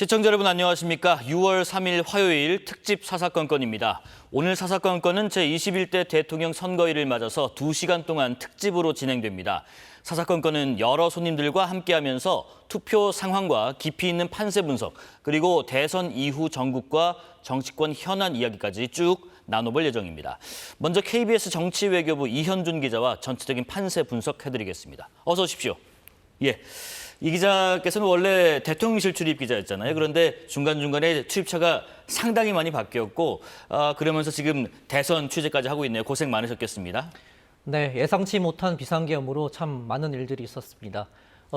시청자 여러분 안녕하십니까? 6월 3일 화요일 특집 사사건건입니다. 오늘 사사건건은 제21대 대통령 선거일을 맞아서 2시간 동안 특집으로 진행됩니다. 사사건건은 여러 손님들과 함께하면서 투표 상황과 깊이 있는 판세 분석, 그리고 대선 이후 전국과 정치권 현안 이야기까지 쭉 나눠볼 예정입니다. 먼저 KBS 정치외교부 이현준 기자와 전체적인 판세 분석해드리겠습니다. 어서 오십시오. 예. 이 기자께서는 원래 대통령실 출입 기자였잖아요. 그런데 중간중간에 출입처가 상당히 많이 바뀌었고 그러면서 지금 대선 취재까지 하고 있네요. 고생 많으셨겠습니다. 네, 예상치 못한 비상계엄으로 참 많은 일들이 있었습니다.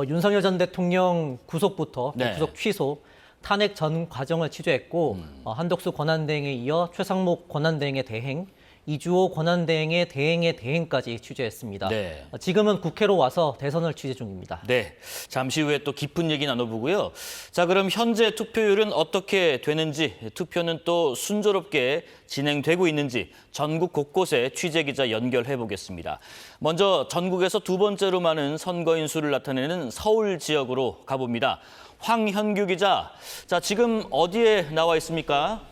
윤석열 전 대통령 구속부터 구속 취소, 탄핵 전 과정을 취재했고 한덕수 권한대행에 이어 최상목 권한대행의 대행, 이주호 권한대행의 대행의 대행까지 취재했습니다. 네. 지금은 국회로 와서 대선을 취재 중입니다. 네, 잠시 후에 또 깊은 얘기 나눠보고요. 자, 그럼 현재 투표율은 어떻게 되는지, 투표는 또 순조롭게 진행되고 있는지 전국 곳곳에 취재기자 연결해 보겠습니다. 먼저 전국에서 두 번째로 많은 선거인 수를 나타내는 서울 지역으로 가봅니다. 황현규 기자, 자, 지금 어디에 나와 있습니까?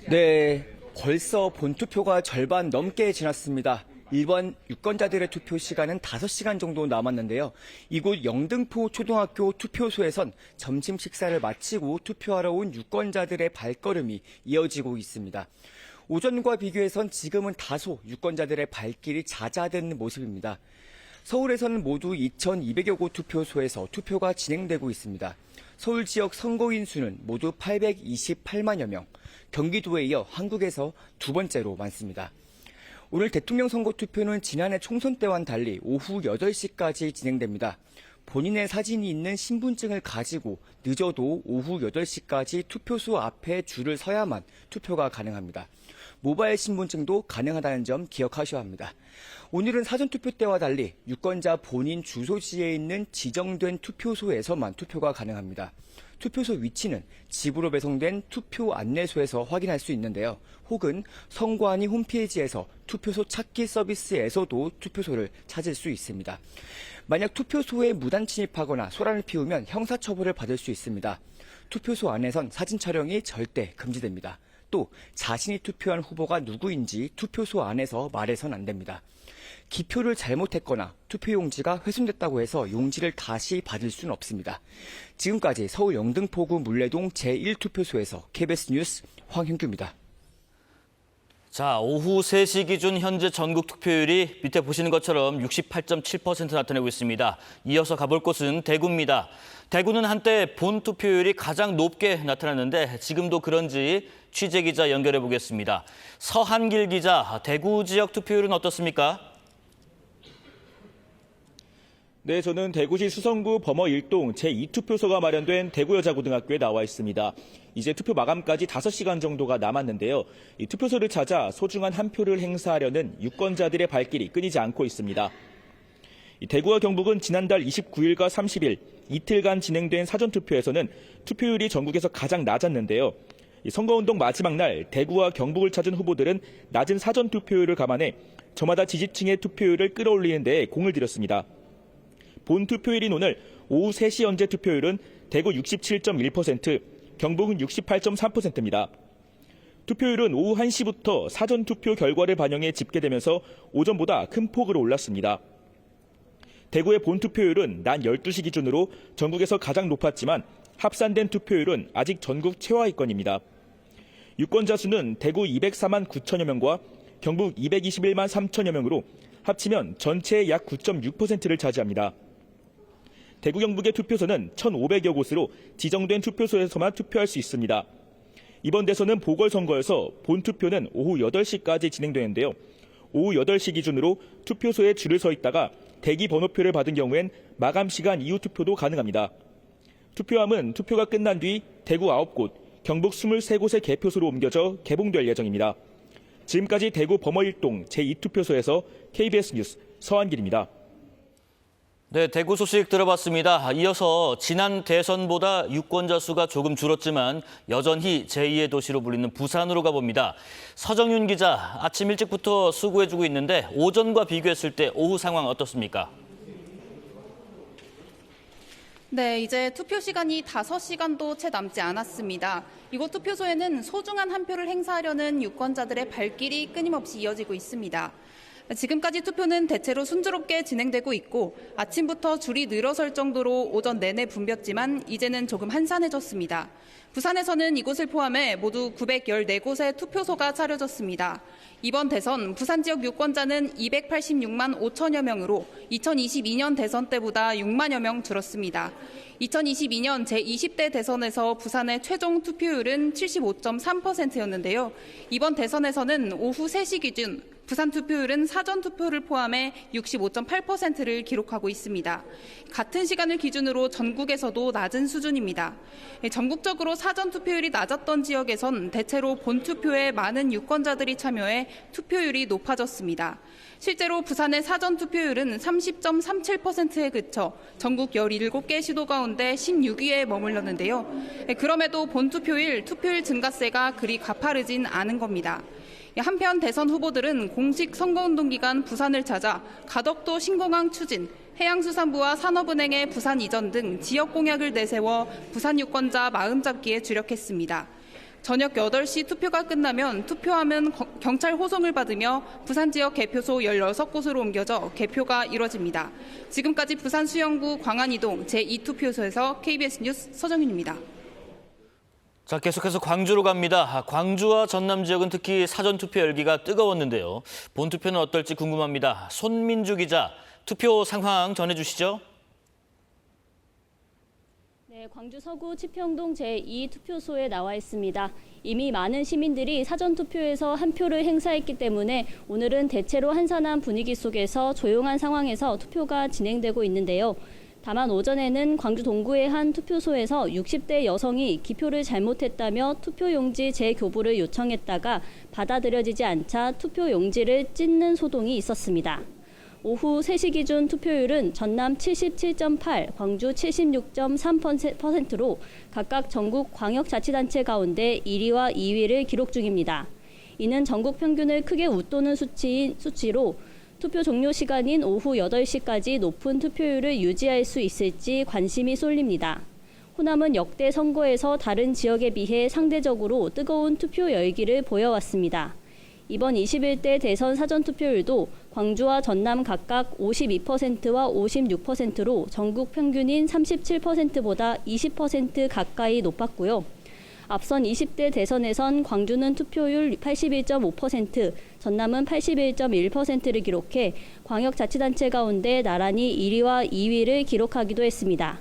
네, 벌써 본투표가 절반 넘게 지났습니다. 일반 유권자들의 투표 시간은 5시간 정도 남았는데요. 이곳 영등포 초등학교 투표소에선 점심 식사를 마치고 투표하러 온 유권자들의 발걸음이 이어지고 있습니다. 오전과 비교해선 지금은 다소 유권자들의 발길이 잦아든 모습입니다. 서울에서는 모두 2,200여 곳 투표소에서 투표가 진행되고 있습니다. 서울 지역 선거인 수는 모두 828만여 명, 경기도에 이어 한국에서 두 번째로 많습니다. 오늘 대통령 선거 투표는 지난해 총선 때와는 달리 오후 8시까지 진행됩니다. 본인의 사진이 있는 신분증을 가지고 늦어도 오후 8시까지 투표소 앞에 줄을 서야만 투표가 가능합니다. 모바일 신분증도 가능하다는 점 기억하셔야 합니다. 오늘은 사전투표 때와 달리 유권자 본인 주소지에 있는 지정된 투표소에서만 투표가 가능합니다. 투표소 위치는 집으로 배송된 투표 안내소에서 확인할 수 있는데요. 혹은 선관위 홈페이지에서 투표소 찾기 서비스에서도 투표소를 찾을 수 있습니다. 만약 투표소에 무단 침입하거나 소란을 피우면 형사처벌을 받을 수 있습니다. 투표소 안에선 사진 촬영이 절대 금지됩니다. 또 자신이 투표한 후보가 누구인지 투표소 안에서 말해선 안 됩니다. 기표를 잘못했거나 투표용지가 훼손됐다고 해서 용지를 다시 받을 수는 없습니다. 지금까지 서울 영등포구 물레동 제1투표소에서 KBS 뉴스 황현규입니다. 자, 오후 3시 기준 현재 전국 투표율이 밑에 보시는 것처럼 68.7% 나타내고 있습니다. 이어서 가볼 곳은 대구입니다. 대구는 한때 본 투표율이 가장 높게 나타났는데 지금도 그런지 취재기자 연결해 보겠습니다. 서한길 기자, 대구 지역 투표율은 어떻습니까? 네, 저는 대구시 수성구 범어 1동 제2투표소가 마련된 대구여자고등학교에 나와 있습니다. 이제 투표 마감까지 5시간 정도가 남았는데요. 이 투표소를 찾아 소중한 한 표를 행사하려는 유권자들의 발길이 끊이지 않고 있습니다. 대구와 경북은 지난달 29일과 30일 이틀간 진행된 사전투표에서는 투표율이 전국에서 가장 낮았는데요. 선거운동 마지막 날 대구와 경북을 찾은 후보들은 낮은 사전투표율을 감안해 저마다 지지층의 투표율을 끌어올리는 데 공을 들였습니다. 본 투표일인 오늘 오후 3시 현재 투표율은 대구 67.1%, 경북은 68.3%입니다. 투표율은 오후 1시부터 사전투표 결과를 반영해 집계되면서 오전보다 큰 폭으로 올랐습니다. 대구의 본 투표율은 낮 12시 기준으로 전국에서 가장 높았지만 합산된 투표율은 아직 전국 최하위권입니다. 유권자 수는 대구 204만 9천여 명과 경북 221만 3천여 명으로 합치면 전체의 약 9.6%를 차지합니다. 대구 경북의 투표소는 1,500여 곳으로 지정된 투표소에서만 투표할 수 있습니다. 이번 대선은 보궐선거여서 본투표는 오후 8시까지 진행되는데요. 오후 8시 기준으로 투표소에 줄을 서 있다가 대기 번호표를 받은 경우엔 마감 시간 이후 투표도 가능합니다. 투표함은 투표가 끝난 뒤 대구 9곳, 경북 23곳의 개표소로 옮겨져 개봉될 예정입니다. 지금까지 대구 범어 1동 제2투표소에서 KBS 뉴스 서한길입니다. 네, 대구 소식 들어봤습니다. 이어서 지난 대선보다 유권자 수가 조금 줄었지만 여전히 제2의 도시로 불리는 부산으로 가봅니다. 서정윤 기자, 아침 일찍부터 수고해주고 있는데 오전과 비교했을 때 오후 상황 어떻습니까? 네, 이제 투표 시간이 5시간도 채 남지 않았습니다. 이곳 투표소에는 소중한 한 표를 행사하려는 유권자들의 발길이 끊임없이 이어지고 있습니다. 지금까지 투표는 대체로 순조롭게 진행되고 있고 아침부터 줄이 늘어설 정도로 오전 내내 붐볐지만 이제는 조금 한산해졌습니다. 부산에서는 이곳을 포함해 모두 914곳의 투표소가 차려졌습니다. 이번 대선 부산 지역 유권자는 286만 5천여 명으로 2022년 대선 때보다 6만여 명 줄었습니다. 2022년 제20대 대선에서 부산의 최종 투표율은 75.3%였는데요. 이번 대선에서는 오후 3시 기준 부산 투표율은 사전 투표를 포함해 65.8%를 기록하고 있습니다. 같은 시간을 기준으로 전국에서도 낮은 수준입니다. 전국적으로 사전 투표율이 낮았던 지역에선 대체로 본투표에 많은 유권자들이 참여해 투표율이 높아졌습니다. 실제로 부산의 사전 투표율은 30.37%에 그쳐 전국 17개 시도 가운데 16위에 머물렀는데요. 그럼에도 본투표일 투표율 증가세가 그리 가파르진 않은 겁니다. 한편 대선 후보들은 공식 선거운동 기간 부산을 찾아 가덕도 신공항 추진, 해양수산부와 산업은행의 부산 이전 등 지역 공약을 내세워 부산 유권자 마음잡기에 주력했습니다. 저녁 8시 투표가 끝나면 투표하면 경찰 호송을 받으며 부산 지역 개표소 16곳으로 옮겨져 개표가 이뤄집니다. 지금까지 부산 수영구 광안이동 제2투표소에서 KBS 뉴스 서정윤입니다. 자, 계속해서 광주로 갑니다. 광주와 전남 지역은 특히 사전투표 열기가 뜨거웠는데요. 본투표는 어떨지 궁금합니다. 손민주 기자, 투표 상황 전해주시죠. 네, 광주 서구 치평동 제2투표소에 나와 있습니다. 이미 많은 시민들이 사전투표에서 한 표를 행사했기 때문에 오늘은 대체로 한산한 분위기 속에서 조용한 상황에서 투표가 진행되고 있는데요. 다만 오전에는 광주 동구의 한 투표소에서 60대 여성이 기표를 잘못했다며 투표용지 재교부를 요청했다가 받아들여지지 않자 투표용지를 찢는 소동이 있었습니다. 오후 3시 기준 투표율은 전남 77.8, 광주 76.3%로 각각 전국 광역자치단체 가운데 1위와 2위를 기록 중입니다. 이는 전국 평균을 크게 웃도는 수치로 투표 종료 시간인 오후 8시까지 높은 투표율을 유지할 수 있을지 관심이 쏠립니다. 호남은 역대 선거에서 다른 지역에 비해 상대적으로 뜨거운 투표 열기를 보여왔습니다. 이번 21대 대선 사전투표율도 광주와 전남 각각 52%와 56%로 전국 평균인 37%보다 20% 가까이 높았고요. 앞선 20대 대선에선 광주는 투표율 81.5%, 전남은 81.1%를 기록해 광역자치단체 가운데 나란히 1위와 2위를 기록하기도 했습니다.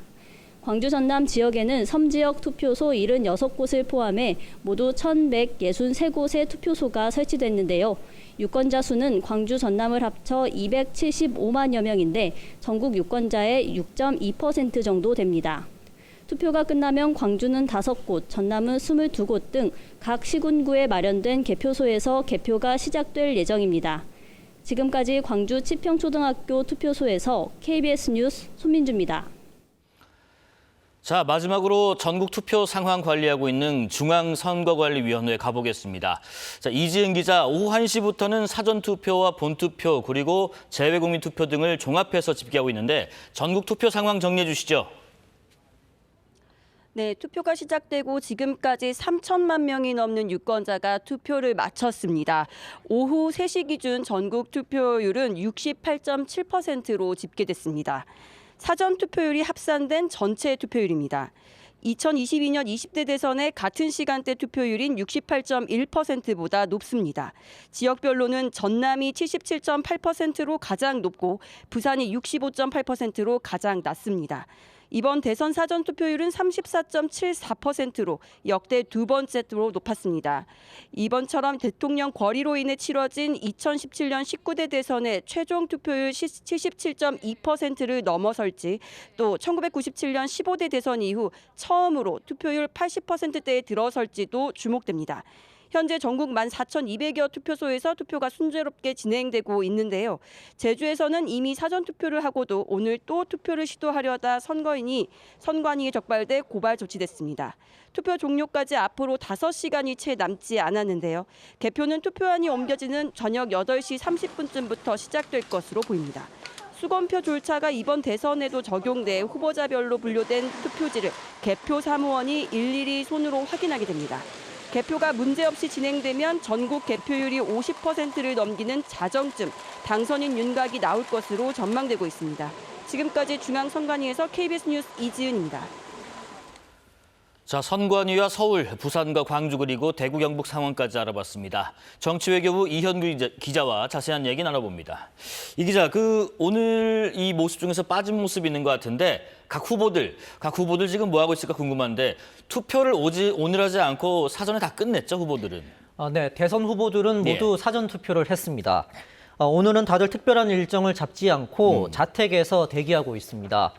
광주 전남 지역에는 섬지역 투표소 76곳을 포함해 모두 1,163곳의 투표소가 설치됐는데요. 유권자 수는 광주 전남을 합쳐 275만여 명인데 전국 유권자의 6.2% 정도 됩니다. 투표가 끝나면 광주는 5곳, 전남은 22곳 등 각 시군구에 마련된 개표소에서 개표가 시작될 예정입니다. 지금까지 광주 치평초등학교 투표소에서 KBS 뉴스 손민주입니다. 자, 마지막으로 전국 투표 상황 관리하고 있는 중앙선거관리위원회 가보겠습니다. 자, 이지은 기자, 오후 1시부터는 사전투표와 본투표 그리고 재외국민 투표 등을 종합해서 집계하고 있는데 전국 투표 상황 정리해 주시죠. 네, 투표가 시작되고 지금까지 3천만 명이 넘는 유권자가 투표를 마쳤습니다. 오후 3시 기준 전국 투표율은 68.7%로 집계됐습니다. 사전 투표율이 합산된 전체 투표율입니다. 2022년 20대 대선의 같은 시간대 투표율인 68.1%보다 높습니다. 지역별로는 전남이 77.8%로 가장 높고 부산이 65.8%로 가장 낮습니다. 이번 대선 사전 투표율은 34.74%로 역대 두 번째로 높았습니다. 이번처럼 대통령 과리로 인해 치러진 2017년 19대 대선의 최종 투표율 77.2%를 넘어설지 또 1997년 15대 대선 이후 처음으로 투표율 80%대에 들어설지도 주목됩니다. 현재 전국 14,200여 투표소에서 투표가 순조롭게 진행되고 있는데요. 제주에서는 이미 사전투표를 하고도 오늘 또 투표를 시도하려다 선관위에 적발돼 고발 조치됐습니다. 투표 종료까지 앞으로 5시간이 채 남지 않았는데요. 개표는 투표안이 옮겨지는 저녁 8시 30분쯤부터 시작될 것으로 보입니다. 수검표 절차가 이번 대선에도 적용돼 후보자별로 분류된 투표지를 개표 사무원이 일일이 손으로 확인하게 됩니다. 개표가 문제없이 진행되면 전국 개표율이 50%를 넘기는 자정쯤 당선인 윤곽이 나올 것으로 전망되고 있습니다. 지금까지 중앙선관위에서 KBS 뉴스 이지은입니다. 자, 선관위와 서울, 부산과 광주 그리고 대구, 경북 상황까지 알아봤습니다. 정치외교부 이현규 기자와 자세한 얘기 나눠봅니다. 이 기자, 오늘 이 모습 중에서 빠진 모습이 있는 것 같은데 각 후보들 지금 뭐 하고 있을까 궁금한데 투표를 오늘 하지 않고 사전에 다 끝냈죠, 후보들은? 네, 대선 후보들은 모두 예. 사전 투표를 했습니다. 오늘은 다들 특별한 일정을 잡지 않고 자택에서 대기하고 있습니다.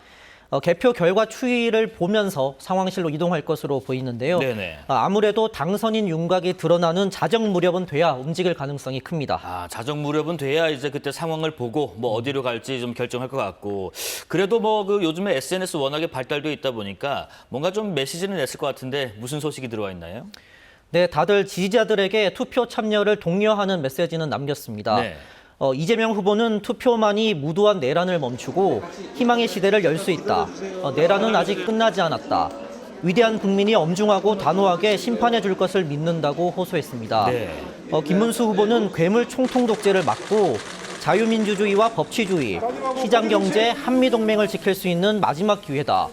개표 결과 추이를 보면서 상황실로 이동할 것으로 보이는데요. 네네. 아무래도 당선인 윤곽이 드러나는 자정 무렵은 돼야 움직일 가능성이 큽니다. 자정 무렵은 돼야 이제 그때 상황을 보고 뭐 어디로 갈지 좀 결정할 것 같고 그래도 뭐 요즘에 SNS 워낙에 발달돼 있다 보니까 뭔가 좀 메시지는 냈을 것 같은데 무슨 소식이 들어와 있나요? 네, 다들 지지자들에게 투표 참여를 독려하는 메시지는 남겼습니다. 네. 이재명 후보는 투표만이 무도한 내란을 멈추고 희망의 시대를 열 수 있다. 내란은 아직 끝나지 않았다. 위대한 국민이 엄중하고 단호하게 심판해 줄 것을 믿는다고 호소했습니다. 네. 김문수 후보는 괴물 총통 독재를 막고 자유민주주의와 법치주의, 시장경제, 한미동맹을 지킬 수 있는 마지막 기회다.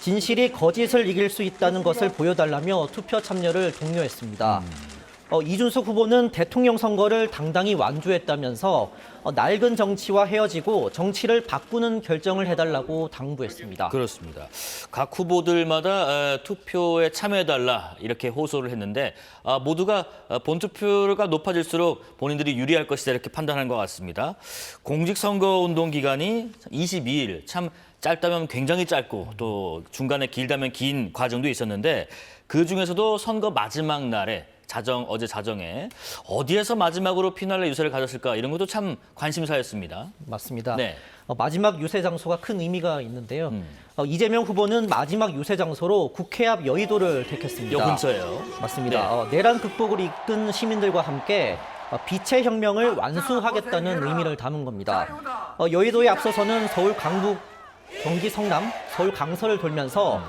진실이 거짓을 이길 수 있다는 것을 보여달라며 투표 참여를 독려했습니다. 이준석 후보는 대통령 선거를 당당히 완주했다면서 낡은 정치와 헤어지고 정치를 바꾸는 결정을 해달라고 당부했습니다. 그렇습니다. 각 후보들마다 투표에 참여해달라 이렇게 호소를 했는데 모두가 본투표가 높아질수록 본인들이 유리할 것이다 이렇게 판단한 것 같습니다. 공직선거운동 기간이 22일, 참 짧다면 굉장히 짧고 또 중간에 길다면 긴 과정도 있었는데 그중에서도 선거 마지막 날에 어제 자정에 어디에서 마지막으로 피날레 유세를 가졌을까 이런 것도 참 관심사였습니다. 맞습니다. 네. 마지막 유세 장소가 큰 의미가 있는데요. 이재명 후보는 마지막 유세 장소로 국회 앞 여의도를 택했습니다. 요 근처예요. 맞습니다. 내란 극복을 이끈 시민들과 함께 빛의 혁명을 완수하겠다는 의미를 담은 겁니다. 여의도에 앞서서는 서울 강북, 경기 성남, 서울 강서를 돌면서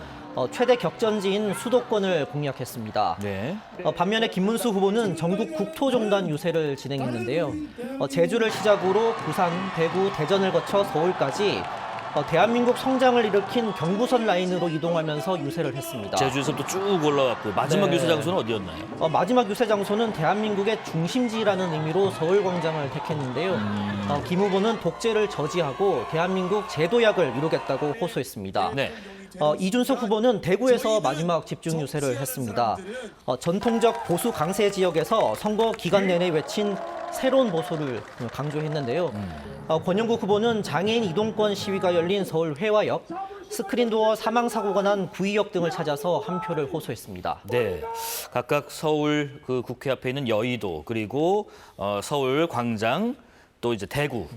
최대 격전지인 수도권을 공략했습니다. 네. 반면에 김문수 후보는 전국 국토종단 유세를 진행했는데요. 제주를 시작으로 부산, 대구, 대전을 거쳐 서울까지 대한민국 성장을 일으킨 경부선 라인으로 이동하면서 유세를 했습니다. 제주에서부터 쭉 올라왔고 마지막 네. 유세 장소는 어디였나요? 마지막 유세 장소는 대한민국의 중심지라는 의미로 서울광장을 택했는데요. 김 후보는 독재를 저지하고 대한민국 제도약을 이루겠다고 호소했습니다. 네. 이준석 후보는 대구에서 마지막 집중 유세를 했습니다. 전통적 보수 강세 지역에서 선거 기간 내내 외친 새로운 보수를 강조했는데요. 권영국 후보는 장애인 이동권 시위가 열린 서울 회화역, 스크린도어 사망사고가 난 구의역 등을 찾아서 한 표를 호소했습니다. 네, 각각 서울 국회 앞에 있는 여의도 그리고 서울 광장 또 이제 대구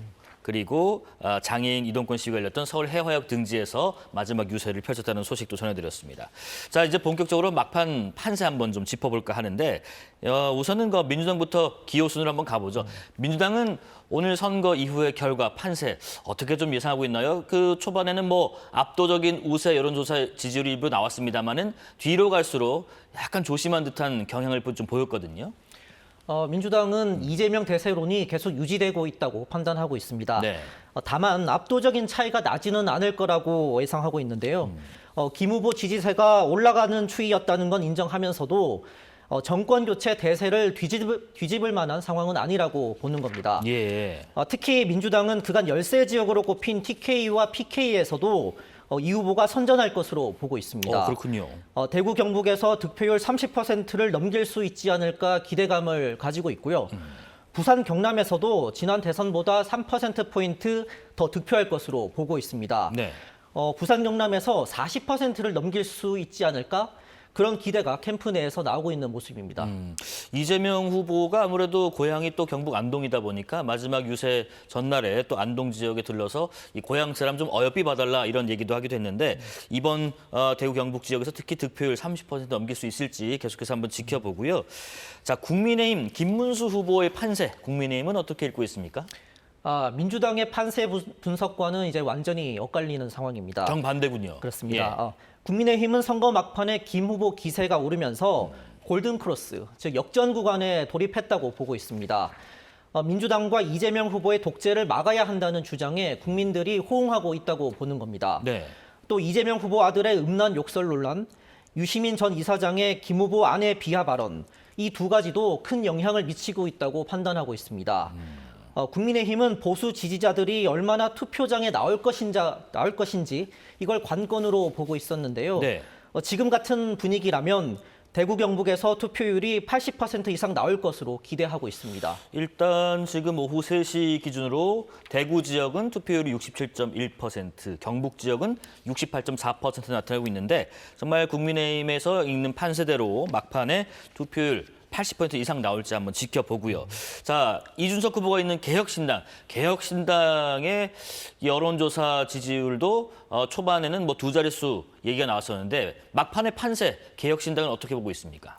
그리고 장애인 이동권 시위가 열렸던 서울 해화역 등지에서 마지막 유세를 펼쳤다는 소식도 전해드렸습니다. 자, 이제 본격적으로 막판 판세 한번 좀 짚어볼까 하는데 우선은 민주당부터 기호순으로 한번 가보죠. 민주당은 오늘 선거 이후의 결과 판세 어떻게 좀 예상하고 있나요? 초반에는 뭐 압도적인 우세 여론조사 지지율이 일부 나왔습니다만은 뒤로 갈수록 약간 조심한 듯한 경향을 좀 보였거든요. 민주당은 이재명 대세론이 계속 유지되고 있다고 판단하고 있습니다. 네. 다만 압도적인 차이가 나지는 않을 거라고 예상하고 있는데요. 김 후보 지지세가 올라가는 추이였다는 건 인정하면서도 정권 교체 대세를 뒤집을 만한 상황은 아니라고 보는 겁니다. 예. 특히 민주당은 그간 열세 지역으로 꼽힌 TK와 PK에서도 이 후보가 선전할 것으로 보고 있습니다. 그렇군요. 대구 경북에서 득표율 30%를 넘길 수 있지 않을까 기대감을 가지고 있고요. 부산 경남에서도 지난 대선보다 3%포인트 더 득표할 것으로 보고 있습니다. 네. 부산 경남에서 40%를 넘길 수 있지 않을까? 그런 기대가 캠프 내에서 나오고 있는 모습입니다. 이재명 후보가 아무래도 고향이 또 경북 안동이다 보니까 마지막 유세 전날에 또 안동 지역에 들러서 이 고향 사람 좀 어여삐 봐달라 이런 얘기도 하기도 했는데 이번 대구 경북 지역에서 특히 득표율 30% 넘길 수 있을지 계속해서 한번 지켜보고요. 자, 국민의힘 김문수 후보의 판세, 국민의힘은 어떻게 읽고 있습니까? 민주당의 판세 분석과는 이제 완전히 엇갈리는 상황입니다. 정반대군요. 그렇습니다. 예. 국민의힘은 선거 막판에 김 후보 기세가 오르면서 골든 크로스, 즉 역전 구간에 돌입했다고 보고 있습니다. 민주당과 이재명 후보의 독재를 막아야 한다는 주장에 국민들이 호응하고 있다고 보는 겁니다. 네. 또 이재명 후보 아들의 음란 욕설 논란, 유시민 전 이사장의 김 후보 아내 비하 발언, 이 두 가지도 큰 영향을 미치고 있다고 판단하고 있습니다. 국민의힘은 보수 지지자들이 얼마나 투표장에 나올 것인지 이걸 관건으로 보고 있었는데요. 네. 지금 같은 분위기라면 대구 경북에서 투표율이 80% 이상 나올 것으로 기대하고 있습니다. 일단 지금 오후 3시 기준으로 대구 지역은 투표율이 67.1%, 경북 지역은 68.4% 나타나고 있는데 정말 국민의힘에서 읽는 판세대로 막판에 투표율 80% 이상 나올지 한번 지켜보고요. 자, 이준석 후보가 있는 개혁신당의 여론조사 지지율도 초반에는 뭐 두 자릿수 얘기가 나왔었는데 막판의 판세, 개혁신당은 어떻게 보고 있습니까?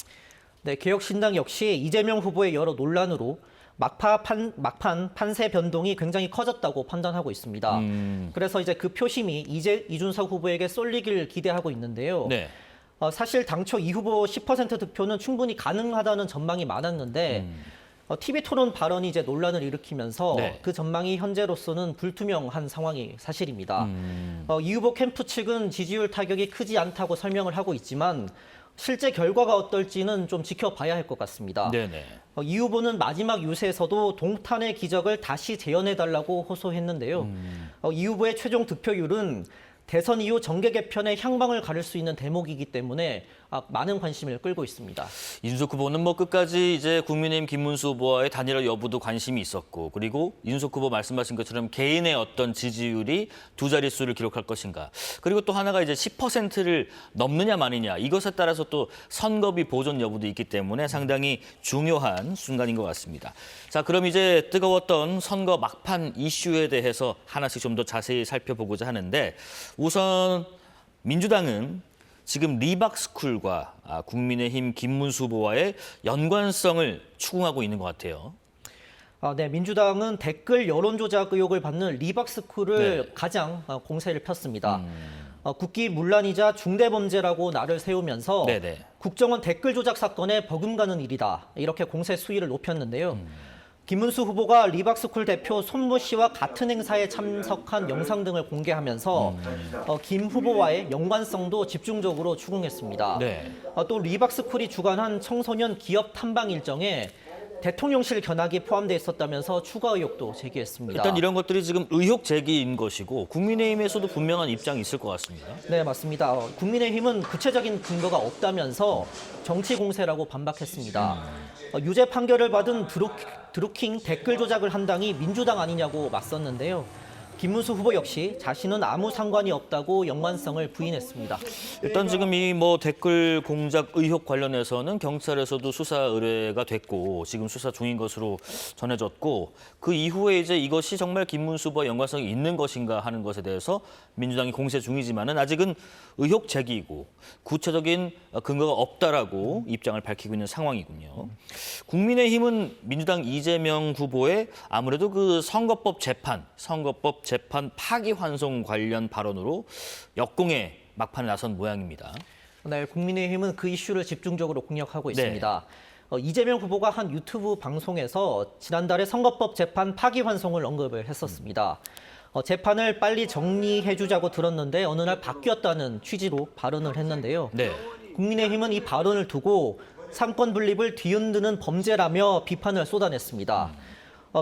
네, 개혁신당 역시 이재명 후보의 여러 논란으로 막판 판세 변동이 굉장히 커졌다고 판단하고 있습니다. 그래서 이제 그 표심이 이준석 후보에게 쏠리길 기대하고 있는데요. 네. 사실 당초 이 후보 10% 득표는 충분히 가능하다는 전망이 많았는데 TV 토론 발언이 이제 논란을 일으키면서 네. 그 전망이 현재로서는 불투명한 상황이 사실입니다. 이 후보 캠프 측은 지지율 타격이 크지 않다고 설명을 하고 있지만 실제 결과가 어떨지는 좀 지켜봐야 할 것 같습니다. 네네. 이 후보는 마지막 유세에서도 동탄의 기적을 다시 재현해달라고 호소했는데요. 이 후보의 최종 득표율은 대선 이후 정계 개편의 향방을 가릴 수 있는 대목이기 때문에 많은 관심을 끌고 있습니다. 이준석 후보는 뭐 끝까지 이제 국민의힘 김문수 후보와의 단일화 여부도 관심이 있었고, 그리고 이준석 후보 말씀하신 것처럼 개인의 어떤 지지율이 두 자릿수를 기록할 것인가. 그리고 또 하나가 이제 10%를 넘느냐 마느냐, 이것에 따라서 또 선거비 보존 여부도 있기 때문에 상당히 중요한 순간인 것 같습니다. 자, 그럼 이제 뜨거웠던 선거 막판 이슈에 대해서 하나씩 좀 더 자세히 살펴보고자 하는데, 우선 민주당은 지금 리박스쿨과 국민의힘 김문수 후보와의 연관성을 추궁하고 있는 것 같아요. 네, 민주당은 댓글 여론조작 의혹을 받는 리박스쿨을 네. 가장 공세를 폈습니다. 국기 문란이자 중대범죄라고 나를 세우면서 네네. 국정원 댓글 조작 사건에 버금가는 일이다. 이렇게 공세 수위를 높였는데요. 김문수 후보가 리박스쿨 대표 손모 씨와 같은 행사에 참석한 영상 등을 공개하면서 김 후보와의 연관성도 집중적으로 추궁했습니다. 네. 또 리박스쿨이 주관한 청소년 기업 탐방 일정에 대통령실 견학이 포함되어 있었다면서 추가 의혹도 제기했습니다. 일단 이런 것들이 지금 의혹 제기인 것이고 국민의힘에서도 분명한 입장이 있을 것 같습니다. 네, 맞습니다. 국민의힘은 구체적인 근거가 없다면서 정치 공세라고 반박했습니다. 유죄 판결을 받은 드루킹 댓글 조작을 한 당이 민주당 아니냐고 맞섰는데요. 김문수 후보 역시 자신은 아무 상관이 없다고 연관성을 부인했습니다. 일단 지금 이 뭐 댓글 공작 의혹 관련해서는 경찰에서도 수사 의뢰가 됐고 지금 수사 중인 것으로 전해졌고 그 이후에 이제 이것이 정말 김문수 후보와 연관성이 있는 것인가 하는 것에 대해서 민주당이 공세 중이지만은 아직은 의혹 제기이고 구체적인 근거가 없다라고 입장을 밝히고 있는 상황이군요. 국민의힘은 민주당 이재명 후보의 아무래도 그 선거법 재판 파기환송 관련 발언으로 역공에 막판에 나선 모양입니다. 네, 국민의힘은 그 이슈를 집중적으로 공략하고 있습니다. 이재명 후보가 한 유튜브 방송에서 지난달에 선거법 재판 파기환송을 언급을 했었습니다. 재판을 빨리 정리해주자고 들었는데 어느 날 바뀌었다는 취지로 발언을 했는데요. 네. 국민의힘은 이 발언을 두고 삼권 분립을 뒤흔드는 범죄라며 비판을 쏟아냈습니다.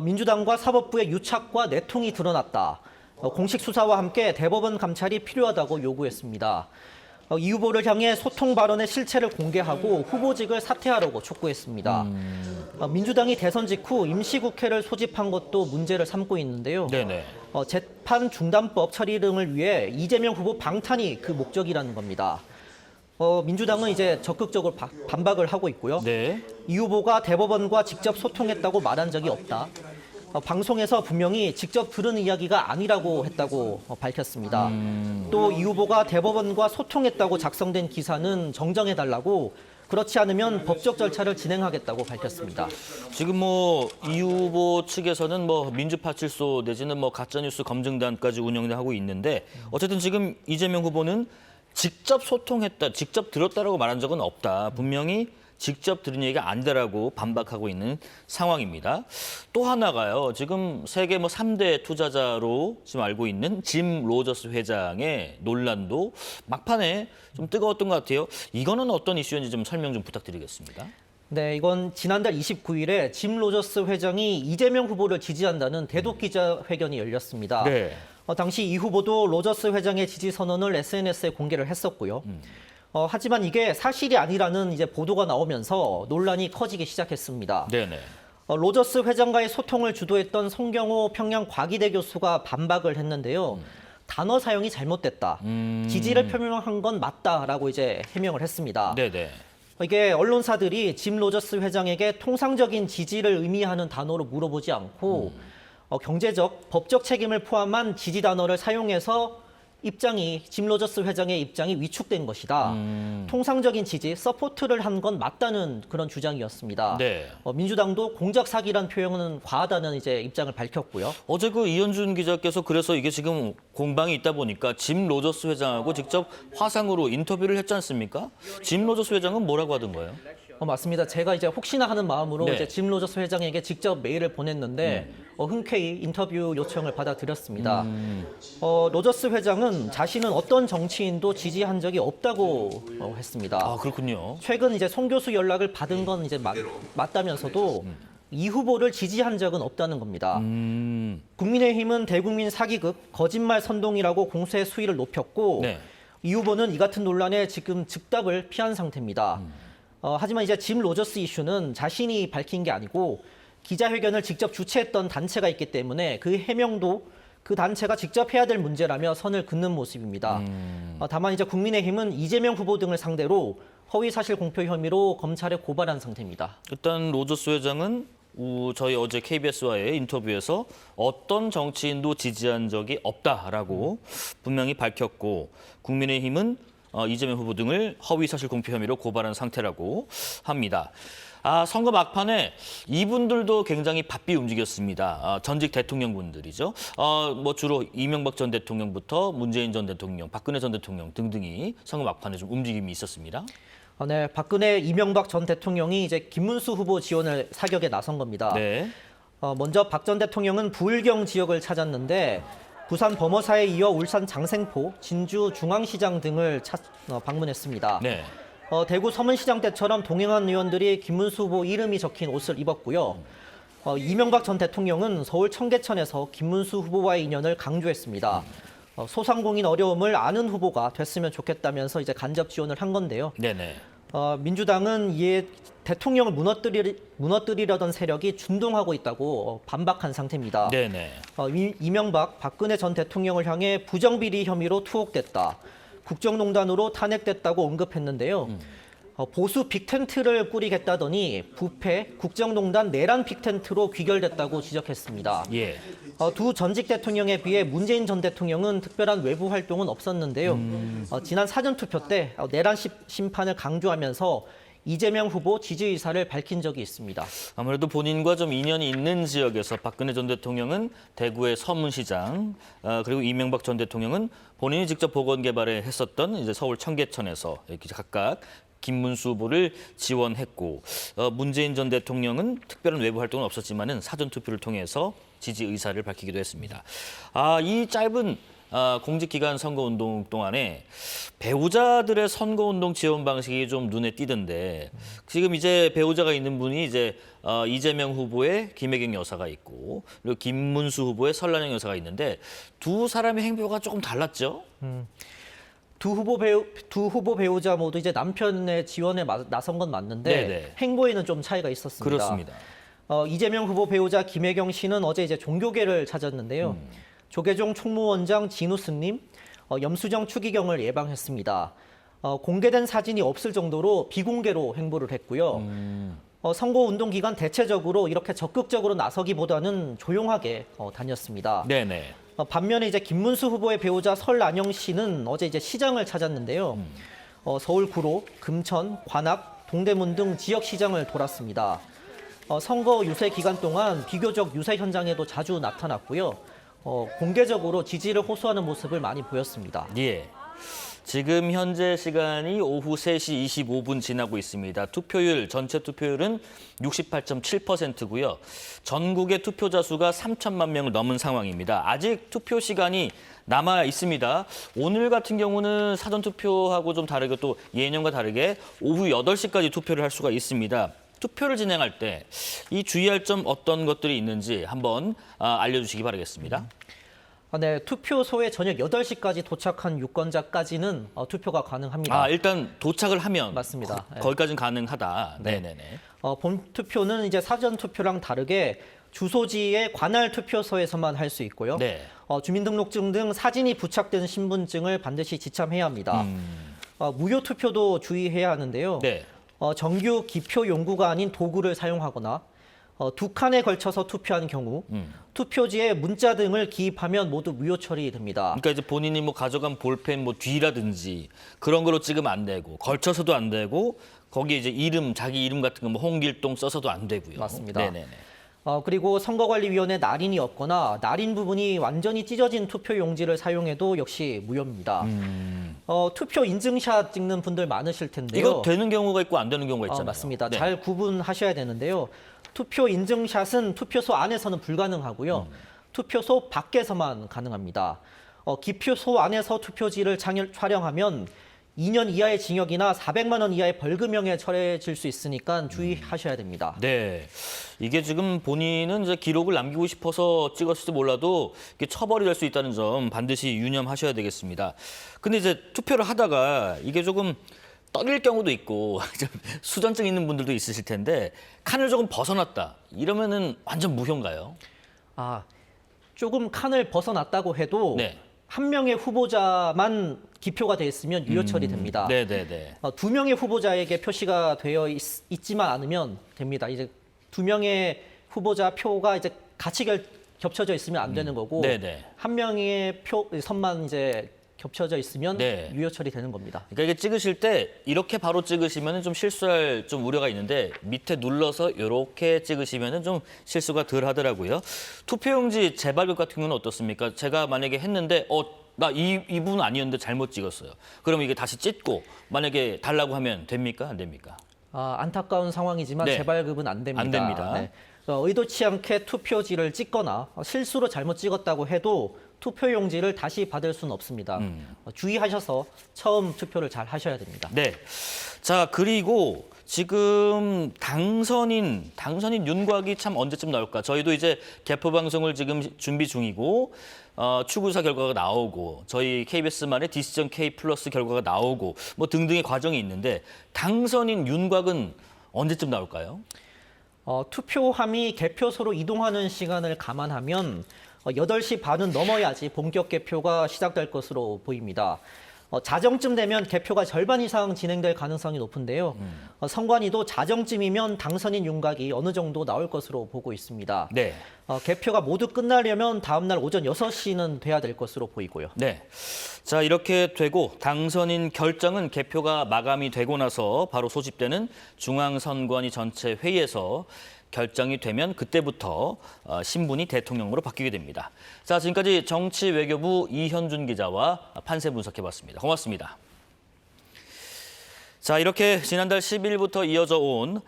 민주당과 사법부의 유착과 내통이 드러났다. 공식 수사와 함께 대법원 감찰이 필요하다고 요구했습니다. 이 후보를 향해 소통 발언의 실체를 공개하고 후보직을 사퇴하라고 촉구했습니다. 민주당이 대선 직후 임시국회를 소집한 것도 문제를 삼고 있는데요. 네네. 재판 중단법 처리 등을 위해 이재명 후보 방탄이 그 목적이라는 겁니다. 민주당은 이제 적극적으로 반박을 하고 있고요. 네. 이 후보가 대법원과 직접 소통했다고 말한 적이 없다. 방송에서 분명히 직접 들은 이야기가 아니라고 했다고 밝혔습니다. 또 이 후보가 대법원과 소통했다고 작성된 기사는 정정해달라고 그렇지 않으면 법적 절차를 진행하겠다고 밝혔습니다. 지금 이 후보 측에서는 민주파출소 내지는 가짜뉴스 검증단까지 운영하고 있는데 어쨌든 지금 이재명 후보는 직접 소통했다, 직접 들었다라고 말한 적은 없다. 분명히 직접 들은 얘기가 아니다라고 반박하고 있는 상황입니다. 또 하나가요. 지금 세계 3대 투자자로 지금 알고 있는 짐 로저스 회장의 논란도 막판에 좀 뜨거웠던 것 같아요. 이거는 어떤 이슈인지 좀 설명 좀 부탁드리겠습니다. 네, 이건 지난달 29일에 짐 로저스 회장이 이재명 후보를 지지한다는 대독 기자회견이 열렸습니다. 네. 당시 이 후보도 로저스 회장의 지지 선언을 SNS에 공개를 했었고요. 하지만 이게 사실이 아니라는 이제 보도가 나오면서 논란이 커지기 시작했습니다. 네네. 로저스 회장과의 소통을 주도했던 송경호 평양 과기대 교수가 반박을 했는데요. 단어 사용이 잘못됐다. 지지를 표명한 건 맞다라고 이제 해명을 했습니다. 네네. 이게 언론사들이 짐 로저스 회장에게 통상적인 지지를 의미하는 단어로 물어보지 않고 경제적, 법적 책임을 포함한 지지 단어를 사용해서 짐 로저스 회장의 입장이 위축된 것이다. 통상적인 지지, 서포트를 한 건 맞다는 그런 주장이었습니다. 네. 민주당도 공작 사기란 표현은 과하다는 이제 입장을 밝혔고요. 어제 이현준 기자께서 그래서 이게 지금 공방이 있다 보니까 짐 로저스 회장하고 직접 화상으로 인터뷰를 했지 않습니까? 짐 로저스 회장은 뭐라고 하던 거예요? 맞습니다. 제가 이제 혹시나 하는 마음으로 네. 이제 짐 로저스 회장에게 직접 메일을 보냈는데 흔쾌히 인터뷰 요청을 받아들였습니다. 로저스 회장은 자신은 어떤 정치인도 지지한 적이 없다고 했습니다. 아, 그렇군요. 최근 이제 송 교수 연락을 받은 건 이제 맞다면서도 이 후보를 지지한 적은 없다는 겁니다. 국민의힘은 대국민 사기극, 거짓말 선동이라고 공세의 수위를 높였고 네. 이 후보는 이 같은 논란에 지금 즉답을 피한 상태입니다. 하지만 이제 짐 로저스 이슈는 자신이 밝힌 게 아니고 기자회견을 직접 주최했던 단체가 있기 때문에 그 해명도 그 단체가 직접 해야 될 문제라며 선을 긋는 모습입니다. 다만 이제 국민의힘은 이재명 후보 등을 상대로 허위사실 공표 혐의로 검찰에 고발한 상태입니다. 일단 로저스 회장은 저희 어제 KBS와의 인터뷰에서 어떤 정치인도 지지한 적이 없다라고 분명히 밝혔고 국민의힘은 이재명 후보 등을 허위사실 공표 혐의로 고발한 상태라고 합니다. 선거 막판에 이분들도 굉장히 바삐 움직였습니다. 전직 대통령분들이죠. 주로 이명박 전 대통령부터 문재인 전 대통령, 박근혜 전 대통령 등등이 선거 막판에 좀 움직임이 있었습니다. 네, 박근혜, 이명박 전 대통령이 이제 김문수 후보 지원을 사격에 나선 겁니다. 네. 먼저 박 전 대통령은 부울경 지역을 찾았는데 부산 범어사에 이어 울산 장생포, 진주 중앙시장 등을 방문했습니다. 네. 대구 서문시장 때처럼 동행한 의원들이 김문수 후보 이름이 적힌 옷을 입었고요. 이명박 전 대통령은 서울 청계천에서 김문수 후보와의 인연을 강조했습니다. 소상공인 어려움을 아는 후보가 됐으면 좋겠다면서 이제 간접 지원을 한 건데요. 네네. 민주당은 이에 대통령을 무너뜨리려던 세력이 준동하고 있다고 반박한 상태입니다. 네네. 이명박, 박근혜 전 대통령을 향해 부정비리 혐의로 투옥됐다. 국정농단으로 탄핵됐다고 언급했는데요. 보수 빅텐트를 꾸리겠다더니 부패, 국정농단 내란 빅텐트로 귀결됐다고 지적했습니다. 예. 두 전직 대통령에 비해 문재인 전 대통령은 특별한 외부 활동은 없었는데요. 지난 사전투표 때 내란 심판을 강조하면서 이재명 후보 지지 의사를 밝힌 적이 있습니다. 아무래도 본인과 좀 인연이 있는 지역에서 박근혜 전 대통령은 대구의 서문시장, 그리고 이명박 전 대통령은 본인이 직접 보건 개발에 했었던 이제 서울 청계천에서 이렇게 각각 김문수 후보를 지원했고, 문재인 전 대통령은 특별한 외부 활동은 없었지만은 사전 투표를 통해서 지지 의사를 밝히기도 했습니다. 이 짧은 공직기간 선거운동 동안에 배우자들의 선거운동 지원 방식이 좀 눈에 띄던데 지금 이제 배우자가 있는 분이 이제 이재명 후보의 김혜경 여사가 있고 그리고 김문수 후보의 설란영 여사가 있는데 두 사람의 행보가 조금 달랐죠? 두 후보 배우자 모두 이제 남편의 지원에 나선 건 맞는데 네네. 행보에는 좀 차이가 있었습니다. 그렇습니다. 이재명 후보 배우자 김혜경 씨는 어제 이제 종교계를 찾았는데요. 조계종 총무원장 진우스님, 염수정 추기경을 예방했습니다. 공개된 사진이 없을 정도로 비공개로 행보를 했고요. 선거운동 기간 대체적으로 이렇게 적극적으로 나서기보다는 조용하게 다녔습니다. 네네. 반면에 이제 김문수 후보의 배우자 설란영 씨는 어제 이제 시장을 찾았는데요. 서울 구로, 금천, 관악, 동대문 등 지역 시장을 돌았습니다. 선거 유세 기간 동안 비교적 유세 현장에도 자주 나타났고요. 공개적으로 지지를 호소하는 모습을 많이 보였습니다. 예. 지금 현재 시간이 오후 3시 25분 지나고 있습니다. 투표율, 전체 투표율은 68.7%고요. 전국의 투표자 수가 3천만 명을 넘은 상황입니다. 아직 투표 시간이 남아 있습니다. 오늘 같은 경우는 사전 투표하고 좀 다르게 또 예년과 다르게 오후 8시까지 투표를 할 수가 있습니다. 투표를 진행할 때 이 주의할 점 어떤 것들이 있는지 한번 알려주시기 바라겠습니다. 네, 투표소에 저녁 8시까지 도착한 유권자까지는 투표가 가능합니다. 일단 도착을 하면 맞습니다. 거기까지는 가능하다. 네. 네네네. 본 투표는 이제 사전 투표랑 다르게 주소지의 관할 투표소에서만 할 수 있고요. 네. 주민등록증 등 사진이 부착된 신분증을 반드시 지참해야 합니다. 무효 투표도 주의해야 하는데요. 네. 정규 기표 용구가 아닌 도구를 사용하거나 2칸에 걸쳐서 투표한 경우 투표지에 문자 등을 기입하면 모두 무효 처리됩니다. 그러니까 이제 본인이 뭐 가져간 볼펜 뭐 뒤라든지 그런 걸로 찍으면 안 되고 걸쳐서도 안 되고 거기에 이제 이름, 자기 이름 같은 거 뭐 홍길동 써서도 안 되고요. 맞습니다. 네네네. 그리고 선거관리위원회 날인이 없거나 날인 부분이 완전히 찢어진 투표 용지를 사용해도 역시 무효입니다. 투표 인증샷 찍는 분들 많으실 텐데요. 이거 되는 경우가 있고 안 되는 경우가 있잖아요. 맞습니다. 네. 잘 구분하셔야 되는데요. 투표 인증샷은 투표소 안에서는 불가능하고요. 투표소 밖에서만 가능합니다. 기표소 안에서 투표지를 촬영하면 2년 이하의 징역이나 400만 원 이하의 벌금형에 처해질 수 있으니까 주의하셔야 됩니다. 네, 이게 지금 본인은 이제 기록을 남기고 싶어서 찍었을지 몰라도 이게 처벌이 될 수 있다는 점 반드시 유념하셔야 되겠습니다. 근데 이제 투표를 하다가 이게 조금 떨릴 경우도 있고 좀 수전증 있는 분들도 있으실 텐데 칸을 조금 벗어났다 이러면은 완전 무효인가요? 조금 칸을 벗어났다고 해도 네. 한 명의 후보자만 기표가 돼 있으면 유효 처리됩니다. 네네네. 2명의 후보자에게 표시가 되어 있지만 않으면 됩니다. 이제 2명의 후보자 표가 이제 같이 겹쳐져 있으면 안 되는 거고 네네. 한 명의 선만 이제 겹쳐져 있으면 네. 유효 처리되는 겁니다. 그러니까 이게 찍으실 때 이렇게 바로 찍으시면 좀 실수할 좀 우려가 있는데 밑에 눌러서 이렇게 찍으시면 좀 실수가 덜 하더라고요. 투표용지 재발급 같은 경우는 어떻습니까? 제가 만약에 했는데 나 이 부분 아니었는데 잘못 찍었어요. 그럼 이게 다시 찍고 만약에 달라고 하면 됩니까? 안 됩니까? 안타까운 상황이지만 네. 재발급은 안 됩니다. 안 됩니다. 네. 의도치 않게 투표지를 찍거나 실수로 잘못 찍었다고 해도 투표용지를 다시 받을 수는 없습니다. 주의하셔서 처음 투표를 잘 하셔야 됩니다. 네. 자, 그리고 지금 당선인 윤곽이 참 언제쯤 나올까? 저희도 이제 개표 방송을 지금 준비 중이고 추구사 결과가 나오고 저희 KBS만의 디시전 K 플러스 결과가 나오고 뭐 등등의 과정이 있는데 당선인 윤곽은 언제쯤 나올까요? 투표함이 개표소로 이동하는 시간을 감안하면 8시 반은 넘어야지 본격 개표가 시작될 것으로 보입니다. 자정쯤 되면 개표가 절반 이상 진행될 가능성이 높은데요. 선관위도 자정쯤이면 당선인 윤곽이 어느 정도 나올 것으로 보고 있습니다. 네. 개표가 모두 끝나려면 다음 날 오전 6시는 돼야 될 것으로 보이고요. 네. 자, 이렇게 되고 당선인 결정은 개표가 마감이 되고 나서 바로 소집되는 중앙선관위 전체 회의에서 결정이 되면 그때부터 신분이 대통령으로 바뀌게 됩니다. 자, 지금까지 정치외교부 이현준 기자와 판세 분석해봤습니다. 고맙습니다. 자, 이렇게 지난달 10일부터 이어져 온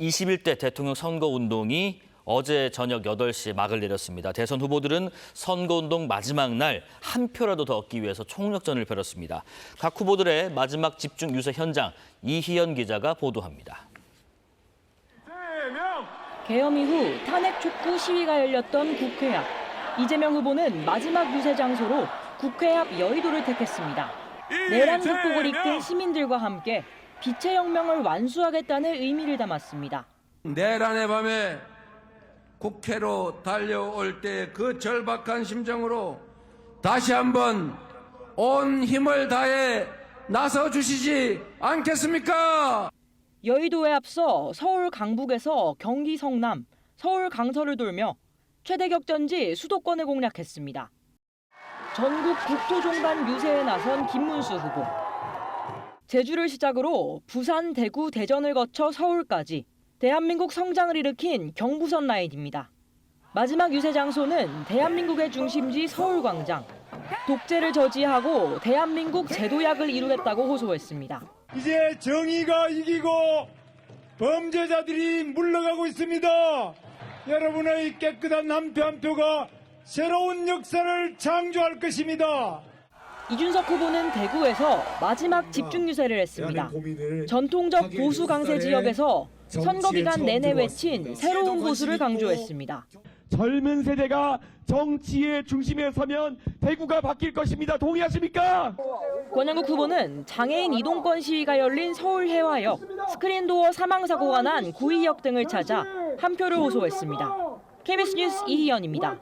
21대 대통령 선거운동이 어제 저녁 8시에 막을 내렸습니다. 대선 후보들은 선거운동 마지막 날 한 표라도 더 얻기 위해서 총력전을 벌였습니다. 각 후보들의 마지막 집중 유세 현장 이희연 기자가 보도합니다. 계엄 이후 탄핵 촉구 시위가 열렸던 국회 앞. 이재명 후보는 마지막 유세 장소로 국회 앞 여의도를 택했습니다. 내란 극복을 이끈 시민들과 함께 빛의 혁명을 완수하겠다는 의미를 담았습니다. 내란의 밤에 국회로 달려올 때 그 절박한 심정으로 다시 한번 온 힘을 다해 나서 주시지 않겠습니까? 여의도에 앞서 서울 강북에서 경기 성남, 서울 강서를 돌며 최대 격전지 수도권을 공략했습니다. 전국 국토종반 유세에 나선 김문수 후보. 제주를 시작으로 부산, 대구, 대전을 거쳐 서울까지 대한민국 성장을 일으킨 경부선 라인입니다. 마지막 유세 장소는 대한민국의 중심지 서울광장. 독재를 저지하고 대한민국 제도약을 이루겠다고 호소했습니다. 이제 정의가 이기고 범죄자들이 물러가고 있습니다. 여러분의 깨끗한 한 표 한 표가 새로운 역사를 창조할 것입니다. 이준석 후보는 대구에서 마지막 집중 유세를 했습니다. 전통적 보수 강세 지역에서 선거 기간 내내 외친 새로운 보수를 강조했습니다. 젊은 세대가 정치의 중심에 서면 대구가 바뀔 것입니다. 동의하십니까? 권영국 후보는 장애인 이동권 시위가 열린 서울 해화역, 스크린도어 사망사고가 난 구의역 등을 찾아 한 표를 호소했습니다. KBS 뉴스 이희연입니다.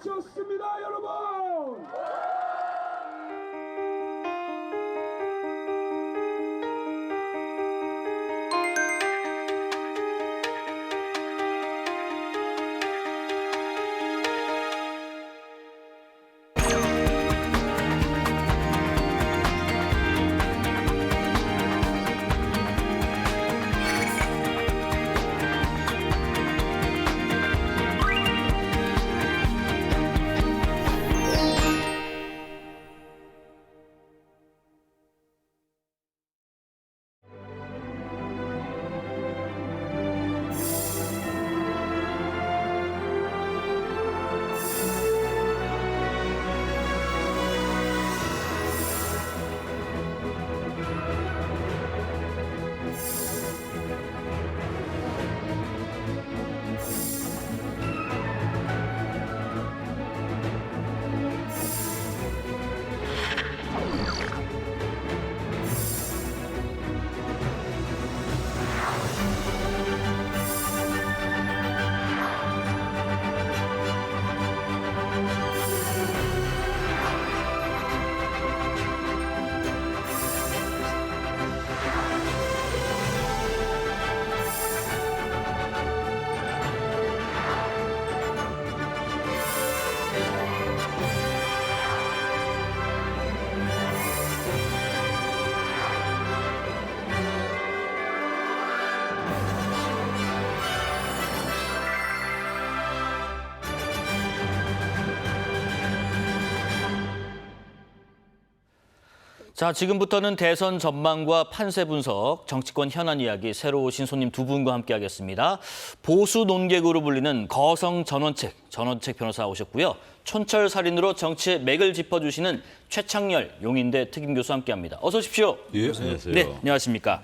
자, 지금부터는 대선 전망과 판세 분석, 정치권 현안 이야기 새로 오신 손님 두 분과 함께하겠습니다. 보수 논객으로 불리는 거성 전원책 변호사 오셨고요. 촌철살인으로 정치의 맥을 짚어주시는 최창렬 용인대 특임교수 함께합니다. 어서 오십시오. 예, 안녕하세요. 네, 안녕하십니까.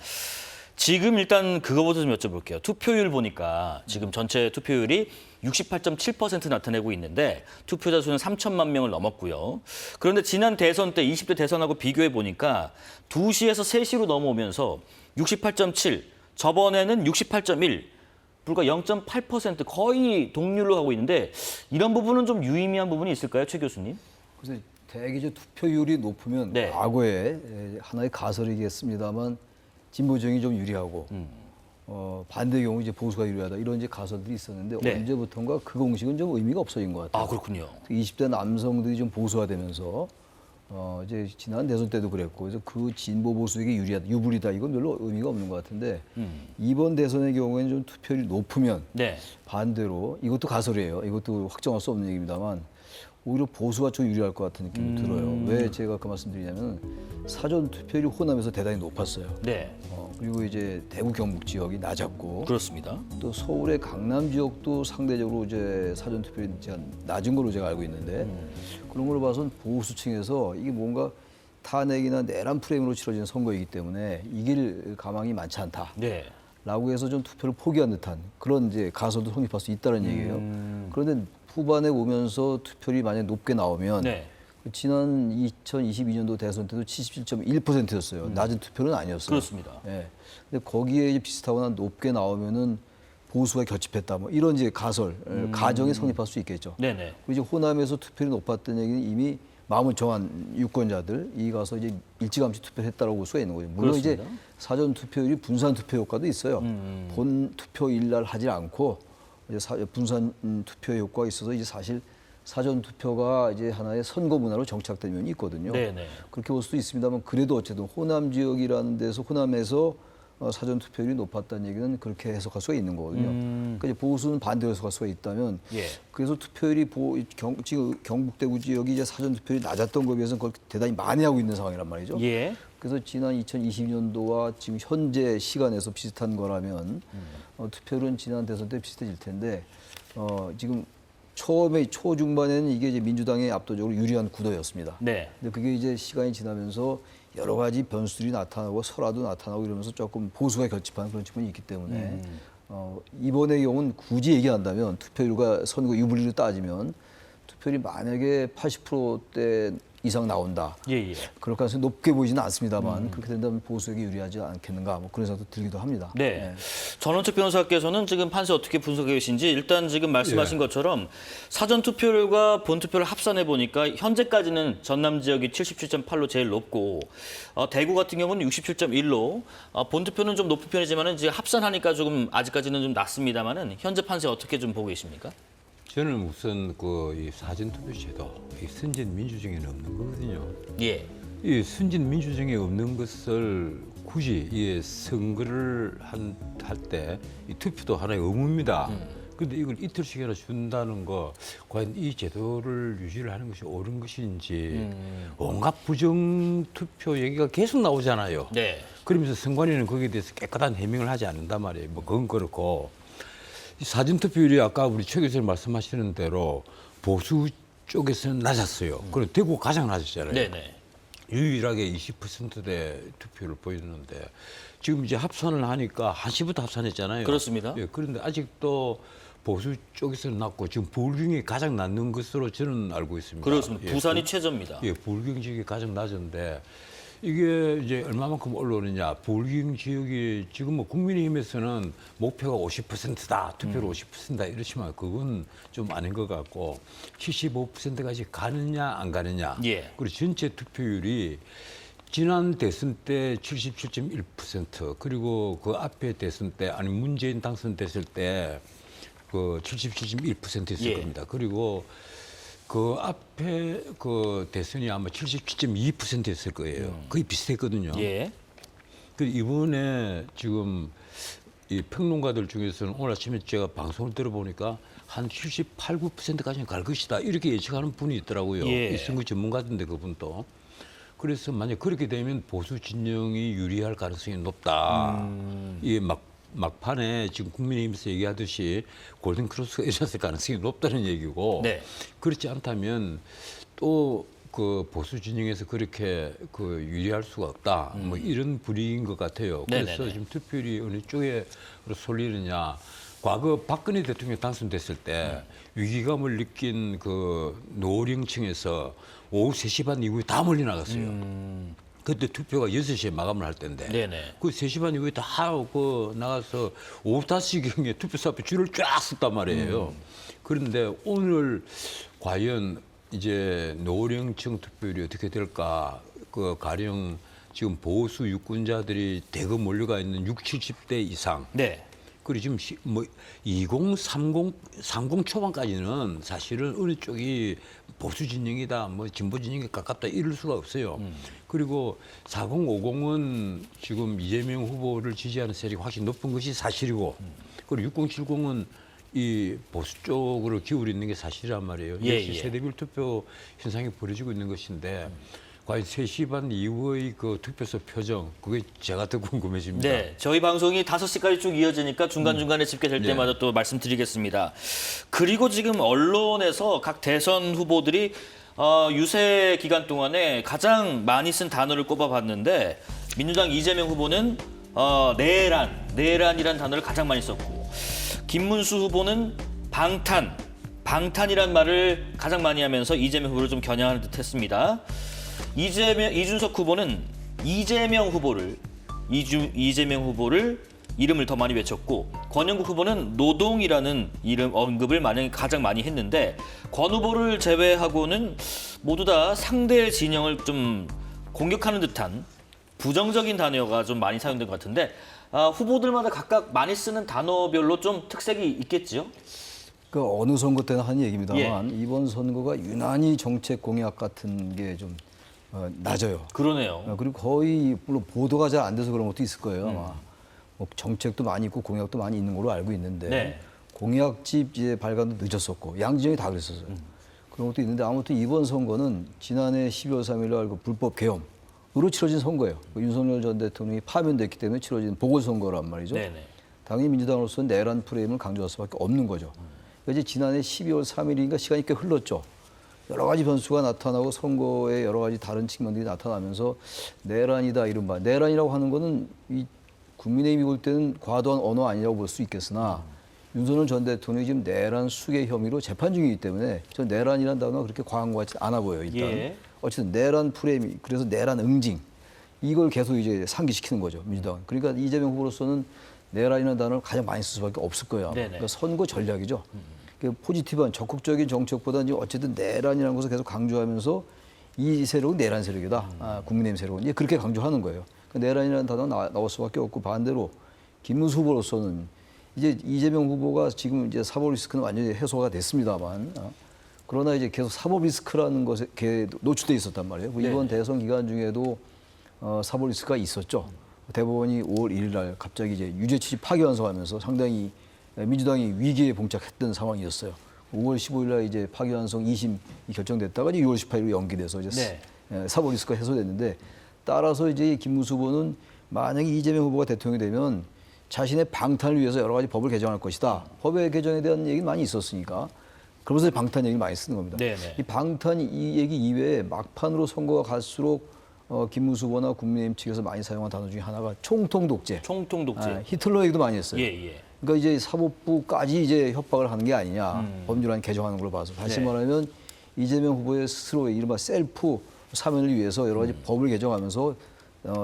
지금 일단 그거부터 좀 여쭤볼게요. 투표율 보니까 지금 전체 투표율이 68.7% 나타내고 있는데 투표자 수는 3천만 명을 넘었고요. 그런데 지난 대선 때 20대 대선하고 비교해 보니까 2시에서 3시로 넘어오면서 68.7, 저번에는 68.1, 불과 0.8% 거의 동률로 가고 있는데 이런 부분은 좀 유의미한 부분이 있을까요, 최 교수님? 그래서 대개적 투표율이 높으면 네. 과거에 하나의 가설이겠습니다만 진보정이 좀 유리하고 반대의 경우 이제 보수가 유리하다 이런 이제 가설들이 있었는데 네. 언제부턴가 그 공식은 좀 의미가 없어진 것 같아요. 아, 그렇군요. 20대 남성들이 좀 보수화되면서 이제 지난 대선 때도 그랬고 그래서 그 진보 보수에게 유리하다, 유불이다 이건 별로 의미가 없는 것 같은데 이번 대선의 경우에는 좀 투표율이 높으면 네. 반대로 이것도 가설이에요. 이것도 확정할 수 없는 얘기입니다만 오히려 보수가 좀 유리할 것 같은 느낌이 들어요. 왜 제가 그 말씀드리냐면 사전 투표율이 호남에서 대단히 높았어요. 네. 그리고 이제 대구 경북 지역이 낮았고 그렇습니다. 또 서울의 강남 지역도 상대적으로 이제 사전 투표율이 낮은 걸로 제가 알고 있는데 그런 걸로 봐서는 보수층에서 이게 뭔가 탄핵이나 내란 프레임으로 치러지는 선거이기 때문에 이길 가망이 많지 않다. 네. 라고 해서 좀 투표를 포기한 듯한 그런 이제 가설도 성립할 수 있다는 얘기예요. 그런데 후반에 오면서 투표율이 만약에 높게 나오면 네. 지난 2022년도 대선 때도 77.1%였어요. 낮은 투표는 아니었어요. 그렇습니다. 예. 근데 거기에 이제 비슷하거나 높게 나오면은 보수가 결집했다. 뭐 이런 이제 가설, 가정이 성립할 수 있겠죠. 네네. 그리고 이제 호남에서 투표율이 높았던 얘기는 이미 마음을 정한 유권자들이 가서 이제 일찌감치 투표를 했다라고 볼 수가 있는 거죠. 물론 그렇습니다. 이제 사전 투표율이 분산 투표 효과도 있어요. 본 투표일 날 하지 않고 이제 분산 투표 효과가 있어서 이제 사실 사전 투표가 이제 하나의 선거 문화로 정착된 면이 있거든요. 네네. 그렇게 볼 수도 있습니다만 그래도 어쨌든 호남 지역이라는 데서 호남에서 사전 투표율이 높았다는 얘기는 그렇게 해석할 수가 있는 거거든요. 그러니까 이제 보수는 반대로 해석할 수가 있다면 예. 그래서 투표율이 지금 경북 대구 지역이 이제 사전 투표율이 낮았던 거에 비해서는 그걸 대단히 많이 하고 있는 상황이란 말이죠. 예. 그래서 지난 2020년도와 지금 현재 시간에서 비슷한 거라면 투표율은 지난 대선 때 비슷해질 텐데 지금 처음에 초중반에는 이게 이제 민주당에 압도적으로 유리한 구도였습니다. 네. 근데 그게 이제 시간이 지나면서 여러 가지 변수들이 나타나고 설화도 나타나고 이러면서 조금 보수가 결집하는 그런 측면이 있기 때문에 이번의 경우는 굳이 얘기한다면 투표율과 선거 유불리를 따지면 투표율이 만약에 80%대 이상 나온다. 예. 그럴 가능성이 높게 보이지는 않습니다만 그렇게 된다면 보수에게 유리하지 않겠는가 뭐 그런 생각도 들기도 합니다. 네. 전원책 변호사께서는 지금 판세 어떻게 분석해 계신지 일단 지금 말씀하신 것처럼 사전 투표율과 본 투표를 합산해 보니까 현재까지는 전남 지역이 77.8로 제일 높고 대구 같은 경우는 67.1로 본 투표는 좀 높은 편이지만은 지금 합산하니까 조금 아직까지는 좀 낮습니다만은 현재 판세 어떻게 좀 보고 계십니까? 저는 우선 이 사전투표 제도, 이 선진 민주정에는 없는 거거든요. 예. 이 선진 민주정에 없는 것을 굳이 이 선거를 할 때 이 투표도 하나의 의무입니다. 그런데 이걸 이틀씩이나 준다는 거, 과연 이 제도를 유지를 하는 것이 옳은 것인지 온갖 부정 투표 얘기가 계속 나오잖아요. 네. 그러면서 선관위는 거기에 대해서 깨끗한 해명을 하지 않는단 말이에요. 뭐 그건 그렇고. 사전투표율이 아까 우리 최 교수님 말씀하시는 대로 보수 쪽에서는 낮았어요. 그리고 대구 가장 낮았잖아요. 네네. 유일하게 20%대 투표를 보였는데 지금 이제 합산을 하니까 1시부터 합산했잖아요. 그렇습니다. 예, 그런데 아직도 보수 쪽에서는 낮고 지금 불경이 가장 낮는 것으로 저는 알고 있습니다. 그렇습니다. 예, 부산이 최저입니다. 예, 불경 지역이 가장 낮은데 이게 이제 얼마만큼 올라오느냐. 불경 지역이 지금 뭐 국민의힘에서는 목표가 50%다, 투표로 50%다 이렇지만 그건 좀 아닌 것 같고 75%까지 가느냐 안 가느냐. 예. 그리고 전체 투표율이 지난 대선 때 77.1% 그리고 그 앞에 대선 때 아니 문재인 당선됐을 때 그 77.1% 있을 예. 겁니다. 그리고 그 앞에 그 대선이 아마 77.2%였을 거예요. 거의 비슷했거든요. 예. 그 이번에 지금 이 평론가들 중에서는 오늘 아침에 제가 방송을 들어보니까 한 78, 9%까지는 갈 것이다 이렇게 예측하는 분이 있더라고요. 예. 이 선거 전문가인데 그분도. 그래서 만약 그렇게 되면 보수 진영이 유리할 가능성이 높다. 이게 막판에 지금 국민의힘에서 얘기하듯이 골든 크로스가 일어났을 가능성이 높다는 얘기고 네. 그렇지 않다면 또 그 보수 진영에서 그렇게 그 유리할 수가 없다. 뭐 이런 분위기인 것 같아요. 그래서 네네네. 지금 투표율이 어느 쪽으로 쏠리느냐. 과거 박근혜 대통령 당선됐을 때 위기감을 느낀 그 노령층에서 오후 3시 반 이후에 다 몰려 나갔어요. 그때 투표가 6시에 마감을 할 때인데 네네. 그 3시 반 이후에 다 하고 나가서 오후 5시경에 투표소 앞에 줄을 쫙 섰단 말이에요. 그런데 오늘 과연 이제 노령층 투표율이 어떻게 될까? 그 가령 지금 보수 유권자들이 대거 몰려가 있는 60, 70대 이상. 네. 그리고 지금 뭐 20, 30 초반까지는 사실은 어느 쪽이 보수 진영이다, 뭐 진보 진영에 가깝다 이럴 수가 없어요. 그리고 40, 50은 지금 이재명 후보를 지지하는 세력이 확실히 높은 것이 사실이고, 그리고 60, 70은 이 보수 쪽으로 기울이는 게 사실이란 말이에요. 예, 역시 예. 세대별 투표 현상이 벌어지고 있는 것인데 과연 3시 반 이후의 그 투표소 표정, 그게 제가 더 궁금해집니다. 네, 저희 방송이 5시까지 쭉 이어지니까 중간중간에 집계될 때마다 또 말씀드리겠습니다. 그리고 지금 언론에서 각 대선 후보들이 유세 기간 동안에 가장 많이 쓴 단어를 꼽아봤는데 민주당 이재명 후보는 내란이라는 단어를 가장 많이 썼고 김문수 후보는 방탄이란 말을 가장 많이 하면서 이재명 후보를 좀 겨냥하는 듯 했습니다. 이준석 후보는 이재명 후보를 이름을 더 많이 외쳤고 권영국 후보는 노동이라는 이름 언급을 가장 많이 했는데 권 후보를 제외하고는 모두 다 상대 진영을 좀 공격하는 듯한 부정적인 단어가 좀 많이 사용된 것 같은데 후보들마다 각각 많이 쓰는 단어별로 좀 특색이 있겠지요? 그 어느 선거 때나 하는 얘기입니다만 이번 선거가 유난히 정책 공약 같은 게 좀 낮아요. 그러네요. 그리고 거의 물론 보도가 잘 안 돼서 그런 것도 있을 거예요. 아마. 뭐 정책도 많이 있고 공약도 많이 있는 걸로 알고 있는데 네. 공약집 이제 발간도 늦었었고 양지정이 다 그랬었어요. 그런 것도 있는데 아무튼 이번 선거는 지난해 12월 3일 날 그 불법 계엄으로 치러진 선거예요. 윤석열 전 대통령이 파면됐기 때문에 치러진 보궐선거란 말이죠. 네네. 당연히 민주당으로서는 내란 프레임을 강조할 수밖에 없는 거죠. 그러니까 이제 지난해 12월 3일인가 시간이 꽤 흘렀죠. 여러 가지 변수가 나타나고 선거에 여러 가지 다른 측면들이 나타나면서 내란이다 이른바 내란이라고 하는 거는 이 국민의힘이 볼 때는 과도한 언어 아니라고 볼 수 있겠으나 윤석열 전 대통령이 지금 내란 수괴 혐의로 재판 중이기 때문에 저 내란이라는 단어가 그렇게 과한 것 같지 않아 보여요. 일단 어쨌든 내란 프레임이 그래서 내란 응징 이걸 계속 이제 상기시키는 거죠 민주당은. 그러니까 이재명 후보로서는 내란이라는 단어를 가장 많이 쓸 수밖에 없을 거예요. 그러니까 선거 전략이죠. 포지티브한 적극적인 정책보다는 지금 어쨌든 내란이라는 것을 계속 강조하면서 이 세력은 내란 세력이다. 국민의힘 세력은 이제 그렇게 강조하는 거예요. 그러니까 내란이라는 단어가 나올 수밖에 없고 반대로 김문수 후보로서는 이제 이재명 후보가 지금 이제 사법 리스크는 완전히 해소가 됐습니다만 그러나 이제 계속 사법 리스크라는 것에 노출돼 있었단 말이에요. 이번 대선 기간 중에도 사법 리스크가 있었죠. 대법원이 5월 1일 날 갑자기 이제 유죄 취지 파기환송하면서 상당히 민주당이 위기에 봉착했던 상황이었어요. 5월 15일 날 이제 파기환송 2심이 결정됐다가 이제 6월 18일로 연기돼서 이제 사법 리스크가 해소됐는데 따라서 이제 김문수 후보는 만약에 이재명 후보가 대통령이 되면 자신의 방탄을 위해서 여러 가지 법을 개정할 것이다. 법의 개정에 대한 얘기는 많이 있었으니까 그러면서 방탄 얘기를 많이 쓰는 겁니다. 이 방탄 이 얘기 이외에 막판으로 선거가 갈수록 김문수 후보나 국민의힘 측에서 많이 사용한 단어 중에 하나가 총통 독재. 총통 독재. 히틀러 얘기도 많이 했어요. 그러니까 이제 사법부까지 이제 협박을 하는 게 아니냐. 법률안 개정하는 걸로 봐서. 다시 말하면 이재명 후보의 스스로의 이른바 셀프 사면을 위해서 여러 가지 법을 개정하면서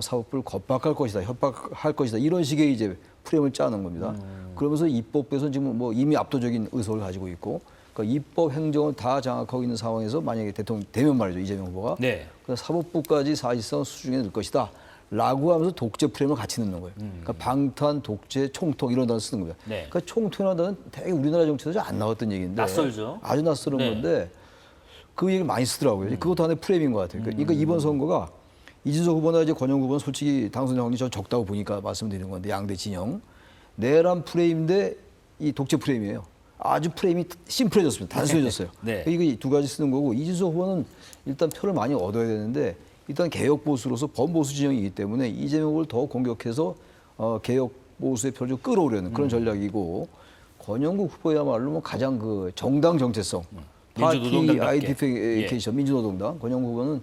사법부를 겁박할 것이다, 협박할 것이다 이런 식의 이제 프레임을 짜는 겁니다. 그러면서 입법부에서는 지금 뭐 이미 압도적인 의석을 가지고 있고, 그러니까 입법 행정을 다 장악하고 있는 상황에서 만약에 대통령 되면 말이죠 이재명 후보가, 그래서 사법부까지 사실상 수중에 넣을 것이다. 라고 하면서 독재 프레임을 같이 넣는 거예요. 그러니까 방탄, 독재, 총통 이런 단어 쓰는 거예요. 그러니까 총통이라는 단어는 되게 우리나라 정치에서 잘 안 나왔던 얘기인데 낯설죠. 아주 낯설은 건데 그 얘기를 많이 쓰더라고요. 그것도 하나의 프레임인 것 같아요. 그러니까 이번 선거가 이준석 후보나 이제 권영 후보는 솔직히 당선 확률이 전 적다고 보니까 말씀드리는 건데 양대 진영 내란 프레임 대 이 독재 프레임이에요. 아주 프레임이 심플해졌습니다. 단순해졌어요. 이거 두 가지 쓰는 거고 이준석 후보는 일단 표를 많이 얻어야 되는데 일단 개혁 보수로서 범보수 진영이기 때문에 이재명 후보를 더 공격해서 개혁 보수의 표를 좀 끌어오려는 그런 전략이고 권영국 후보야말로 뭐 가장 그 정당 정체성, 파티 아이덴티피케이션 민주노동당 권영국 후보는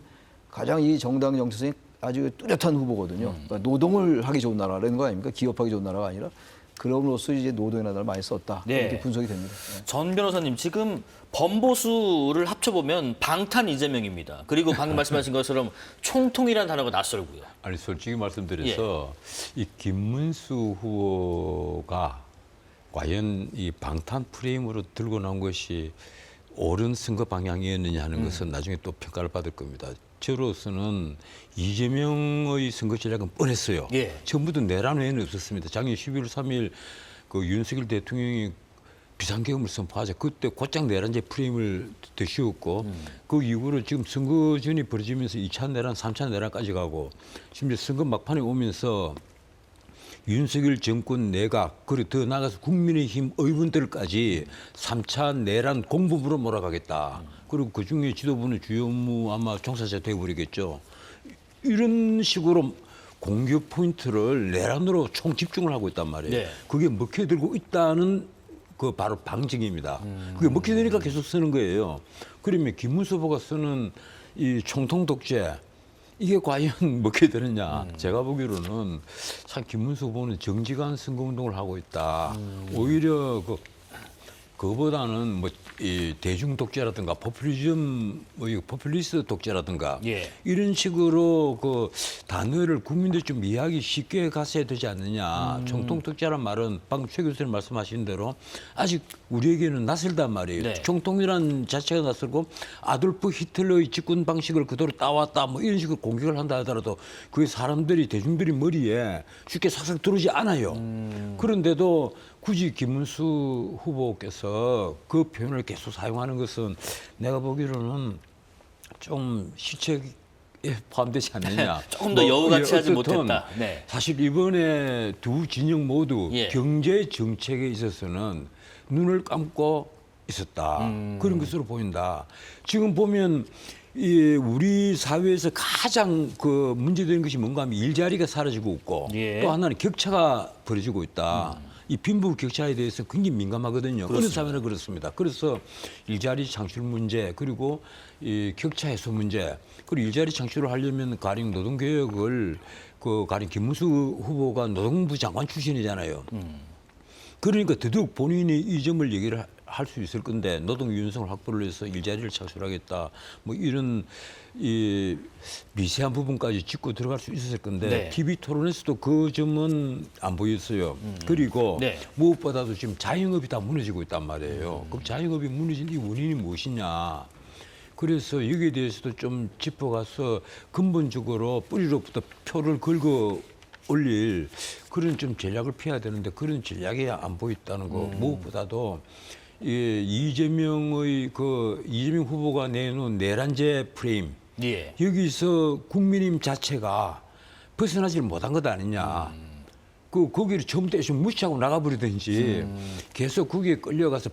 가장 이 정당 정체성이 아주 뚜렷한 후보거든요. 그러니까 노동을 하기 좋은 나라라는 거 아닙니까? 기업하기 좋은 나라가 아니라. 그럼으로써 이제 노동의 나라를 많이 썼다. 이렇게 분석이 됩니다. 전 변호사님, 지금 범보수를 합쳐보면 방탄 이재명입니다. 그리고 방금 말씀하신 것처럼 총통이라는 단어가 낯설고요. 아니, 솔직히 말씀드려서 이 김문수 후보가 과연 이 방탄 프레임으로 들고 나온 것이 옳은 선거 방향이었느냐 하는 것은 나중에 또 평가를 받을 겁니다. 저로서는 이재명의 선거 전략은 뻔했어요. 처음부터 내란 외에는 없었습니다. 작년 11월 3일 그 윤석열 대통령이 비상계엄을 선포하자 그때 곧장 내란제 프레임을 더 씌웠고 그 이후로 지금 선거전이 벌어지면서 2차 내란, 3차 내란까지 가고 심지어 선거 막판에 오면서 윤석열 정권 내각 그리고 더 나아가서 국민의힘 의원들까지 3차 내란 공범으로 몰아가겠다. 그리고 그중에 지도부는 주요 업무 아마 종사자 되어버리겠죠. 이런 식으로 공격 포인트를 내란으로 총집중을 하고 있단 말이에요. 그게 먹혀들고 있다는 그 바로 방증입니다. 그게 먹혀드니까 계속 쓰는 거예요. 그러면 김문수 후보가 쓰는 이 총통 독재 이게 과연 먹혀드느냐. 제가 보기로는 참 김문수 후보는 정직한 선거운동을 하고 있다. 오히려 그거보다는 뭐 이 대중 독재라든가 포퓰리즘, 뭐 포퓰리스트 독재라든가 이런 식으로 그 단어를 국민들이 좀 이해하기 쉽게 갔어야 되지 않느냐. 총통 독재란 말은 방금 최 교수님 말씀하신 대로 아직 우리에게는 낯설단 말이에요. 총통이란 자체가 낯설고 아돌프 히틀러의 집권 방식을 그대로 따왔다 뭐 이런 식으로 공격을 한다 하더라도 그게 사람들이 대중들이 머리에 쉽게 싹싹 들어오지 않아요. 그런데도 굳이 김문수 후보께서 그 표현을 계속 사용하는 것은 내가 보기로는 좀 실책에 포함되지 않느냐. 조금 더 여우같이 하지 어떻든 못했다. 네. 사실 이번에 두 진영 모두 예. 경제 정책에 있어서는 눈을 감고 있었다. 그런 것으로 보인다. 지금 보면 우리 사회에서 가장 그 문제되는 것이 뭔가 하면 일자리가 사라지고 있고 예. 또 하나는 격차가 벌어지고 있다. 이 빈부 격차에 대해서 굉장히 민감하거든요. 어느 사회나 그렇습니다. 그래서 일자리 창출 문제 그리고 이 격차 해소 문제 그리고 일자리 창출을 하려면 가령 노동개혁을 가령 김문수 후보가 노동부 장관 출신이잖아요. 그러니까 더더욱 본인이 이 점을 얘기를 할 수 있을 건데 노동 유연성을 확보를 해서 일자리를 창출하겠다. 뭐 이런 이 미세한 부분까지 짚고 들어갈 수 있었을 건데 네. TV 토론에서도 그 점은 안 보였어요. 그리고 네. 무엇보다도 지금 자영업이 다 무너지고 있단 말이에요. 그럼 자영업이 무너진 이 원인이 무엇이냐? 그래서 여기에 대해서도 좀 짚어가서 근본적으로 뿌리로부터 표를 긁어 올릴 그런 좀 전략을 피해야 되는데 그런 전략이 안 보였다는 거. 무엇보다도 이재명 후보가 내놓은 내란제 프레임 예. 여기서 국민힘 자체가 벗어나지를 못한 것 아니냐. 거기를 처음부터 좀 무시하고 나가버리든지 계속 거기에 끌려가서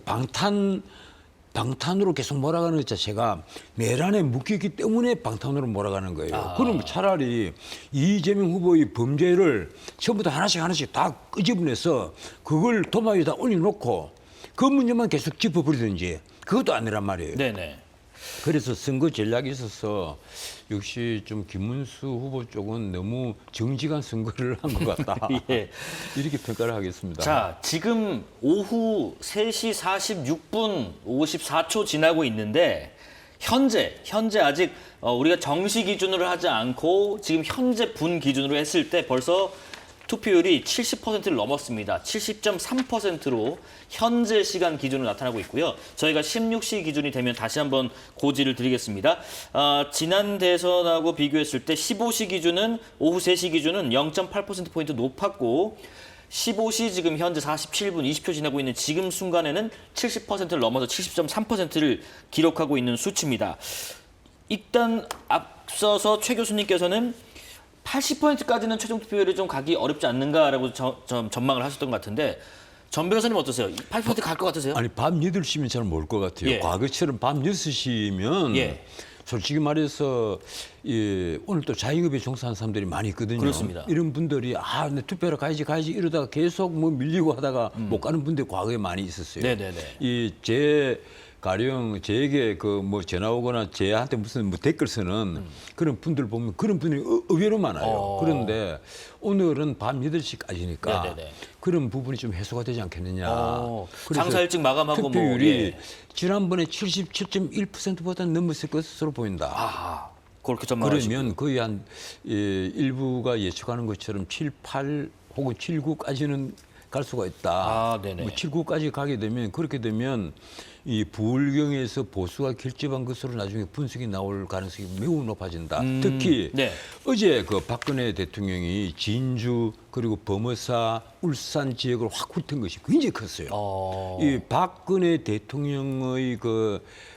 방탄으로 계속 몰아가는 것 자체가 내란에 묶였기 때문에 방탄으로 몰아가는 거예요. 그럼 차라리 이재명 후보의 범죄를 처음부터 하나씩 다 끄집어내서 그걸 도마 위에다 올려놓고 그 문제만 계속 짚어버리든지 그것도 아니란 말이에요. 네네. 그래서 선거 전략에 있어서 역시 좀 김문수 후보 쪽은 너무 정직한 선거를 한 것 같다. 예. 이렇게 평가를 하겠습니다. 자, 지금 오후 3시 46분 54초 지나고 있는데 현재 아직 우리가 정시 기준으로 하지 않고 지금 현재 분 기준으로 했을 때 벌써 투표율이 70%를 넘었습니다. 70.3%로 현재 시간 기준으로 나타나고 있고요. 저희가 16시 기준이 되면 다시 한번 고지를 드리겠습니다. 지난 대선하고 비교했을 때 15시 기준은 오후 3시 기준은 0.8%포인트 높았고 15시 지금 현재 47분 20초 지나고 있는 지금 순간에는 70%를 넘어서 70.3%를 기록하고 있는 수치입니다. 일단 앞서서 최 교수님께서는 80%까지는 최종 투표율이 좀 가기 어렵지 않는가라고 전망을 하셨던 것 같은데 전 변호사님 어떠세요? 80% 갈 것 같으세요? 아니 밤 8시면 잘 모를 것 같아요. 예. 과거처럼 밤 6시면 예. 솔직히 말해서 오늘 또 자영업에 종사하는 사람들이 많이 있거든요. 그렇습니다. 이런 분들이 내 투표하러 가야지 이러다가 계속 뭐 밀리고 하다가 못 가는 분들이 과거에 많이 있었어요. 네네네. 가령 제에게 전화 오거나 제한테 무슨 댓글 쓰는 그런 분들 보면 그런 분들이 의외로 많아요. 그런데 오늘은 밤 8시까지니까 네네네. 그런 부분이 좀 해소가 되지 않겠느냐. 장사 일찍 마감하고 투표율이 지난번에 77.1%보다 넘었을 것으로 보인다. 그렇게 전망하시고. 그러면 거의 한 일부가 예측하는 것처럼 7, 8 혹은 7, 9까지는 갈 수가 있다. 네네. 7, 9까지 가게 되면 그렇게 되면 이 부울경에서 보수가 결집한 것으로 나중에 분석이 나올 가능성이 매우 높아진다. 특히 네. 어제 박근혜 대통령이 진주 그리고 범어사, 울산 지역을 확 훑은 것이 굉장히 컸어요. 이 박근혜 대통령의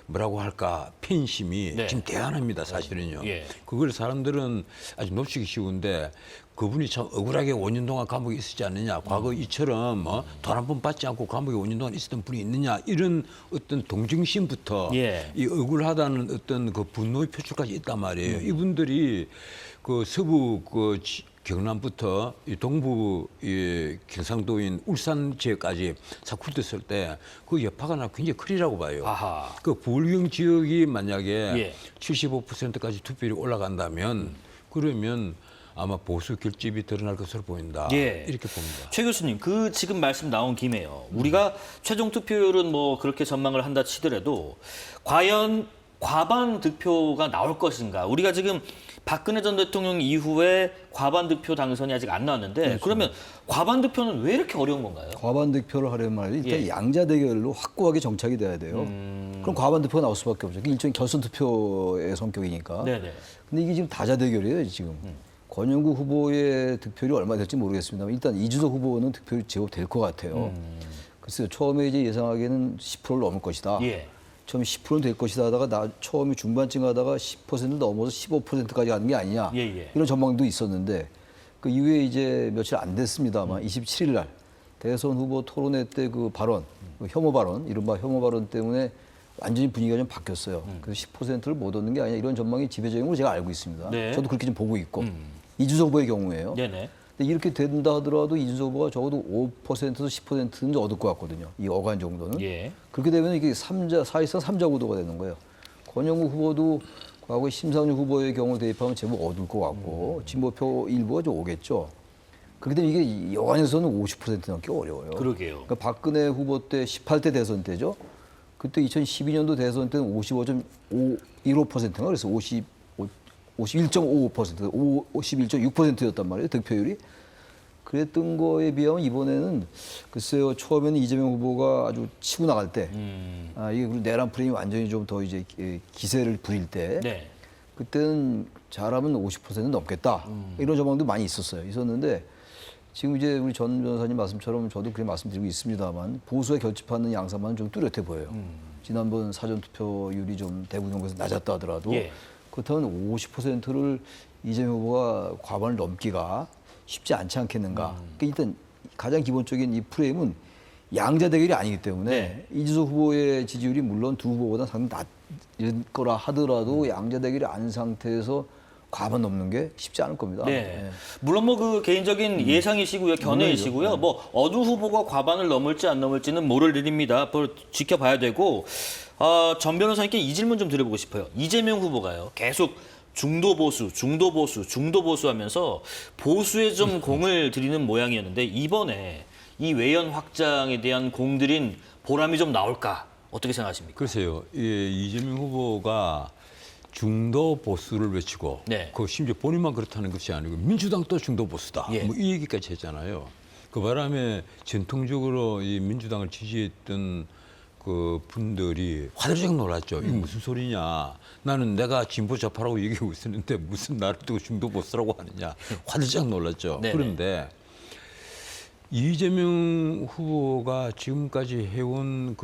뭐라고 할까 팬심이 네. 지금 대단합니다. 사실은요. 예. 그걸 사람들은 아주 놓치기 쉬운데 그분이 참 억울하게 5년 동안 감옥에 있었지 않느냐. 과거 이처럼 돈 한 번 받지 않고 감옥에 5년 동안 있었던 분이 있느냐. 이런 어떤 동정심부터 이 억울하다는 어떤 분노의 표출까지 있단 말이에요. 이분들이 서부 경남부터 이 동부 경상도인 울산 지역까지 싹 훑었을 때 그 여파가 나 굉장히 크리라고 봐요. 그 부울경 지역이 만약에 75%까지 투표율이 올라간다면 그러면 아마 보수 결집이 드러날 것으로 보인다. 이렇게 봅니다. 최 교수님, 지금 말씀 나온 김에요. 우리가 최종 투표율은 그렇게 전망을 한다 치더라도 과연 과반 득표가 나올 것인가? 우리가 지금 박근혜 전 대통령 이후에 과반 득표 당선이 아직 안 나왔는데 그러면 과반 득표는 왜 이렇게 어려운 건가요? 과반 득표를 하려면 말이죠. 일단 양자 대결로 확고하게 정착이 돼야 돼요. 그럼 과반 득표가 나올 수밖에 없죠. 일종의 결선 투표의 성격이니까. 네네. 근데 이게 지금 다자 대결이에요, 지금. 권영구 후보의 득표율이 얼마 될지 모르겠습니다만 일단 이준석 후보는 득표율이 제법 될 것 같아요. 글쎄요. 처음에 이제 예상하기에는 10%를 넘을 것이다. 예. 처음에 10%는 될 것이다 하다가 처음에 중반쯤 가다가 10% 넘어서 15%까지 가는 게 아니냐. 이런 전망도 있었는데 그 이후에 이제 며칠 안 됐습니다만 27일 날 대선 후보 토론회 때 그 발언, 그 혐오 발언, 이른바 혐오 발언 때문에 완전히 분위기가 좀 바뀌었어요. 그래서 10%를 못 얻는 게 아니냐 이런 전망이 지배적인 걸로 제가 알고 있습니다. 네. 저도 그렇게 좀 보고 있고 이준석 후보의 경우에요. 네네. 근데 이렇게 된다 하더라도 이준석 후보가 적어도 5%에서 10%는 얻을 것 같거든요. 이 어간 정도는. 예. 그렇게 되면 이게 사실상 3자 구도가 되는 거예요. 권영구 후보도 과거에 심상정 후보의 경우 대입하면 제법 얻을 것 같고 진보표 일부가 좀 오겠죠. 그렇게 되면 이게 여간에서는 50% 넘기 어려워요. 그러게요. 그러니까 박근혜 후보 때 18대 대선 때죠. 그때 2012년도 대선 때는 55.15%인가 그래서 51.55%, 51.6%였단 말이에요. 득표율이. 그랬던 거에 비하면 이번에는 글쎄요. 처음에는 이재명 후보가 아주 치고 나갈 때 이게 내란 프레임이 완전히 좀 더 이제 기세를 부릴 때 네. 그때는 잘하면 50%는 넘겠다. 이런 전망도 많이 있었는데 지금 이제 우리 전 변호사님 말씀처럼 저도 그렇게 말씀드리고 있습니다만 보수의 결집하는 양상만 좀 뚜렷해 보여요. 지난번 사전투표율이 좀 대구 경북에서 낮았다 하더라도 예. 그렇다면 50%를 이재명 후보가 과반을 넘기가 쉽지 않지 않겠는가. 그러니까 일단 가장 기본적인 이 프레임은 양자 대결이 아니기 때문에 네. 이준석 후보의 지지율이 물론 두 후보보다 상당히 낮을 거라 하더라도 양자 대결이 아닌 상태에서 과반 넘는 게 쉽지 않을 겁니다. 네. 물론 뭐 그 개인적인 예상이시고요, 견해이시고요. 뭐 어느 후보가 과반을 넘을지 안 넘을지는 모를 일입니다. 그걸 지켜봐야 되고 전 변호사님께 이 질문 좀 드려보고 싶어요. 이재명 후보가요, 계속 중도 보수 하면서 보수에 좀 공을 들이는 모양이었는데 이번에 이 외연 확장에 대한 공들인 보람이 좀 나올까? 어떻게 생각하십니까? 글쎄요. 이재명 후보가 중도 보수를 외치고 네. 그 심지어 본인만 그렇다는 것이 아니고 민주당도 중도 보수다. 예. 뭐 이 얘기까지 했잖아요. 그 바람에 전통적으로 이 민주당을 지지했던 그 분들이 화들짝 놀랐죠. 이게 무슨 소리냐. 나는 내가 진보 좌파라고 얘기하고 있었는데 무슨 나를 두고 중도 보수라고 하느냐. 화들짝 놀랐죠. 네네. 그런데 이재명 후보가 지금까지 해온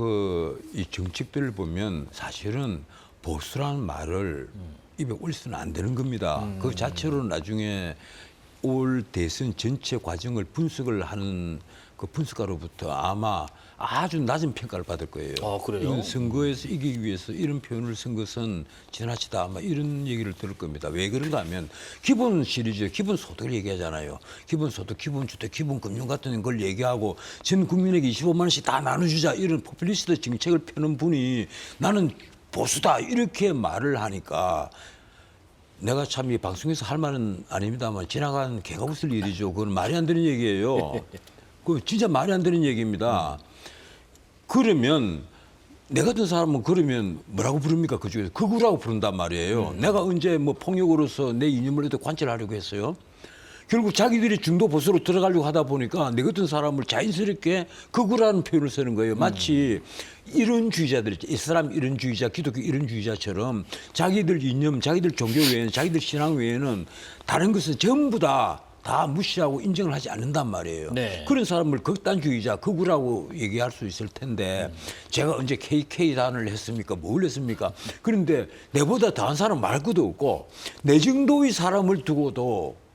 이 정책들을 보면 사실은 보수라는 말을 입에 올려서는 안 되는 겁니다. 그 자체로 나중에 올 대선 전체 과정을 분석을 하는 그 분석가로부터 아마 아주 낮은 평가를 받을 거예요. 그래요? 이건 선거에서 이기기 위해서 이런 표현을 쓴 것은 지나치다 아마 이런 얘기를 들을 겁니다. 왜 그런가 하면 기본 시리즈, 기본 소득을 얘기하잖아요. 기본 소득, 기본 주택, 기본 금융 같은 걸 얘기하고 전 국민에게 25만 원씩 다 나눠주자 이런 포퓰리스트 정책을 펴는 분이 나는 보수다 이렇게 말을 하니까 내가 참 이 방송에서 할 말은 아닙니다만 지나간 개가 웃을 일이죠. 그건 말이 안 되는 얘기예요. 그 진짜 말이 안 되는 얘기입니다. 그러면 내 같은 사람은 그러면 뭐라고 부릅니까? 그중에서 극우라고 부른단 말이에요. 내가 언제 뭐 폭력으로서 내 이념을 관철하려고 했어요. 결국 자기들이 중도 보수로 들어가려고 하다 보니까 내 같은 사람을 자연스럽게 극우라는 표현을 쓰는 거예요. 마치 이론주의자들, 이슬람 이론주의자, 기독교 이론주의자처럼 자기들 이념, 자기들 종교 외에는, 자기들 신앙 외에는 다른 것은 전부 다 무시하고 인정을 하지 않는단 말이에요. 네. 그런 사람을 극단주의자, 극우라고 얘기할 수 있을 텐데 제가 언제 KK단을 했습니까? 뭘 했습니까? 그런데 내보다 더한 사람 말 것도 없고 내 정도의 사람을 두고도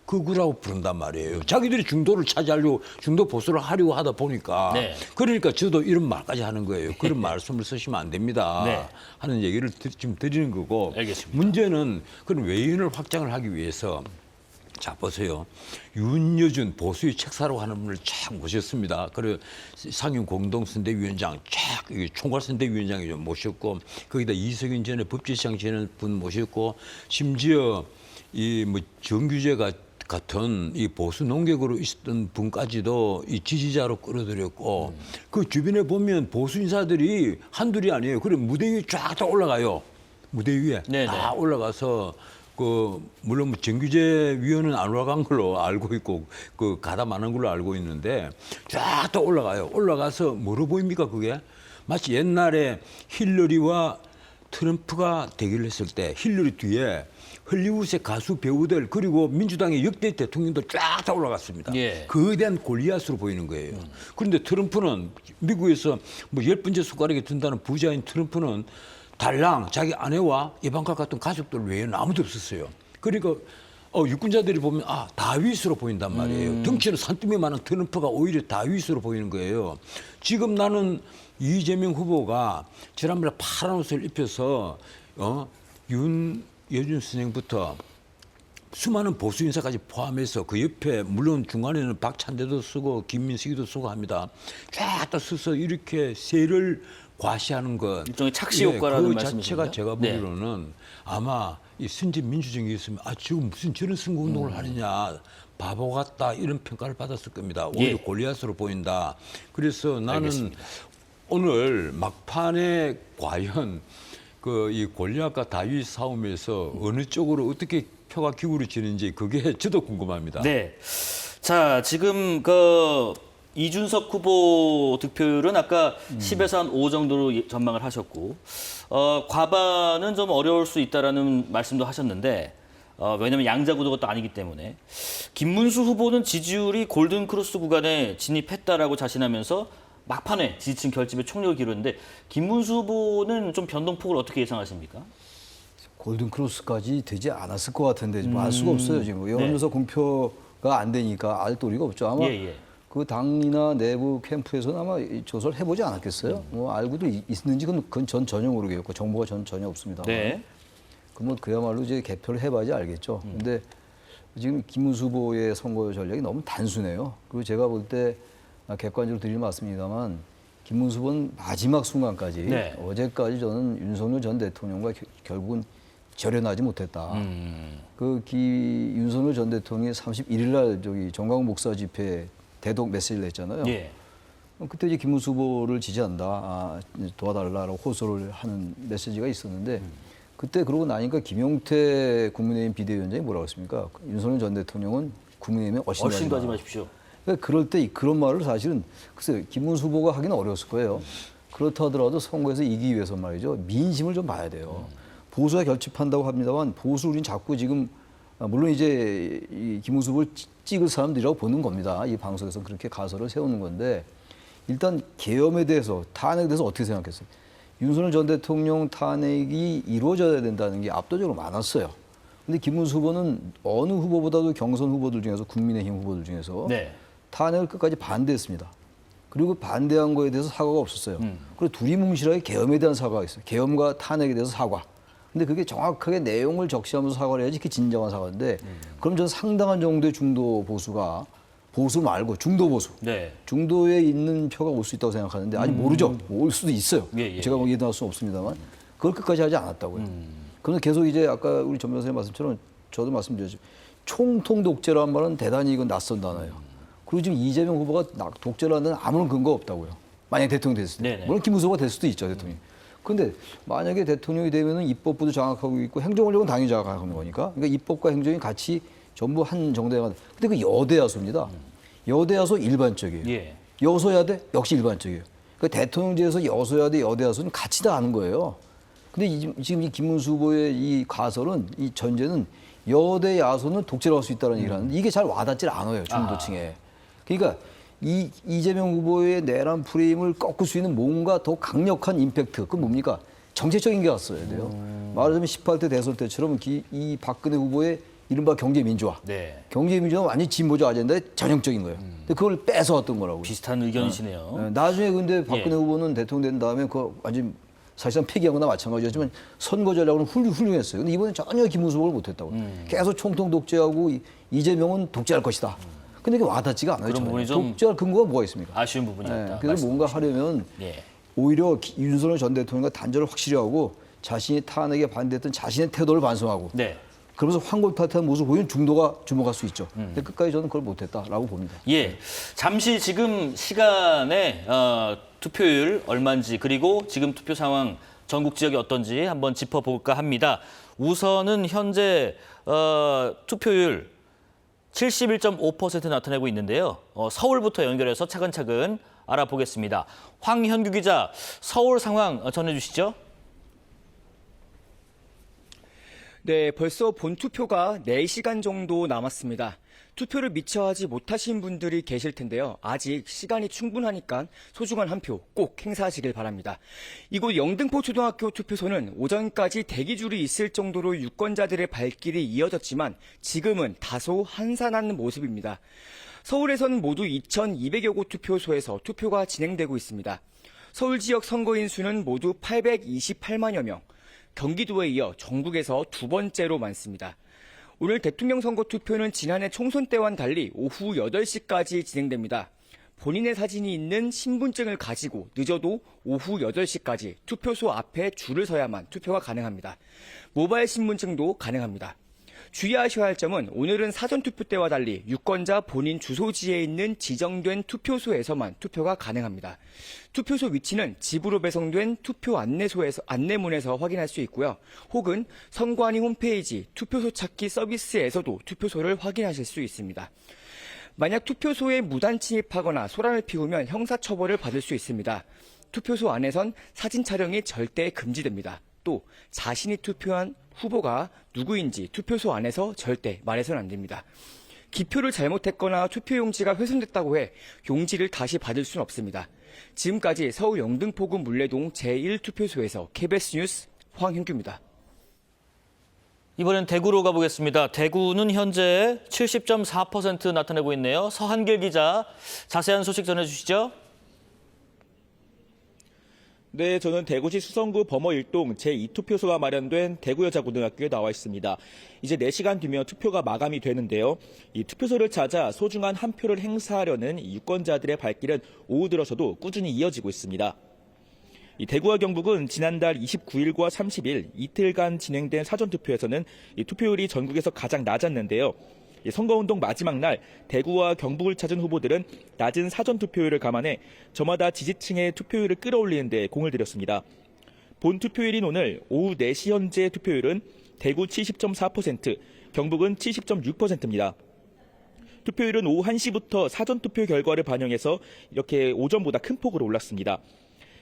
극우라고 부른단 말이에요. 자기들이 중도를 차지하려고 중도 보수를 하려고 하다 보니까 네. 그러니까 저도 이런 말까지 하는 거예요. 그런 말씀을 쓰시면 안 됩니다. 네. 하는 얘기를 지금 드리는 거고 알겠습니다. 문제는 그런 외인을 확장을 하기 위해서 자 보세요. 윤여준 보수의 책사라고 하는 분을 쫙 모셨습니다. 그리고 상임 공동선대위원장 쫙 총괄선대위원장이 좀 모셨고 거기다 이석윤 전에 법제시장 지낸 분 모셨고 심지어 이 뭐 정규재 같은 이 보수 농객으로 있었던 분까지도 이 지지자로 끌어들였고 그 주변에 보면 보수 인사들이 한둘이 아니에요. 그래 무대 위에 쫙 다 올라가요. 무대 위에 네네. 다 올라가서 물론 정규재 위원은 안 올라간 걸로 알고 있고 가담 안 한 걸로 알고 있는데 쫙 다 올라가요. 올라가서 뭐로 보입니까 그게? 마치 옛날에 힐러리와 트럼프가 대결을 했을 때 힐러리 뒤에 헐리우드의 가수 배우들 그리고 민주당의 역대 대통령도 쫙 다 올라갔습니다. 예. 거대한 골리앗으로 보이는 거예요. 그런데 트럼프는 미국에서 뭐 10번째 숟가락에 든다는 부자인 트럼프는 달랑 자기 아내와 이방카 같은 가족들 외에는 아무도 없었어요. 그러니까 유권자들이 보면 다윗으로 보인단 말이에요. 덩치는 산더미만한 트럼프가 오히려 다윗으로 보이는 거예요. 지금 나는 이재명 후보가 지난번에 파란 옷을 입혀서 윤여준 선생부터 수많은 보수 인사까지 포함해서 그 옆에 물론 중간에는 박찬대도 쓰고 김민식이도 쓰고 합니다. 쫙 다 써서 이렇게 세를 과시하는 것. 일종의 착시 효과라는 그 말씀이신가요? 자체가 제가 보기로는 아마 이 선진 민주정이었으면 지금 무슨 저런 선거운동을 하느냐. 바보 같다 이런 평가를 받았을 겁니다. 오히려 골리앗으로 보인다. 그래서 나는 알겠습니다. 오늘 막판에 과연 이 골리앗과 다윗 싸움에서 어느 쪽으로 어떻게 표가 기울어지는지 그게 저도 궁금합니다. 네. 자, 지금 이준석 후보 득표율은 아까 10에서 한 5 정도로 전망을 하셨고, 과반은 좀 어려울 수 있다라는 말씀도 하셨는데, 왜냐하면 양자 구도가 또 아니기 때문에. 김문수 후보는 지지율이 골든크로스 구간에 진입했다라고 자신하면서 막판에 지지층 결집에 총력을 기울였는데, 김문수 후보는 좀 변동폭을 어떻게 예상하십니까? 골든크로스까지 되지 않았을 것 같은데 알 수가 없어요. 지금 여론조사 공표가 안 되니까 알 도리가 없죠. 아마 그 당이나 내부 캠프에서는 아마 조사를 해보지 않았겠어요. 뭐 알고도 있는지 그건 전 전혀 모르겠고 정보가 전혀 없습니다. 네. 뭐 그야말로 이제 개표를 해봐야지 알겠죠. 근데 지금 김문수 후보의 선거 전략이 너무 단순해요. 그리고 제가 볼 때 객관적으로 드릴 말씀입니다만 김문수 후보는 마지막 순간까지 어제까지 저는 윤석열 전 대통령과 결국은 절연하지 못했다. 윤석열 전 대통령이 31일 날 정광훈 목사 집회 대독 메시지를 냈잖아요. 그때 이제 김문수 후보를 지지한다, 도와달라고 호소를 하는 메시지가 있었는데 그때 그러고 나니까 김용태 국민의힘 비대위원장이 뭐라고 했습니까? 윤석열 전 대통령은 국민의힘에 얼씬도 하지 마십시오. 그러니까 그럴 때 그런 말을 사실은 글쎄요, 김문수 후보가 하기는 어려웠을 거예요. 그렇다 하더라도 선거에서 이기기 위해서 말이죠. 민심을 좀 봐야 돼요. 보수가 결집한다고 합니다만 보수 우린 자꾸 지금 물론 이제 이 김문수 후보를 찍을 사람들이라고 보는 겁니다. 이 방송에서 그렇게 가설을 세우는 건데 일단 계엄에 대해서 탄핵에 대해서 어떻게 생각했어요? 윤석열 전 대통령 탄핵이 이루어져야 된다는 게 압도적으로 많았어요. 근데 김문수 후보는 어느 후보보다도 경선 후보들 중에서 국민의힘 후보들 중에서 탄핵을 끝까지 반대했습니다. 그리고 반대한 거에 대해서 사과가 없었어요. 그리고 둘이 뭉실하게 계엄에 대한 사과가 있어요. 계엄과 탄핵에 대해서 사과. 근데 그게 정확하게 내용을 적시하면서 사과를 해야지 그게 진정한 사과인데 그럼 저는 상당한 정도의 중도 보수가 보수 말고 중도 보수. 중도에 있는 표가 올 수 있다고 생각하는데 아직 모르죠. 올 수도 있어요. 제가 뭐 예단할 수는 없습니다만 그걸 끝까지 하지 않았다고요. 그래서 계속 이제 아까 우리 전 변호사님 말씀처럼 저도 말씀드렸죠. 총통 독재라는 말은 대단히 이건 낯선 단어예요. 그리고 지금 이재명 후보가 독재라는 데는 아무런 근거가 없다고요. 만약에 대통령이 됐을 때. 물론 김문수 후보가 될 수도 있죠, 대통령이. 그런데 만약에 대통령이 되면은 입법부도 장악하고 있고 행정권력은 당연히 장악하는 거니까. 그러니까 입법과 행정이 같이 전부 한 정당에 근데 그 여대야소입니다. 여대야소 일반적이에요. 여소야대 역시 일반적이에요. 그러니까 대통령제에서 여소야대, 여대야소는 같이 다 아는 거예요. 근데 지금 이 김문수 후보의 이 가설은 이 전제는 여대 야소는 독재를 할 수 있다는 얘기를 하는데 이게 잘 와닿질 않아요, 중도층에. 그러니까 이재명 후보의 내란 프레임을 꺾을 수 있는 뭔가 더 강력한 임팩트. 그건 뭡니까? 정책적인 게 왔어야 돼요. 말하자면 18대 대선 때처럼 이 박근혜 후보의 이른바 경제민주화. 경제민주화는 완전히 진보적 아젠다의 전형적인 거예요. 근데 그걸 뺏어왔던 거라고요. 비슷한 의견이시네요. 나중에 근데 박근혜 후보는 대통령 된 다음에 그거 완전 사실상 폐기한 거나 마찬가지였지만 선거 전략은 훌륭했어요. 근데 이번엔 전혀 김문수 후보를 못했다고. 계속 총통 독재하고 이재명은 독재할 것이다. 근데 이게 와닿지가 않아요. 그런 부분이 좀 독재할 근거가 뭐가 있습니까? 아쉬운 부분이었다. 그래서 뭔가 하려면 오히려 윤석열 전 대통령과 단절을 확실히 하고 자신이 탄핵에 반대했던 자신의 태도를 반성하고 그러면서 황골파트한 모습을 보이는 중도가 주목할 수 있죠. 근데 끝까지 저는 그걸 못했다라고 봅니다. 잠시 지금 시간에 투표율 얼마인지 그리고 지금 투표 상황 전국 지역이 어떤지 한번 짚어볼까 합니다. 우선은 현재 투표율 71.5% 나타내고 있는데요. 서울부터 연결해서 차근차근 알아보겠습니다. 황현규 기자, 서울 상황 전해주시죠. 네, 벌써 본투표가 4시간 정도 남았습니다. 투표를 미처 하지 못하신 분들이 계실 텐데요. 아직 시간이 충분하니까 소중한 한 표 꼭 행사하시길 바랍니다. 이곳 영등포 초등학교 투표소는 오전까지 대기줄이 있을 정도로 유권자들의 발길이 이어졌지만 지금은 다소 한산한 모습입니다. 서울에서는 모두 2,200여 곳 투표소에서 투표가 진행되고 있습니다. 서울 지역 선거인 수는 모두 828만여 명, 경기도에 이어 전국에서 두 번째로 많습니다. 오늘 대통령 선거 투표는 지난해 총선 때와는 달리 오후 8시까지 진행됩니다. 본인의 사진이 있는 신분증을 가지고 늦어도 오후 8시까지 투표소 앞에 줄을 서야만 투표가 가능합니다. 모바일 신분증도 가능합니다. 주의하셔야 할 점은 오늘은 사전투표 때와 달리 유권자 본인 주소지에 있는 지정된 투표소에서만 투표가 가능합니다. 투표소 위치는 집으로 배송된 투표 안내문에서 확인할 수 있고요. 혹은 선관위 홈페이지 투표소 찾기 서비스에서도 투표소를 확인하실 수 있습니다. 만약 투표소에 무단 침입하거나 소란을 피우면 형사처벌을 받을 수 있습니다. 투표소 안에선 사진 촬영이 절대 금지됩니다. 또 자신이 투표한 후보가 누구인지 투표소 안에서 절대 말해서는 안 됩니다. 기표를 잘못했거나 투표용지가 훼손됐다고 해 용지를 다시 받을 수는 없습니다. 지금까지 서울 영등포구 물레동 제1투표소에서 KBS 뉴스 황현규입니다. 이번엔 대구로 가보겠습니다. 대구는 현재 70.4% 나타내고 있네요. 서한길 기자, 자세한 소식 전해주시죠. 네, 저는 대구시 수성구 범어 1동 제2투표소가 마련된 대구여자고등학교에 나와 있습니다. 이제 4시간 뒤면 투표가 마감이 되는데요. 이 투표소를 찾아 소중한 한 표를 행사하려는 유권자들의 발길은 오후 들어서도 꾸준히 이어지고 있습니다. 이 대구와 경북은 지난달 29일과 30일 이틀간 진행된 사전투표에서는 이 투표율이 전국에서 가장 낮았는데요. 선거운동 마지막 날 대구와 경북을 찾은 후보들은 낮은 사전투표율을 감안해 저마다 지지층의 투표율을 끌어올리는 데 공을 들였습니다. 본 투표일인 오늘 오후 4시 현재 투표율은 대구 70.4%, 경북은 70.6%입니다. 투표율은 오후 1시부터 사전투표 결과를 반영해서 이렇게 오전보다 큰 폭으로 올랐습니다.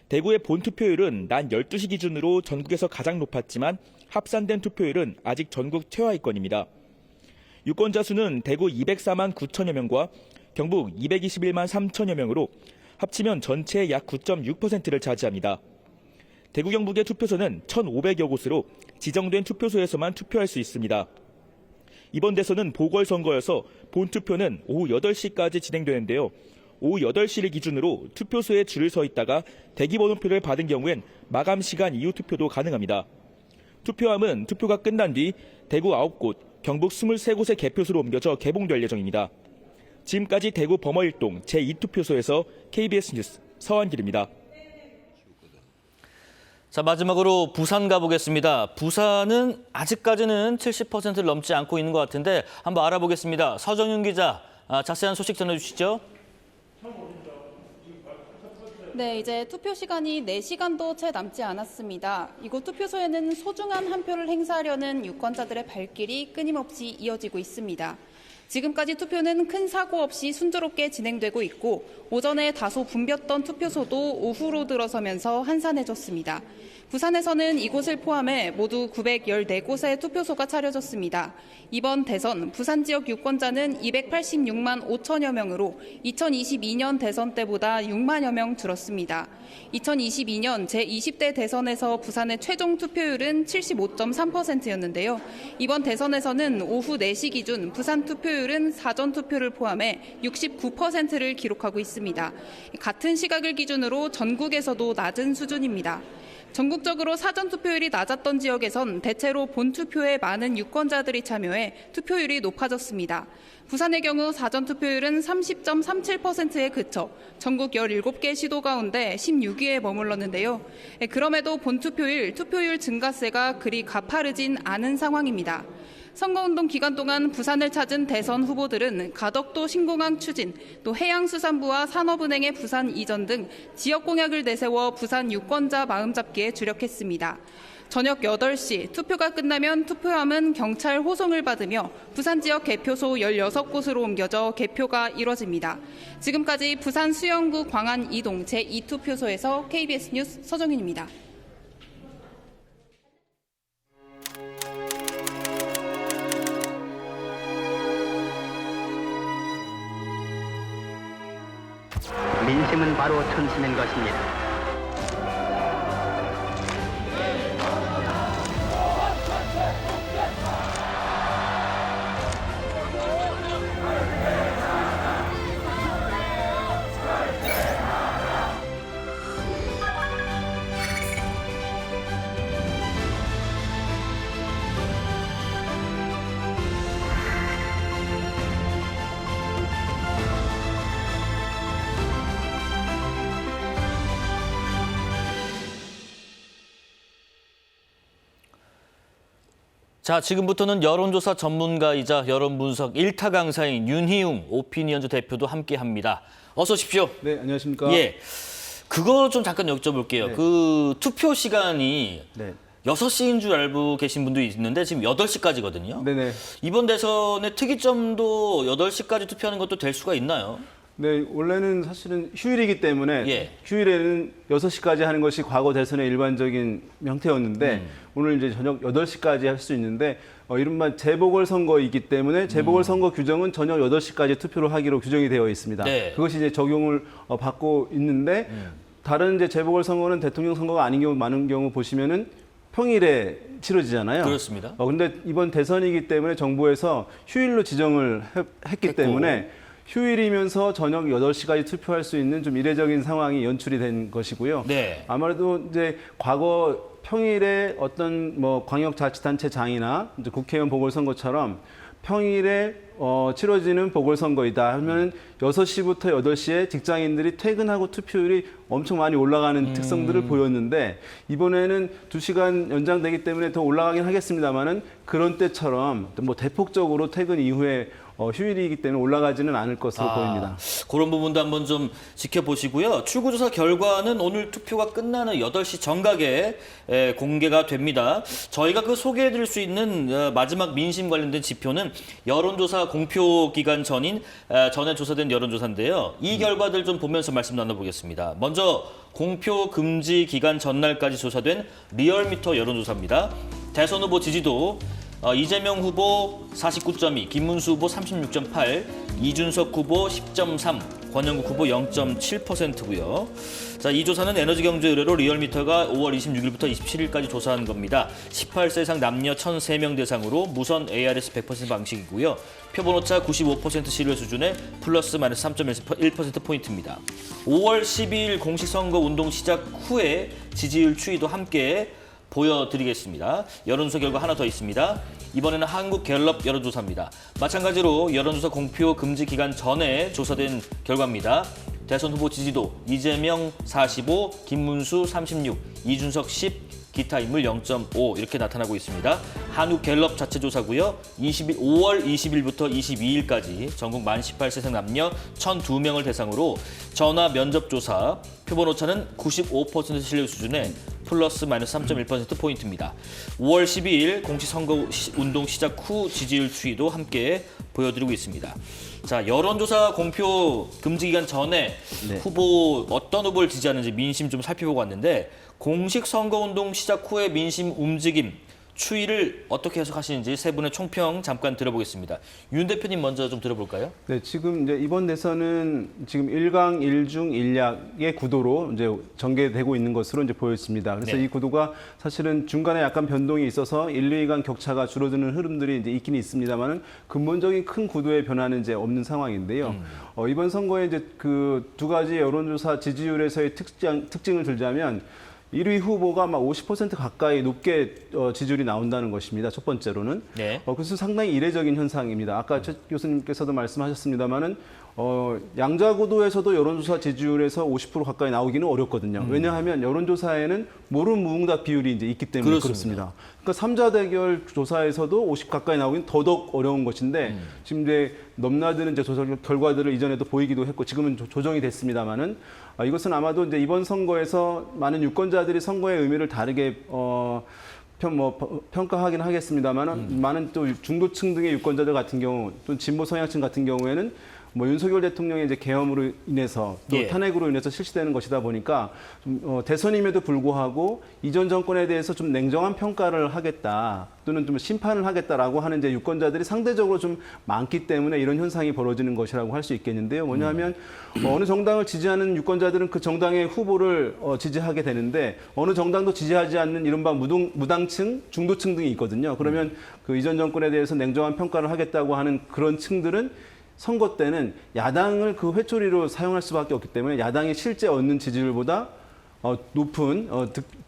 대구의 본 투표율은 낮 12시 기준으로 전국에서 가장 높았지만 합산된 투표율은 아직 전국 최하위권입니다. 유권자 수는 대구 204만 9천여 명과 경북 221만 3천여 명으로 합치면 전체의 약 9.6%를 차지합니다. 대구 경북의 투표소는 1,500여 곳으로 지정된 투표소에서만 투표할 수 있습니다. 이번 대선은 보궐선거여서 본투표는 오후 8시까지 진행되는데요. 오후 8시를 기준으로 투표소에 줄을 서 있다가 대기번호표를 받은 경우엔 마감 시간 이후 투표도 가능합니다. 투표함은 투표가 끝난 뒤 대구 9곳, 경북 23곳의 개표소로 옮겨져 개봉될 예정입니다. 지금까지 대구 범어 1동 제2투표소에서 KBS 뉴스 서한길입니다. 자, 마지막으로 부산 가보겠습니다. 부산은 아직까지는 70%를 넘지 않고 있는 것 같은데 한번 알아보겠습니다. 서정윤 기자, 자세한 소식 전해주시죠. 네, 이제 투표 시간이 4시간도 채 남지 않았습니다. 이곳 투표소에는 소중한 한 표를 행사하려는 유권자들의 발길이 끊임없이 이어지고 있습니다. 지금까지 투표는 큰 사고 없이 순조롭게 진행되고 있고 오전에 다소 붐볐던 투표소도 오후로 들어서면서 한산해졌습니다. 부산에서는 이곳을 포함해 모두 914곳의 투표소가 차려졌습니다. 이번 대선 부산 지역 유권자는 286만 5천여 명으로 2022년 대선 때보다 6만여 명 줄었습니다. 2022년 제20대 대선에서 부산의 최종 투표율은 75.3%였는데요. 이번 대선에서는 오후 4시 기준 부산 투표율은 사전 투표를 포함해 69%를 기록하고 있습니다. 같은 시각을 기준으로 전국에서도 낮은 수준입니다. 전국적으로 사전투표율이 낮았던 지역에선 대체로 본투표에 많은 유권자들이 참여해 투표율이 높아졌습니다. 부산의 경우 사전투표율은 30.37%에 그쳐 전국 17개 시도 가운데 16위에 머물렀는데요. 그럼에도 본투표율, 투표율 증가세가 그리 가파르진 않은 상황입니다. 선거운동 기간 동안 부산을 찾은 대선 후보들은 가덕도 신공항 추진, 또 해양수산부와 산업은행의 부산 이전 등 지역 공약을 내세워 부산 유권자 마음잡기에 주력했습니다. 저녁 8시 투표가 끝나면 투표함은 경찰 호송을 받으며 부산 지역 개표소 16곳으로 옮겨져 개표가 이뤄집니다. 지금까지 부산 수영구 광안 2동 제2투표소에서 KBS 뉴스 서정윤입니다. 것입니다. 자, 지금부터는 여론조사 전문가이자 여론분석 1타 강사인 윤희웅 오피니언즈 대표도 함께합니다. 어서 오십시오. 네, 안녕하십니까. 예, 그거 좀 잠깐 여쭤볼게요. 네. 그 투표 시간이 네. 6시인 줄 알고 계신 분도 있는데 지금 8시까지거든요. 네네. 이번 대선의 특이점도 8시까지 투표하는 것도 될 수가 있나요? 네, 원래는 사실은 휴일이기 때문에 예. 휴일에는 6시까지 하는 것이 과거 대선의 일반적인 형태였는데 오늘 이제 저녁 8시까지 할 수 있는데 이른바 재보궐선거이기 때문에 재보궐선거 규정은 저녁 8시까지 투표를 하기로 규정이 되어 있습니다. 네. 그것이 이제 적용을 받고 있는데 다른 이제 재보궐선거는 대통령 선거가 아닌 경우 많은 경우 보시면은 평일에 치러지잖아요. 그렇습니다. 근데 이번 대선이기 때문에 정부에서 휴일로 지정을 했기 때문에 휴일이면서 저녁 8시까지 투표할 수 있는 좀 이례적인 상황이 연출이 된 것이고요. 네. 아무래도 이제 과거 평일에 어떤 뭐 광역자치단체장이나 이제 국회의원 보궐선거처럼 평일에 치러지는 보궐선거이다 하면 6시부터 8시에 직장인들이 퇴근하고 투표율이 엄청 많이 올라가는 특성들을 보였는데 이번에는 2시간 연장되기 때문에 더 올라가긴 하겠습니다만은 그런 때처럼 뭐 대폭적으로 퇴근 이후에 휴일이기 때문에 올라가지는 않을 것으로 보입니다. 그런 부분도 한번 좀 지켜보시고요. 출구조사 결과는 오늘 투표가 끝나는 8시 정각에 공개가 됩니다. 저희가 그 소개해드릴 수 있는 마지막 민심 관련된 지표는 여론조사 공표 기간 전인 전에 조사된 여론조사인데요. 이 결과들 좀 보면서 말씀 나눠보겠습니다. 먼저 공표 금지 기간 전날까지 조사된 리얼미터 여론조사입니다. 대선 후보 지지도 이재명 후보 49.2, 김문수 후보 36.8, 이준석 후보 10.3, 권영국 후보 0.7%고요. 자, 이 조사는 에너지경제 의뢰로 리얼미터가 5월 26일부터 27일까지 조사한 겁니다. 18세 이상 남녀 1,003명 대상으로 무선 ARS 100% 방식이고요. 표본오차 95% 신뢰 수준의 플러스 마이너스 3.1%포인트입니다. 5월 12일 공식 선거 운동 시작 후에 지지율 추이도 함께 보여드리겠습니다. 여론조사 결과 하나 더 있습니다. 이번에는 한국갤럽 여론조사입니다. 마찬가지로 여론조사 공표 금지 기간 전에 조사된 결과입니다. 대선 후보 지지도 이재명 45, 김문수 36, 이준석 10, 기타 인물 0.5 이렇게 나타나고 있습니다. 한국갤럽 자체 조사고요. 5월 20일부터 22일까지 전국 만 18세 이상 남녀 1,002명을 대상으로 전화 면접 조사, 표본 오차는 95% 신뢰 수준의 플러스 마이너스 3.1%포인트입니다. 5월 12일 공식 선거 운동 시작 후 지지율 추이도 함께 보여드리고 있습니다. 자, 여론조사 공표 금지 기간 전에 어떤 후보를 지지하는지 민심 좀 살펴보고 왔는데 공식 선거운동 시작 후의 민심 움직임, 추이를 어떻게 해석하시는지 세 분의 총평 잠깐 들어보겠습니다. 윤 대표님 먼저 좀 들어볼까요? 네, 지금 이제 이번 대선은 지금 1강 1중 1약의 구도로 이제 전개되고 있는 것으로 이제 보였습니다. 그래서 네. 이 구도가 사실은 중간에 약간 변동이 있어서 1, 2강 격차가 줄어드는 흐름들이 이제 있긴 있습니다만은 근본적인 큰 구도의 변화는 이제 없는 상황인데요. 이번 선거에 이제 그 두 가지 여론조사 지지율에서의 특징을 들자면 1위 후보가 아마 50% 가까이 높게 지지율이 나온다는 것입니다. 첫 번째로는. 네. 그래서 상당히 이례적인 현상입니다. 아까 최 교수님께서도 말씀하셨습니다마는 양자구도에서도 여론조사 지지율에서 50% 가까이 나오기는 어렵거든요. 왜냐하면 여론조사에는 모른 무응답 비율이 이제 있기 때문에 그렇습니다. 그러니까 3자 대결 조사에서도 50 가까이 나오기는 더더욱 어려운 것인데 지금 이제 넘나드는 이제 조사 결과들을 이전에도 보이기도 했고 지금은 조정이 됐습니다마는 이것은 아마도 이제 이번 선거에서 많은 유권자들이 선거의 의미를 다르게 평가하긴 하겠습니다만 많은 또 중도층 등의 유권자들 같은 경우 또 진보 성향층 같은 경우에는 뭐 윤석열 대통령의 이제 계엄으로 인해서 또 예. 탄핵으로 인해서 실시되는 것이다 보니까 좀 대선임에도 불구하고 이전 정권에 대해서 좀 냉정한 평가를 하겠다 또는 좀 심판을 하겠다라고 하는 이제 유권자들이 상대적으로 좀 많기 때문에 이런 현상이 벌어지는 것이라고 할 수 있겠는데요. 뭐냐면 어느 정당을 지지하는 유권자들은 그 정당의 후보를 지지하게 되는데 어느 정당도 지지하지 않는 이른바 무당층, 중도층 등이 있거든요. 그러면 그 이전 정권에 대해서 냉정한 평가를 하겠다고 하는 그런 층들은 선거 때는 야당을 그 회초리로 사용할 수밖에 없기 때문에 야당이 실제 얻는 지지율보다 높은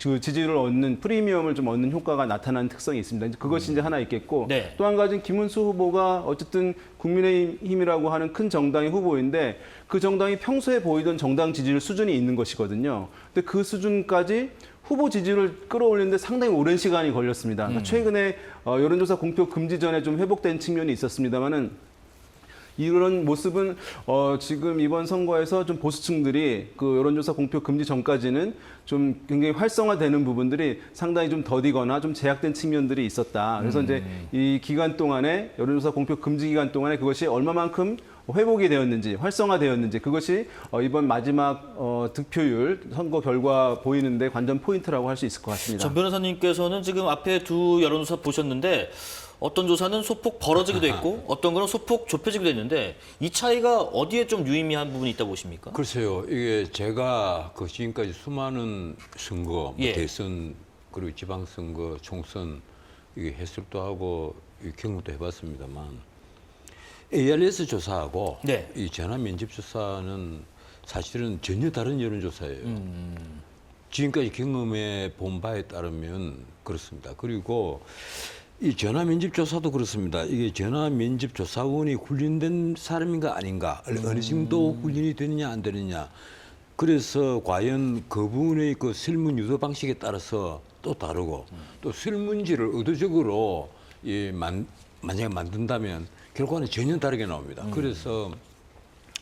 그 지지율을 얻는 프리미엄을 좀 얻는 효과가 나타나는 특성이 있습니다. 그것이 이제 하나 있겠고 네. 또 한 가지는 김문수 후보가 어쨌든 국민의힘이라고 하는 큰 정당의 후보인데 그 정당이 평소에 보이던 정당 지지율 수준이 있는 것이거든요. 근데 그 수준까지 후보 지지율을 끌어올리는데 상당히 오랜 시간이 걸렸습니다. 그러니까 최근에 여론조사 공표 금지 전에 좀 회복된 측면이 있었습니다만은 이런 모습은 지금 이번 선거에서 좀 보수층들이 그 여론조사 공표 금지 전까지는 좀 굉장히 활성화되는 부분들이 상당히 좀 더디거나 좀 제약된 측면들이 있었다. 그래서 이제 이 기간 동안에 여론조사 공표 금지 기간 동안에 그것이 얼마만큼 회복이 되었는지 활성화되었는지 그것이 이번 마지막 득표율 선거 결과 보이는데 관전 포인트라고 할 수 있을 것 같습니다. 전 변호사님께서는 지금 앞에 두 여론조사 보셨는데 어떤 조사는 소폭 벌어지기도 했고 어떤 거는 소폭 좁혀지기도 했는데 이 차이가 어디에 좀 유의미한 부분이 있다고 보십니까? 글쎄요, 이게 제가 그 지금까지 수많은 선거, 예. 대선 그리고 지방선거, 총선 이게 해설도 하고 경험도 해봤습니다만 ARS 조사하고 네. 이 전화 면접 조사는 사실은 전혀 다른 여론조사예요. 지금까지 경험해 본 바에 따르면 그렇습니다. 그리고 이 전화 면접 조사도 그렇습니다. 이게 전화 면접 조사원이 훈련된 사람인가 아닌가, 어느 정도 훈련이 되느냐 안 되느냐. 그래서 과연 그분의 그 설문 유도 방식에 따라서 또 다르고 또 설문지를 의도적으로 만약에 만든다면 결과는 전혀 다르게 나옵니다. 그래서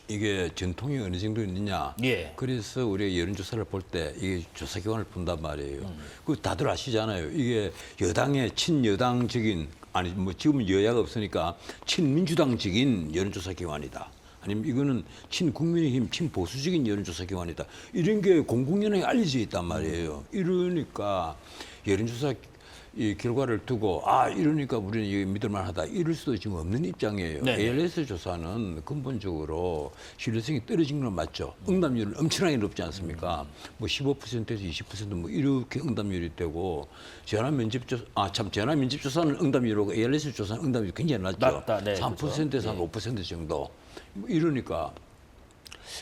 이게 전통이 어느 정도 있느냐. 예. 그래서 우리가 여론조사를 볼 때 이게 조사기관을 본단 말이에요. 그 다들 아시잖아요. 이게 여당의 친여당적인 아니 뭐 지금은 여야가 없으니까 친민주당적인 여론조사기관이다. 아니면 이거는 친국민의힘, 친보수적인 여론조사기관이다. 이런 게 공공연하게 알려져 있단 말이에요. 이러니까 여론조사 이 결과를 두고 이러니까 우리는 이게 믿을만하다 이럴 수도 지금 없는 입장이에요. 네. ALS 조사는 근본적으로 신뢰성이 떨어진 건 맞죠. 응답률은 엄청나게 높지 않습니까? 뭐 15%에서 20% 뭐 이렇게 응답률이 되고 전화 면접 조사는 응답률이고 ALS 조사는 응답률이 굉장히 낮죠. 낮다. 네, 3%에서 한 5% 정도. 뭐 이러니까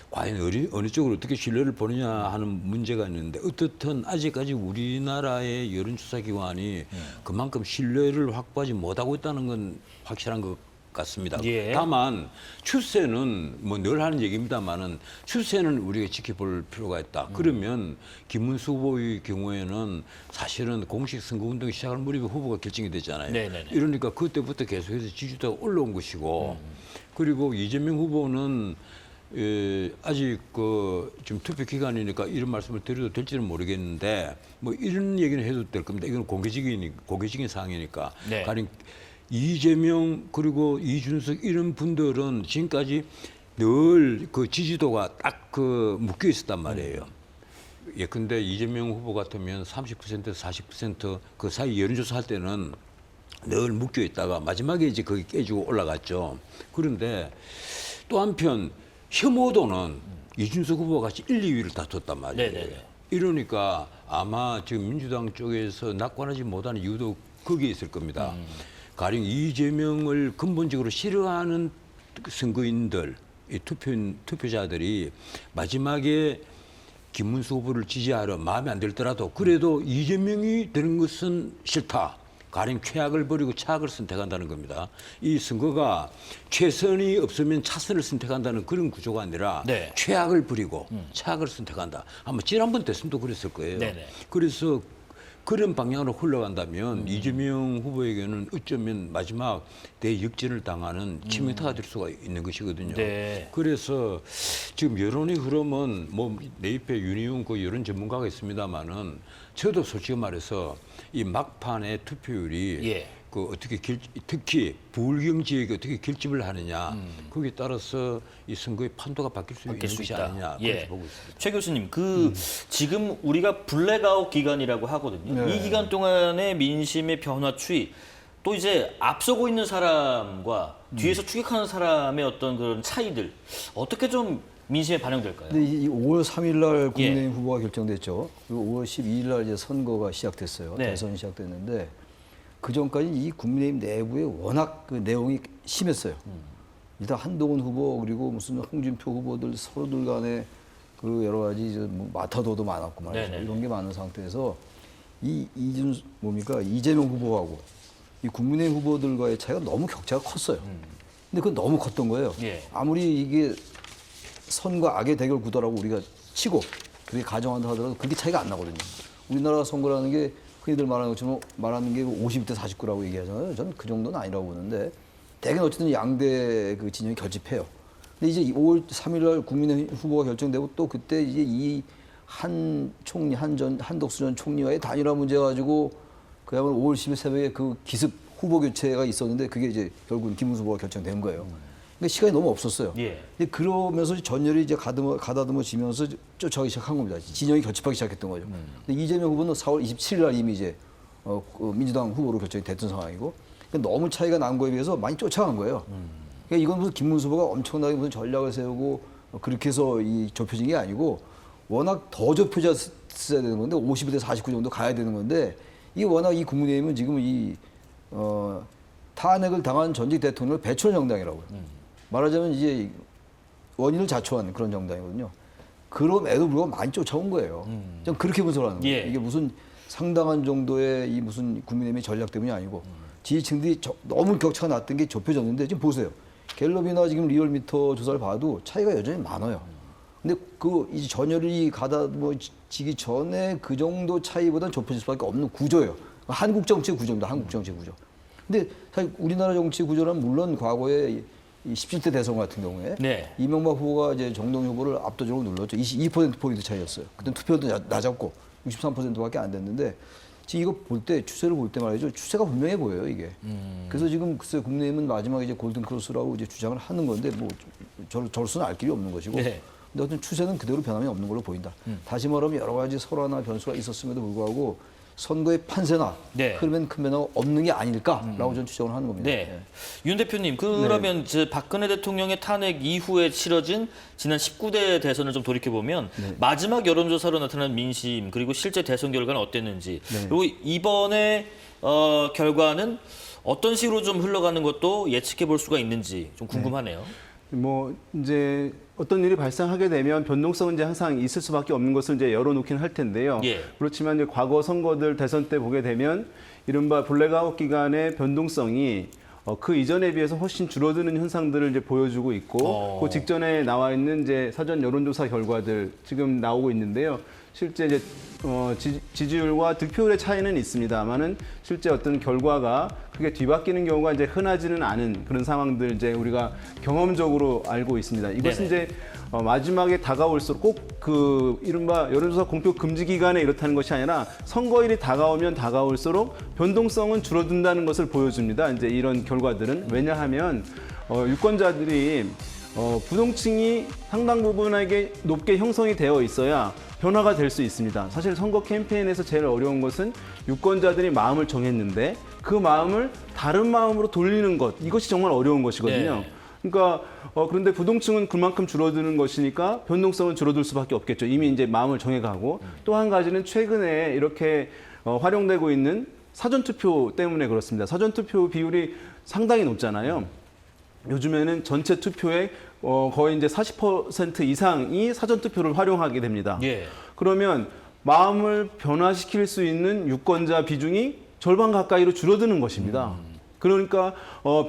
과연 어느 쪽으로 어떻게 신뢰를 보느냐 하는 문제가 있는데 어떻든 아직까지 우리나라의 여론조사기관이 그만큼 신뢰를 확보하지 못하고 있다는 건 확실한 것 같습니다. 예. 다만 추세는 뭐 늘 하는 얘기입니다만은 추세는 우리가 지켜볼 필요가 있다. 그러면 김문수 후보의 경우에는 사실은 공식 선거운동이 시작할 무렵에 후보가 결정이 됐잖아요. 네네네. 이러니까 그때부터 계속해서 지지도가 올라온 것이고 그리고 이재명 후보는 아직 좀 투표 기간이니까 이런 말씀을 드려도 될지는 모르겠는데 뭐 이런 얘기는 해도 될 겁니다. 이건 공개적인 사항이니까. 네. 가령 이재명 그리고 이준석 이런 분들은 지금까지 늘 그 지지도가 딱 묶여 있었단 말이에요. 예컨대 이재명 후보 같으면 30%에서 40% 그 사이 여론조사 할 때는 늘 묶여 있다가 마지막에 이제 거기 깨지고 올라갔죠. 그런데 또 한편 혐오도는 이준석 후보가 같이 1, 2위를 다퉜단 말이에요. 네네네. 이러니까 아마 지금 민주당 쪽에서 낙관하지 못하는 이유도 거기에 있을 겁니다. 가령 이재명을 근본적으로 싫어하는 선거인들, 이 투표자들이 마지막에 김문수 후보를 지지하러 마음에 안 들더라도 그래도 이재명이 되는 것은 싫다. 가령 최악을 버리고 차악을 선택한다는 겁니다. 이 선거가 최선이 없으면 차선을 선택한다는 그런 구조가 아니라 네. 최악을 버리고 차악을 선택한다. 아마 지난번 대선도 그랬을 거예요. 네네. 그래서 그런 방향으로 흘러간다면 이재명 후보에게는 어쩌면 마지막 대역전을 당하는 치명타가 될 수가 있는 것이거든요. 네. 그래서 지금 여론의 흐름은 뭐 내 옆에 윤희용 그 여론 전문가가 있습니다만은 저도 솔직히 말해서 이 막판의 투표율이 예. 그 어떻게 특히 부울경 지역이 어떻게 결집을 하느냐 거기에 따라서 이 선거의 판도가 바뀔 수 있는 것이 아니냐 그렇게 보고 있습니다. 최 교수님, 지금 우리가 블랙아웃 기간이라고 하거든요. 네. 이 기간 동안의 민심의 변화 추이, 또 이제 앞서고 있는 사람과 뒤에서 추격하는 사람의 어떤 그런 차이들 어떻게 좀 민심에 반영될까요? 근데 이 5월 3일 날 국민의힘 후보가 결정됐죠. 그리고 5월 12일 날 이제 선거가 시작됐어요. 네. 대선이 시작됐는데 그 전까지 이 국민의힘 내부에 워낙 그 내용이 심했어요. 일단 한동훈 후보 그리고 무슨 홍준표 후보들 서로들 간에 그 여러 가지 이제 뭐 마타도도 많았고 말이죠. 네네. 이런 게 많은 상태에서 이재명 후보하고 이 국민의힘 후보들과의 차이가 너무 격차가 컸어요. 근데 그건 너무 컸던 거예요. 예. 아무리 이게 선과 악의 대결 구도라고 우리가 치고 그렇게 가정한다 하더라도 그렇게 차이가 안 나거든요. 우리나라 선거라는 게 흔히들 말하는 것처럼 말하는 게 52대 49라고 얘기하잖아요. 저는 그 정도는 아니라고 보는데 대개는 어쨌든 양대 그 진영이 결집해요. 근데 이제 5월 3일 날 국민의 후보가 결정되고 또 그때 이제 이 한덕수 전 총리와의 단일화 문제 가지고 그야말로 5월 10일 새벽에 그 기습 후보 교체가 있었는데 그게 이제 결국은 김문수 후보가 결정된 거예요. 그러니까 시간이 너무 없었어요. 예. 근데 그러면서 전열이 이제 가다듬어지면서 쫓아가기 시작한 겁니다. 진영이 결집하기 시작했던 거죠. 근데 이재명 후보는 4월 27일 날 이미 이제 그 민주당 후보로 결정이 됐던 상황이고 그러니까 너무 차이가 난 거에 비해서 많이 쫓아간 거예요. 그러니까 이건 무슨 김문수 후보가 엄청나게 무슨 전략을 세우고 그렇게 해서 이 좁혀진 게 아니고 워낙 더 좁혀졌어야 되는 건데 52대 49 정도 가야 되는 건데 이게 워낙 이 국민의힘은 지금 탄핵을 당한 전직 대통령을 배출한 정당이라고요. 말하자면 이제 원인을 자초한 그런 정당이거든요. 그럼에도 불구하고 많이 쫓아온 거예요. 좀 그렇게 분석을 하는 거예요. 예. 이게 무슨 상당한 정도의 이 무슨 국민의힘의 전략 때문이 아니고 지지층들이 너무 격차가 났던 게 좁혀졌는데 지금 보세요. 갤럽이나 지금 리얼미터 조사를 봐도 차이가 여전히 많아요. 근데 그 이제 전열이 가다지기 전에 그 정도 차이보다는 좁혀질 수밖에 없는 구조예요. 한국 정치 구조입니다. 한국 정치 구조. 근데 사실 우리나라 정치 구조는 물론 과거에 이 17대 대선 같은 경우에 네. 이명박 후보가 이제 정동영 후보를 압도적으로 눌렀죠. 22%포인트 차이였어요. 그때 투표도 낮았고 63%밖에 안 됐는데 지금 이거 볼 때 추세를 볼 때 말이죠. 추세가 분명해 보여요, 이게. 그래서 지금 글쎄 국민의힘은 마지막에 이제 골든 크로스라고 이제 주장을 하는 건데 뭐 저로서는 알 길이 없는 것이고. 네. 근데 어떤 추세는 그대로 변함이 없는 걸로 보인다. 다시 말하면 여러 가지 설화나 변수가 있었음에도 불구하고 선거의 판세나 네. 흐름엔 큰 변화가 없는 게 아닐까라고 저는 추정을 하는 겁니다. 네. 윤 대표님, 그러면 저 박근혜 대통령의 탄핵 이후에 치러진 지난 19대 대선을 좀 돌이켜보면 마지막 여론조사로 나타난 민심 그리고 실제 대선 결과는 어땠는지 그리고 이번에 결과는 어떤 식으로 좀 흘러가는 것도 예측해 볼 수가 있는지 좀 궁금하네요. 뭐 이제 어떤 일이 발생하게 되면 변동성은 이제 항상 있을 수밖에 없는 것을 이제 열어놓긴 할 텐데요. 예. 그렇지만 이제 과거 선거들 대선 때 보게 되면 이른바 블랙아웃 기간의 변동성이 그 이전에 비해서 훨씬 줄어드는 현상들을 이제 보여주고 있고 그 직전에 나와 있는 이제 사전 여론조사 결과들 지금 나오고 있는데요. 실제 이제 지지율과 득표율의 차이는 있습니다만은 실제 어떤 결과가 크게 뒤바뀌는 경우가 이제 흔하지는 않은 그런 상황들 이제 우리가 경험적으로 알고 있습니다. 이것은 네네. 이제 마지막에 다가올수록 꼭 그 이른바 여론조사 공표 금지 기간에 이렇다는 것이 아니라 선거일이 다가오면 다가올수록 변동성은 줄어든다는 것을 보여줍니다. 이제 이런 결과들은 왜냐하면 유권자들이 부동층이 상당 부분에게 높게 형성이 되어 있어야 변화가 될 수 있습니다. 사실 선거 캠페인에서 제일 어려운 것은 유권자들이 마음을 정했는데 그 마음을 다른 마음으로 돌리는 것, 이것이 정말 어려운 것이거든요. 네. 그러니까 그런데 부동층은 그만큼 줄어드는 것이니까 변동성은 줄어들 수밖에 없겠죠. 이미 이제 마음을 정해가고 또 한 가지는 최근에 이렇게 활용되고 있는 사전투표 때문에 그렇습니다. 사전투표 비율이 상당히 높잖아요. 요즘에는 전체 투표의 거의 이제 40% 이상이 사전투표를 활용하게 됩니다. 예. 그러면 마음을 변화시킬 수 있는 유권자 비중이 절반 가까이로 줄어드는 것입니다. 그러니까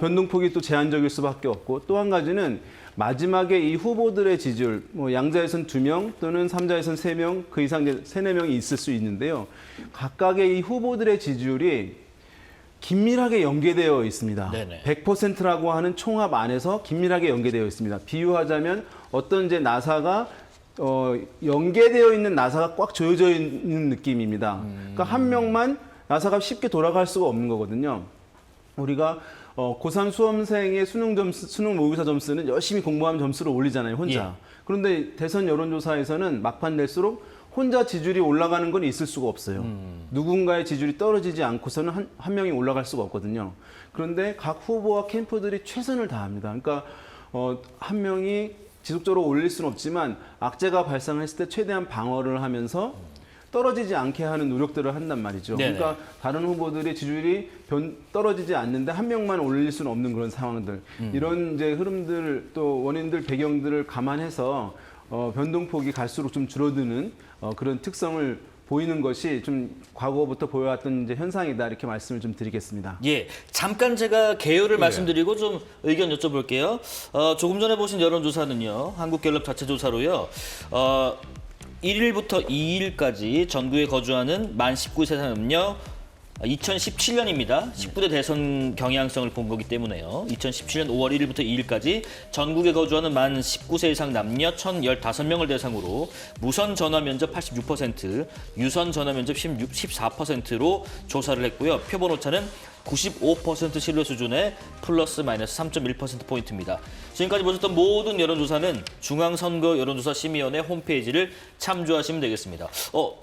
변동폭이 또 제한적일 수밖에 없고 또 한 가지는 마지막에 이 후보들의 지지율, 뭐 양자에선 2명 또는 3자에선 3명, 그 이상 이제 3, 4명이 있을 수 있는데요. 각각의 이 후보들의 지지율이 긴밀하게 연계되어 있습니다. 네네. 100%라고 하는 총합 안에서 긴밀하게 연계되어 있습니다. 비유하자면 어떤 이제 나사가 연계되어 있는 나사가 꽉 조여져 있는 느낌입니다. 그러니까 한 명만 나사가 쉽게 돌아갈 수가 없는 거거든요. 우리가 고3 수험생의 수능 모의고사 점수는 열심히 공부하면 점수를 올리잖아요, 혼자. 예. 그런데 대선 여론조사에서는 막판 될수록 혼자 지지율이 올라가는 건 있을 수가 없어요. 누군가의 지지율이 떨어지지 않고서는 한 명이 올라갈 수가 없거든요. 그런데 각 후보와 캠프들이 최선을 다합니다. 그러니까 한 명이 지속적으로 올릴 수는 없지만 악재가 발생했을 때 최대한 방어를 하면서 떨어지지 않게 하는 노력들을 한단 말이죠. 네네. 그러니까 다른 후보들의 지지율이 떨어지지 않는데 한 명만 올릴 수는 없는 그런 상황들. 이런 이제 흐름들 또 원인들 배경들을 감안해서 변동폭이 갈수록 좀 줄어드는 그런 특성을 보이는 것이 좀 과거부터 보여왔던 이제 현상이다 이렇게 말씀을 좀 드리겠습니다. 예, 잠깐 제가 개요를 말씀드리고 좀 의견 여쭤볼게요. 조금 전에 보신 여론조사는요, 한국갤럽 자체 조사로요. 1일부터 2일까지 전국에 거주하는 만 19세 남녀 2017년입니다. 19대 대선 경향성을 본 거기 때문에요. 2017년 5월 1일부터 2일까지 전국에 거주하는 만 19세 이상 남녀 1,015명을 대상으로 무선 전화 면접 86%, 유선 전화 면접 14%로 조사를 했고요. 표본 오차는 95% 신뢰 수준의 플러스 마이너스 3.1%포인트입니다. 지금까지 보셨던 모든 여론조사는 중앙선거 여론조사 심의위원회 홈페이지를 참조하시면 되겠습니다.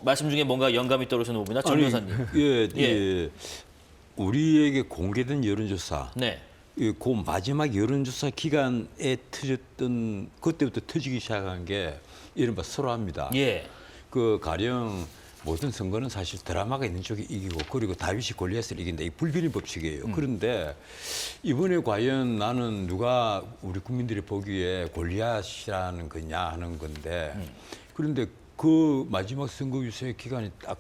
말씀 중에 뭔가 영감이 떠오르시는 부분이나 정 변호사님. 예. 우리에게 공개된 여론조사. 네. 그 마지막 여론조사 기간에 터졌던 그때부터 터지기 시작한 게 이른바 설화입니다. 예. 그 가령 모든 선거는 사실 드라마가 있는 쪽이 이기고 그리고 다윗이 골리앗을 이긴다. 이 불변의 법칙이에요. 그런데 이번에 과연 나는 누가 우리 국민들이 보기에 골리앗이라는 거냐 하는 건데 그런데 그 마지막 선거 유세 기간이 딱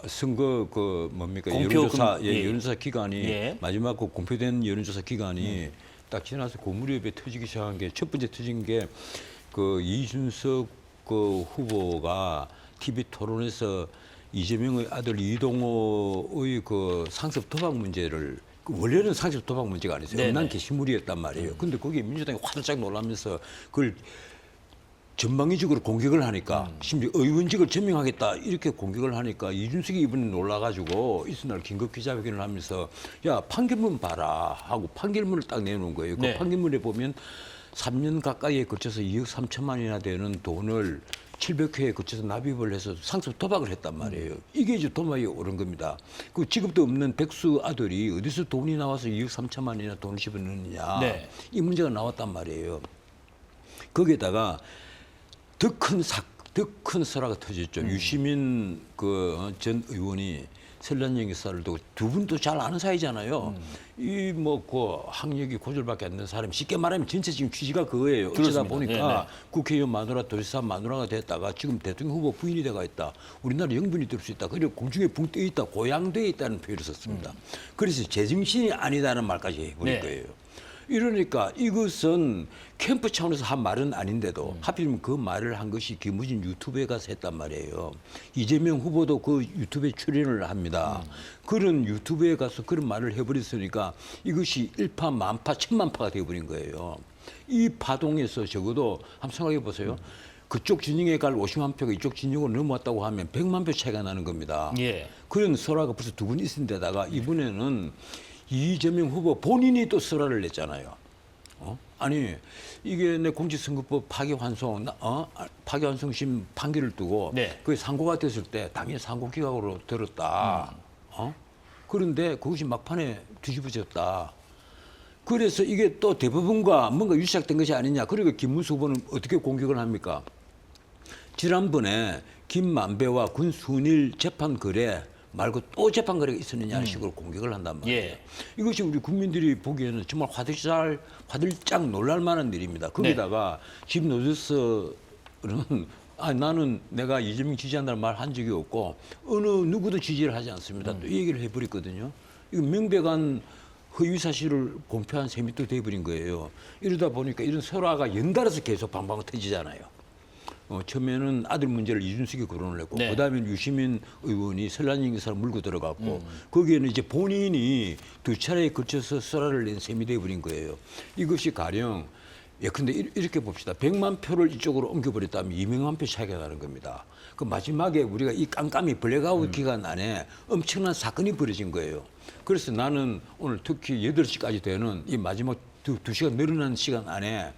선거 여론조사 여론조사 기간이 마지막 그 공표된 여론조사 기간이 딱 지나서 그 무렵에 터지기 시작한 게 첫 번째 터진 게 그 이준석 그 후보가 TV 토론에서 이재명의 아들 이동호의 그 상습 도박 문제를 원래는 상습 도박 문제가 아니었어요. 음란 게시물이었단 말이에요. 근데 거기에 민주당이 화들짝 놀라면서 그걸 전방위적으로 공격을 하니까 심지어 의원직을 제명하겠다 이렇게 공격을 하니까 이준석이 이번에 놀라가지고 이튿날 긴급 기자회견을 하면서 야 판결문 봐라 하고 판결문을 딱 내놓은 거예요. 그 판결문에 보면 3년 가까이에 걸쳐서 2억 3천만이나 되는 돈을 700회에 거쳐서 납입을 해서 상습 도박을 했단 말이에요. 이게 이제 도박이 옳은 겁니다. 그 직업도 없는 백수 아들이 어디서 돈이 나와서 2억 3천만이나 돈을 집어넣느냐. 이 문제가 나왔단 말이에요. 거기에다가 더 큰 설화가 터졌죠. 유시민 전 의원이 설란영 역사를 두고 두 분도 잘 아는 사이잖아요. 이 학력이 고졸밖에 안 되는 사람이 쉽게 말하면 전체 지금 취지가 그거예요. 어쩌다 보니까 국회의원 마누라, 도지사 마누라가 됐다가 지금 대통령 후보 부인이 돼가 있다. 우리나라 영분이 될 수 있다. 그리고 공중에 붕 떠 있다. 고양돼 있다는 표현을 썼습니다. 그래서 제정신이 아니다는 말까지 해버린 거예요. 이러니까 이것은 캠프 차원에서 한 말은 아닌데도 하필이면 그 말을 한 것이 김우진 유튜브에 가서 했단 말이에요. 이재명 후보도 그 유튜브에 출연을 합니다. 그런 유튜브에 가서 그런 말을 해버렸으니까 이것이 일파, 만파, 천만파가 되어버린 거예요. 이 파동에서 적어도 한번 생각해 보세요. 그쪽 진영에 갈 50만 표가 이쪽 진영으로 넘어왔다고 하면 100만 표 차이가 나는 겁니다. 그런 설화가 벌써 두 번 있은 데다가 이번에는 이재명 후보 본인이 또 설화를 냈잖아요. 아니 이게 내 공직선거법 파기환송심 판결을 두고 그게 상고가 됐을 때 당연히 상고기각으로 들었다. 그런데 그것이 막판에 뒤집어졌다. 그래서 이게 또 대법원과 뭔가 유착된 것이 아니냐. 그리고 김문수 후보는 어떻게 공격을 합니까? 지난번에 김만배와 군순일 재판 거래 말고 또 재판 거래가 있었느냐 식으로 공격을 한단 말이에요. 이것이 우리 국민들이 보기에는 정말 화들짝 놀랄 만한 일입니다. 거기다가 집 노조서는 나는 내가 이재명 지지한다는 말 한 적이 없고 어느 누구도 지지를 하지 않습니다. 또 이 얘기를 해버렸거든요. 이거 명백한 허위 사실을 공표한 셈이 또 돼버린 거예요. 이러다 보니까 이런 설화가 연달아서 계속 방방 터지잖아요. 처음에는 아들 문제를 이준석이 거론을 했고 그다음에 유시민 의원이 설란영 기사를 물고 들어갔고 거기에는 이제 본인이 두 차례에 걸쳐서 설화를 낸 셈이 돼버린 거예요. 이것이 가령 근데 이렇게 봅시다. 100만 표를 이쪽으로 옮겨버렸다면 200만 표 차이가 나는 겁니다. 그 마지막에 우리가 이 깜깜이 블랙아웃 기간 안에 엄청난 사건이 벌어진 거예요. 그래서 나는 오늘 특히 8시까지 되는 이 마지막 2시간 늘어난 시간 안에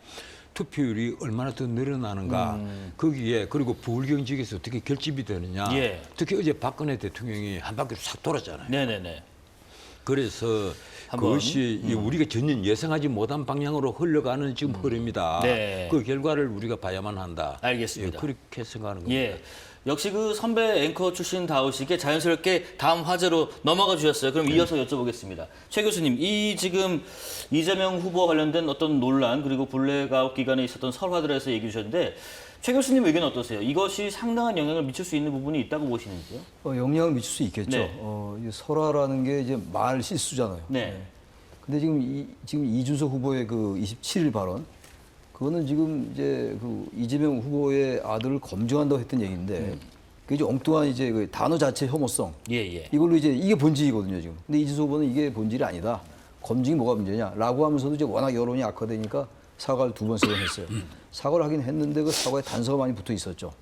투표율이 얼마나 더 늘어나는가 거기에 그리고 부울경 지역에서 어떻게 결집이 되느냐. 예. 특히 어제 박근혜 대통령이 한 바퀴 싹 돌았잖아요. 네네네. 그래서 한번, 그것이 우리가 전혀 예상하지 못한 방향으로 흘러가는 지금 흐름이다. 네. 그 결과를 우리가 봐야만 한다. 알겠습니다. 예, 그렇게 생각하는 겁니다. 예. 역시 그 선배 앵커 출신 다우시게 자연스럽게 다음 화제로 넘어가 주셨어요. 그럼 이어서 여쭤보겠습니다. 최 교수님, 이 지금 이재명 후보와 관련된 어떤 논란 그리고 블랙아웃 기간에 있었던 설화들에서 얘기해 주셨는데 최 교수님 의견은 어떠세요? 이것이 상당한 영향을 미칠 수 있는 부분이 있다고 보시는지요? 영향을 미칠 수 있겠죠. 네. 이 설화라는 게 이제 말 실수잖아요. 네. 근데 지금 이준석 후보의 그 27일 발언, 그거는 지금 이제 그 이재명 후보의 아들을 검증한다고 했던 얘기인데, 그게 이제 엉뚱한 이제 그 단어 자체 혐오성. 예. 이걸로 이제 이게 본질이거든요, 지금. 근데 이준석 후보는 이게 본질이 아니다. 검증이 뭐가 문제냐라고 하면서도 이제 워낙 여론이 악화되니까 사과를 2번, 3번 했어요. 사과를 하긴 했는데 그 사과에 단서가 많이 붙어 있었죠.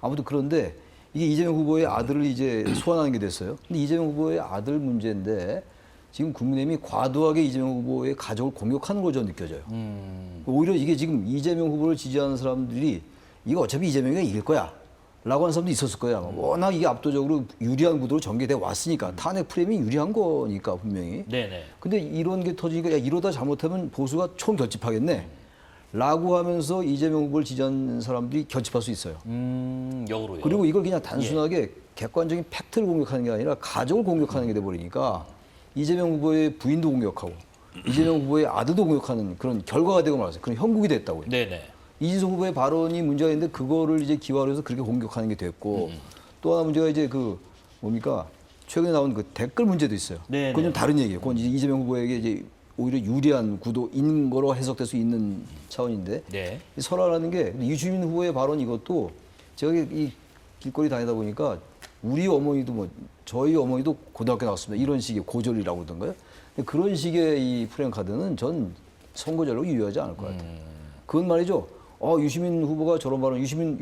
아무튼 그런데 이게 이재명 후보의 아들을 이제 소환하는 게 됐어요. 근데 이재명 후보의 아들 문제인데 지금 국민의힘이 과도하게 이재명 후보의 가족을 공격하는 걸로 저는 느껴져요. 오히려 이게 지금 이재명 후보를 지지하는 사람들이 이거 어차피 이재명이 이길 거야 라고 하는 사람도 있었을 거야. 워낙 이게 압도적으로 유리한 구도로 전개돼 왔으니까 탄핵 프레임이 유리한 거니까 분명히. 네네. 근데 이런 게 터지니까 야, 이러다 잘못하면 보수가 총결집하겠네 라고 하면서 이재명 후보를 지지하는 사람들이 결집할 수 있어요. 역으로요. 그리고 이걸 그냥 단순하게 객관적인 팩트를 공격하는 게 아니라 가족을 공격하는 게 돼버리니까 이재명 후보의 부인도 공격하고 이재명 후보의 아들도 공격하는 그런 결과가 되고 말았어요. 그런 형국이 됐다고요. 네네. 이준석 후보의 발언이 문제가 있는데 그거를 이제 기화로 해서 그렇게 공격하는 게 됐고 또 하나 문제가 이제 그 뭡니까 최근에 나온 그 댓글 문제도 있어요. 네네. 그건 좀 다른 얘기예요. 그건 이제 이재명 후보에게 이제 오히려 유리한 구도인 거로 해석될 수 있는 차원인데 네. 이 설화라는 게 유시민 후보의 발언 이것도 제가 이 길거리 다니다 보니까 우리 어머니도 뭐 저희 어머니도 고등학교 나왔습니다. 이런 식의 고졸이라고 그러던가요? 근데 그런 식의 이 프레임 카드는 전 선거전략으로 유효하지 않을 것 같아요. 그건 말이죠. 유시민 후보가 저런 발언, 유시민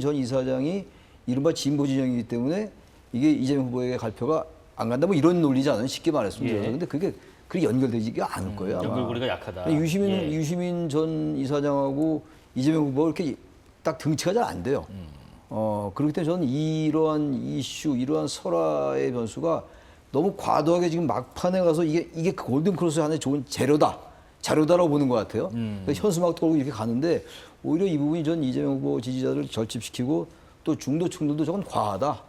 전 이사장이 이른바 진보 진영이기 때문에 이게 이재명 후보에게 갈 표가 안 간다 뭐 이런 논리지 않아요. 쉽게 말했으면. 예. 근데 그게 연결되지가 않을 거예요. 아마. 연결고리가 약하다. 유시민 전 이사장하고 이재명 후보가 이렇게 딱 등치가 잘 안 돼요. 그렇기 때문에 저는 이러한 이슈, 이러한 설화의 변수가 너무 과도하게 지금 막판에 가서 이게 골든크로스 안에 좋은 자료다라고 보는 것 같아요. 그러니까 현수막 돌고 이렇게 가는데 오히려 이 부분이 전 이재명 후보 지지자들을 결집시키고 또 중도층들도 저건 과하다.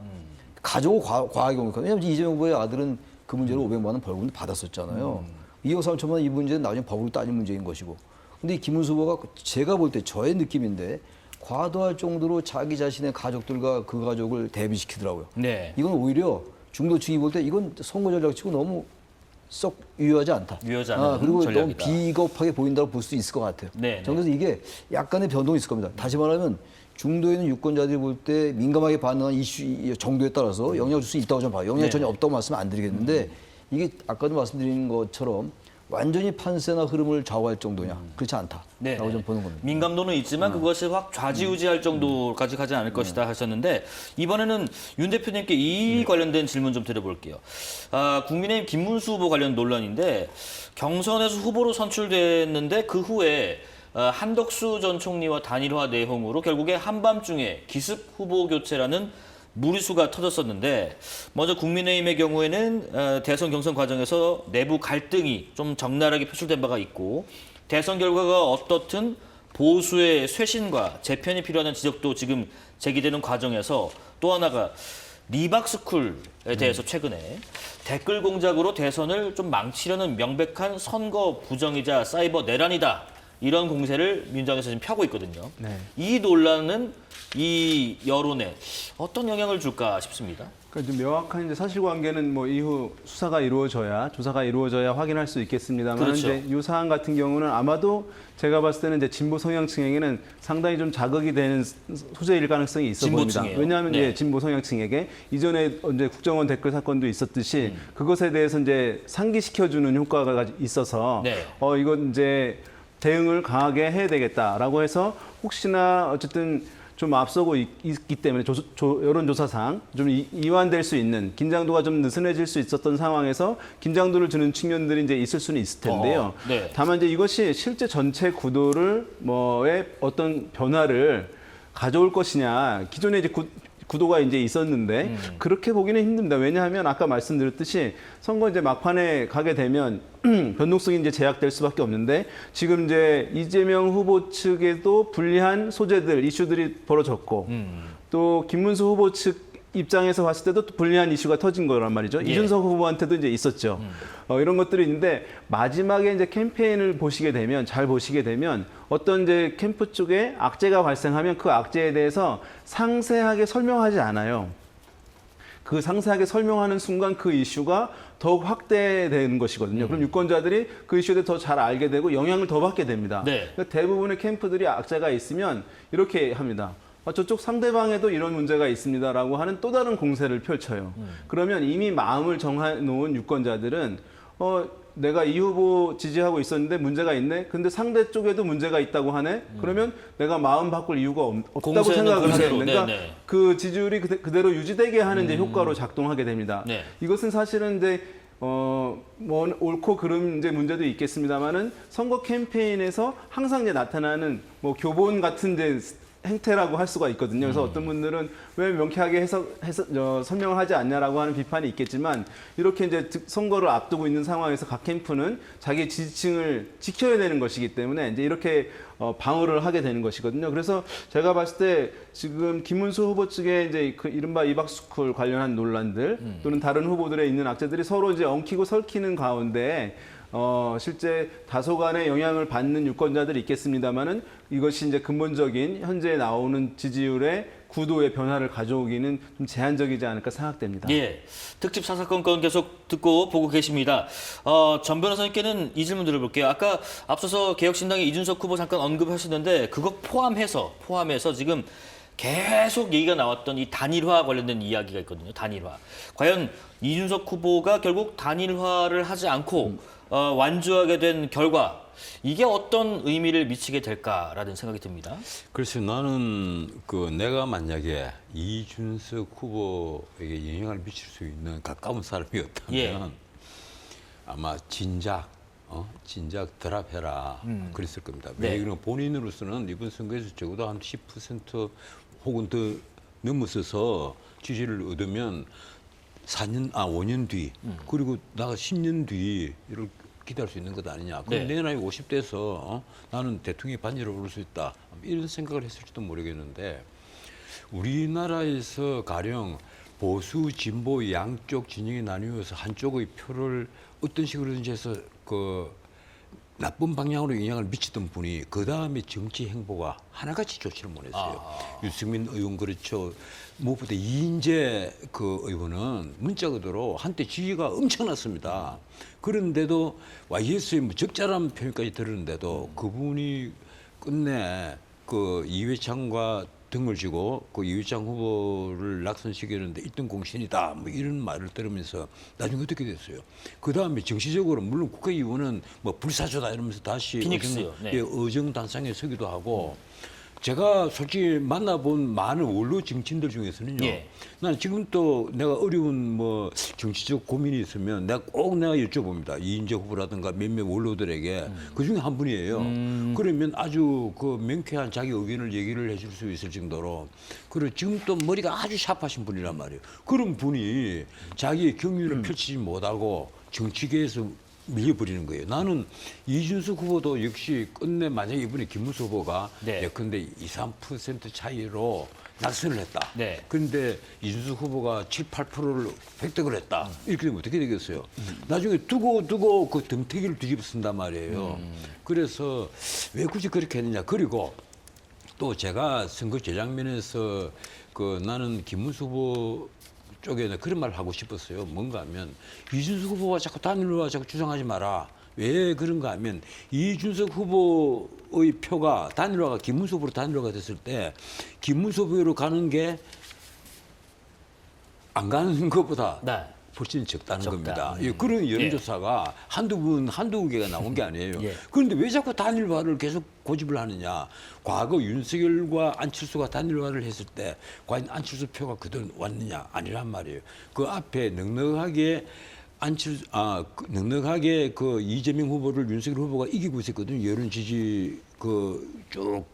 가족을 과하게 공격하는. 왜냐하면 이재명 후보의 아들은 그 문제로 500만 원 벌금도 받았었잖아요. 2억 3천만 원 이 문제는 나중에 법으로 따진 문제인 것이고. 근데 이 김문수 후보가 제가 볼 때 저의 느낌인데 과도할 정도로 자기 자신의 가족들과 그 가족을 대비시키더라고요. 네. 이건 오히려 중도층이 볼 때 이건 선거 전략치고 너무 썩 유효하지 않다. 유효하지 않은 그리고 전략이다. 너무 비겁하게 보인다고 볼 수 있을 것 같아요. 네, 저는 그래서 이게 약간의 변동이 있을 겁니다. 다시 말하면 중도에 있는 유권자들이 볼 때 민감하게 반응한 이슈 정도에 따라서 영향을 줄 수 있다고 저는 봐요. 영향이 전혀 없다고 말씀 안 드리겠는데 이게 아까도 말씀드린 것처럼 완전히 판세나 흐름을 좌우할 정도냐 그렇지 않다라고 좀 보는 겁니다. 민감도는 있지만 그것이 확 좌지우지할 정도까지 가지 않을 것이다 하셨는데 이번에는 윤 대표님께 이 관련된 질문 좀 드려볼게요. 국민의힘 김문수 후보 관련 논란인데 경선에서 후보로 선출됐는데 그 후에 한덕수 전 총리와 단일화 내용으로 결국에 한밤중에 기습 후보 교체라는 무리수가 터졌었는데 먼저 국민의힘의 경우에는 대선 경선 과정에서 내부 갈등이 좀 적나라하게 표출된 바가 있고 대선 결과가 어떻든 보수의 쇄신과 재편이 필요하다는 지적도 지금 제기되는 과정에서 또 하나가 리박스쿨에 대해서 최근에 댓글 공작으로 대선을 좀 망치려는 명백한 선거 부정이자 사이버 내란이다. 이런 공세를 민주당에서 지금 펴고 있거든요. 네. 이 논란은 이 여론에 어떤 영향을 줄까 싶습니다. 그러니까 좀 명확한 이제 사실관계는 뭐 이후 수사가 이루어져야 조사가 이루어져야 확인할 수 있겠습니다만 그렇죠. 이제 이 사안 같은 경우는 아마도 제가 봤을 때는 이제 진보 성향층에게는 상당히 좀 자극이 되는 소재일 가능성이 있어 보입니다. 진보층이에요. 왜냐하면 네. 이제 진보 성향층에게 이전에 이제 국정원 댓글 사건도 있었듯이 그것에 대해서 이제 상기시켜주는 효과가 있어서 네. 이건 이제 대응을 강하게 해야 되겠다라고 해서 혹시나 어쨌든 좀 앞서고 있기 때문에 여론조사상 좀 이완될 수 있는 긴장도가 좀 느슨해질 수 있었던 상황에서 긴장도를 주는 측면들이 이제 있을 수는 있을 텐데요. 네. 다만 이제 이것이 실제 전체 구도를 뭐의 어떤 변화를 가져올 것이냐, 기존에 이제 구도가 이제 있었는데 그렇게 보기는 힘듭니다. 왜냐하면 아까 말씀드렸듯이 선거 이제 막판에 가게 되면 변동성이 이제 제약될 수밖에 없는데 지금 이제 이재명 후보 측에도 불리한 소재들, 이슈들이 벌어졌고 또 김문수 후보 측 입장에서 봤을 때도 또 불리한 이슈가 터진 거란 말이죠. 예. 이준석 후보한테도 이제 있었죠. 이런 것들이 있는데 마지막에 이제 캠페인을 보시게 되면 잘 보시게 되면 어떤 이제 캠프 쪽에 악재가 발생하면 그 악재에 대해서 상세하게 설명하지 않아요. 그 상세하게 설명하는 순간 그 이슈가 더욱 확대되는 것이거든요. 그럼 유권자들이 그 이슈에 대해 더 잘 알게 되고 영향을 더 받게 됩니다. 네. 그러니까 대부분의 캠프들이 악재가 있으면 이렇게 합니다. 저쪽 상대방에도 이런 문제가 있습니다라고 하는 또 다른 공세를 펼쳐요. 그러면 이미 마음을 정해놓은 유권자들은 내가 이 후보 지지하고 있었는데 문제가 있네. 근데 상대 쪽에도 문제가 있다고 하네. 그러면 내가 마음 바꿀 이유가 없다고 생각을 하게 되는 그러니까 그 지지율이 그대로 유지되게 하는 이제 효과로 작동하게 됩니다. 네. 이것은 사실은 이제 뭐 옳고 그름 이제 문제도 있겠습니다만은 선거 캠페인에서 항상 이제 나타나는 뭐 교본 같은 이제 행태라고 할 수가 있거든요. 그래서 어떤 분들은 왜 명쾌하게 설명을 하지 않냐라고 하는 비판이 있겠지만 이렇게 이제 선거를 앞두고 있는 상황에서 각 캠프는 자기 지지층을 지켜야 되는 것이기 때문에 이제 이렇게 방어를 하게 되는 것이거든요. 그래서 제가 봤을 때 지금 김문수 후보 측의 이제 그 이른바 이박스쿨 관련한 논란들 또는 다른 후보들의 있는 악재들이 서로 이제 엉키고 설키는 가운데 실제 다소간의 영향을 받는 유권자들이 있겠습니다만은 이것이 이제 근본적인 현재 나오는 지지율의 구도의 변화를 가져오기는 좀 제한적이지 않을까 생각됩니다. 예, 특집 사사건건 계속 듣고 보고 계십니다. 전 변호사님께는 이 질문 드려볼게요. 아까 앞서서 개혁신당의 이준석 후보 잠깐 언급하셨는데 그거 포함해서 지금 계속 얘기가 나왔던 이 단일화 관련된 이야기가 있거든요. 단일화. 과연 이준석 후보가 결국 단일화를 하지 않고 완주하게 된 결과 이게 어떤 의미를 미치게 될까라는 생각이 듭니다. 그래서 나는 내가 만약에 이준석 후보에게 영향을 미칠 수 있는 가까운 사람이었다면 예. 아마 진작 드랍해라 그랬을 겁니다. 네. 왜냐하면 본인으로서는 이번 선거에서 적어도 한 10% 혹은 더 넘어서서 지지를 얻으면 5년 뒤 그리고 나가 10년 뒤 이렇게 기대할 수 있는 것 아니냐. 그럼 네. 내 나이 50대에서 나는 대통령의 반열에 오를 수 있다. 이런 생각을 했을지도 모르겠는데 우리나라에서 가령 보수, 진보 양쪽 진영이 나뉘어서 한쪽의 표를 어떤 식으로든지 해서 나쁜 방향으로 영향을 미치던 분이 그 다음에 정치 행보가 하나같이 좋지를 못했어요. 유승민 의원 그렇죠. 무엇보다 이인재 의원은 문자 그대로 한때 지지가 엄청났습니다. 그런데도 YS의 적절한 표현까지 들었는데도 그분이 끝내 이회창과 등을 지고 이회창 후보를 낙선시키는데 1등 공신이다 뭐 이런 말을 들으면서 나중에 어떻게 됐어요? 그 다음에 정치적으로 물론 국회의원은 불사조다 이러면서 다시 의정단상에 서기도 하고 제가 솔직히 만나본 많은 원로 정치인들 중에서는요. 예. 나는 지금 또 내가 어려운 정치적 고민이 있으면 내가 여쭤봅니다. 이인재 후보라든가 몇몇 원로들에게 그 중에 한 분이에요. 그러면 아주 명쾌한 자기 의견을 얘기를 해줄 수 있을 정도로 그리고 지금 또 머리가 아주 샤프하신 분이란 말이에요. 그런 분이 자기의 경륜을 펼치지 못하고 정치계에서 밀려버리는 거예요. 나는 이준석 후보도 역시 끝내 만약에 이번에 김문수 후보가 예컨대 2-3% 차이로 낙선을 했다. 네. 그런데 이준석 후보가 7-8%를 획득을 했다. 이렇게 되면 어떻게 되겠어요? 나중에 두고 그 등태기를 뒤집어 쓴단 말이에요. 그래서 왜 굳이 그렇게 했느냐. 그리고 또 제가 선거 재장면에서 나는 김문수 후보 쪽에는 그런 말을 하고 싶었어요. 뭔가 하면 이준석 후보가 자꾸 단일화 자꾸 주장하지 마라. 왜 그런가 하면 이준석 후보의 표가 단일화가 김문수 후보로 단일화가 됐을 때 김문수 후보로 가는 게 안 가는 것보다 훨씬 적다는 겁니다. 예, 그런 여론조사가 한두 개가 나온 게 아니에요. 예. 그런데 왜 자꾸 단일화를 계속 고집을 하느냐. 과거 윤석열과 안철수가 단일화를 했을 때 과연 안철수 표가 그대로 왔느냐. 아니란 말이에요. 그 앞에 넉넉하게 넉넉하게 그 이재명 후보를 윤석열 후보가 이기고 있었거든요. 여론 지지 쭉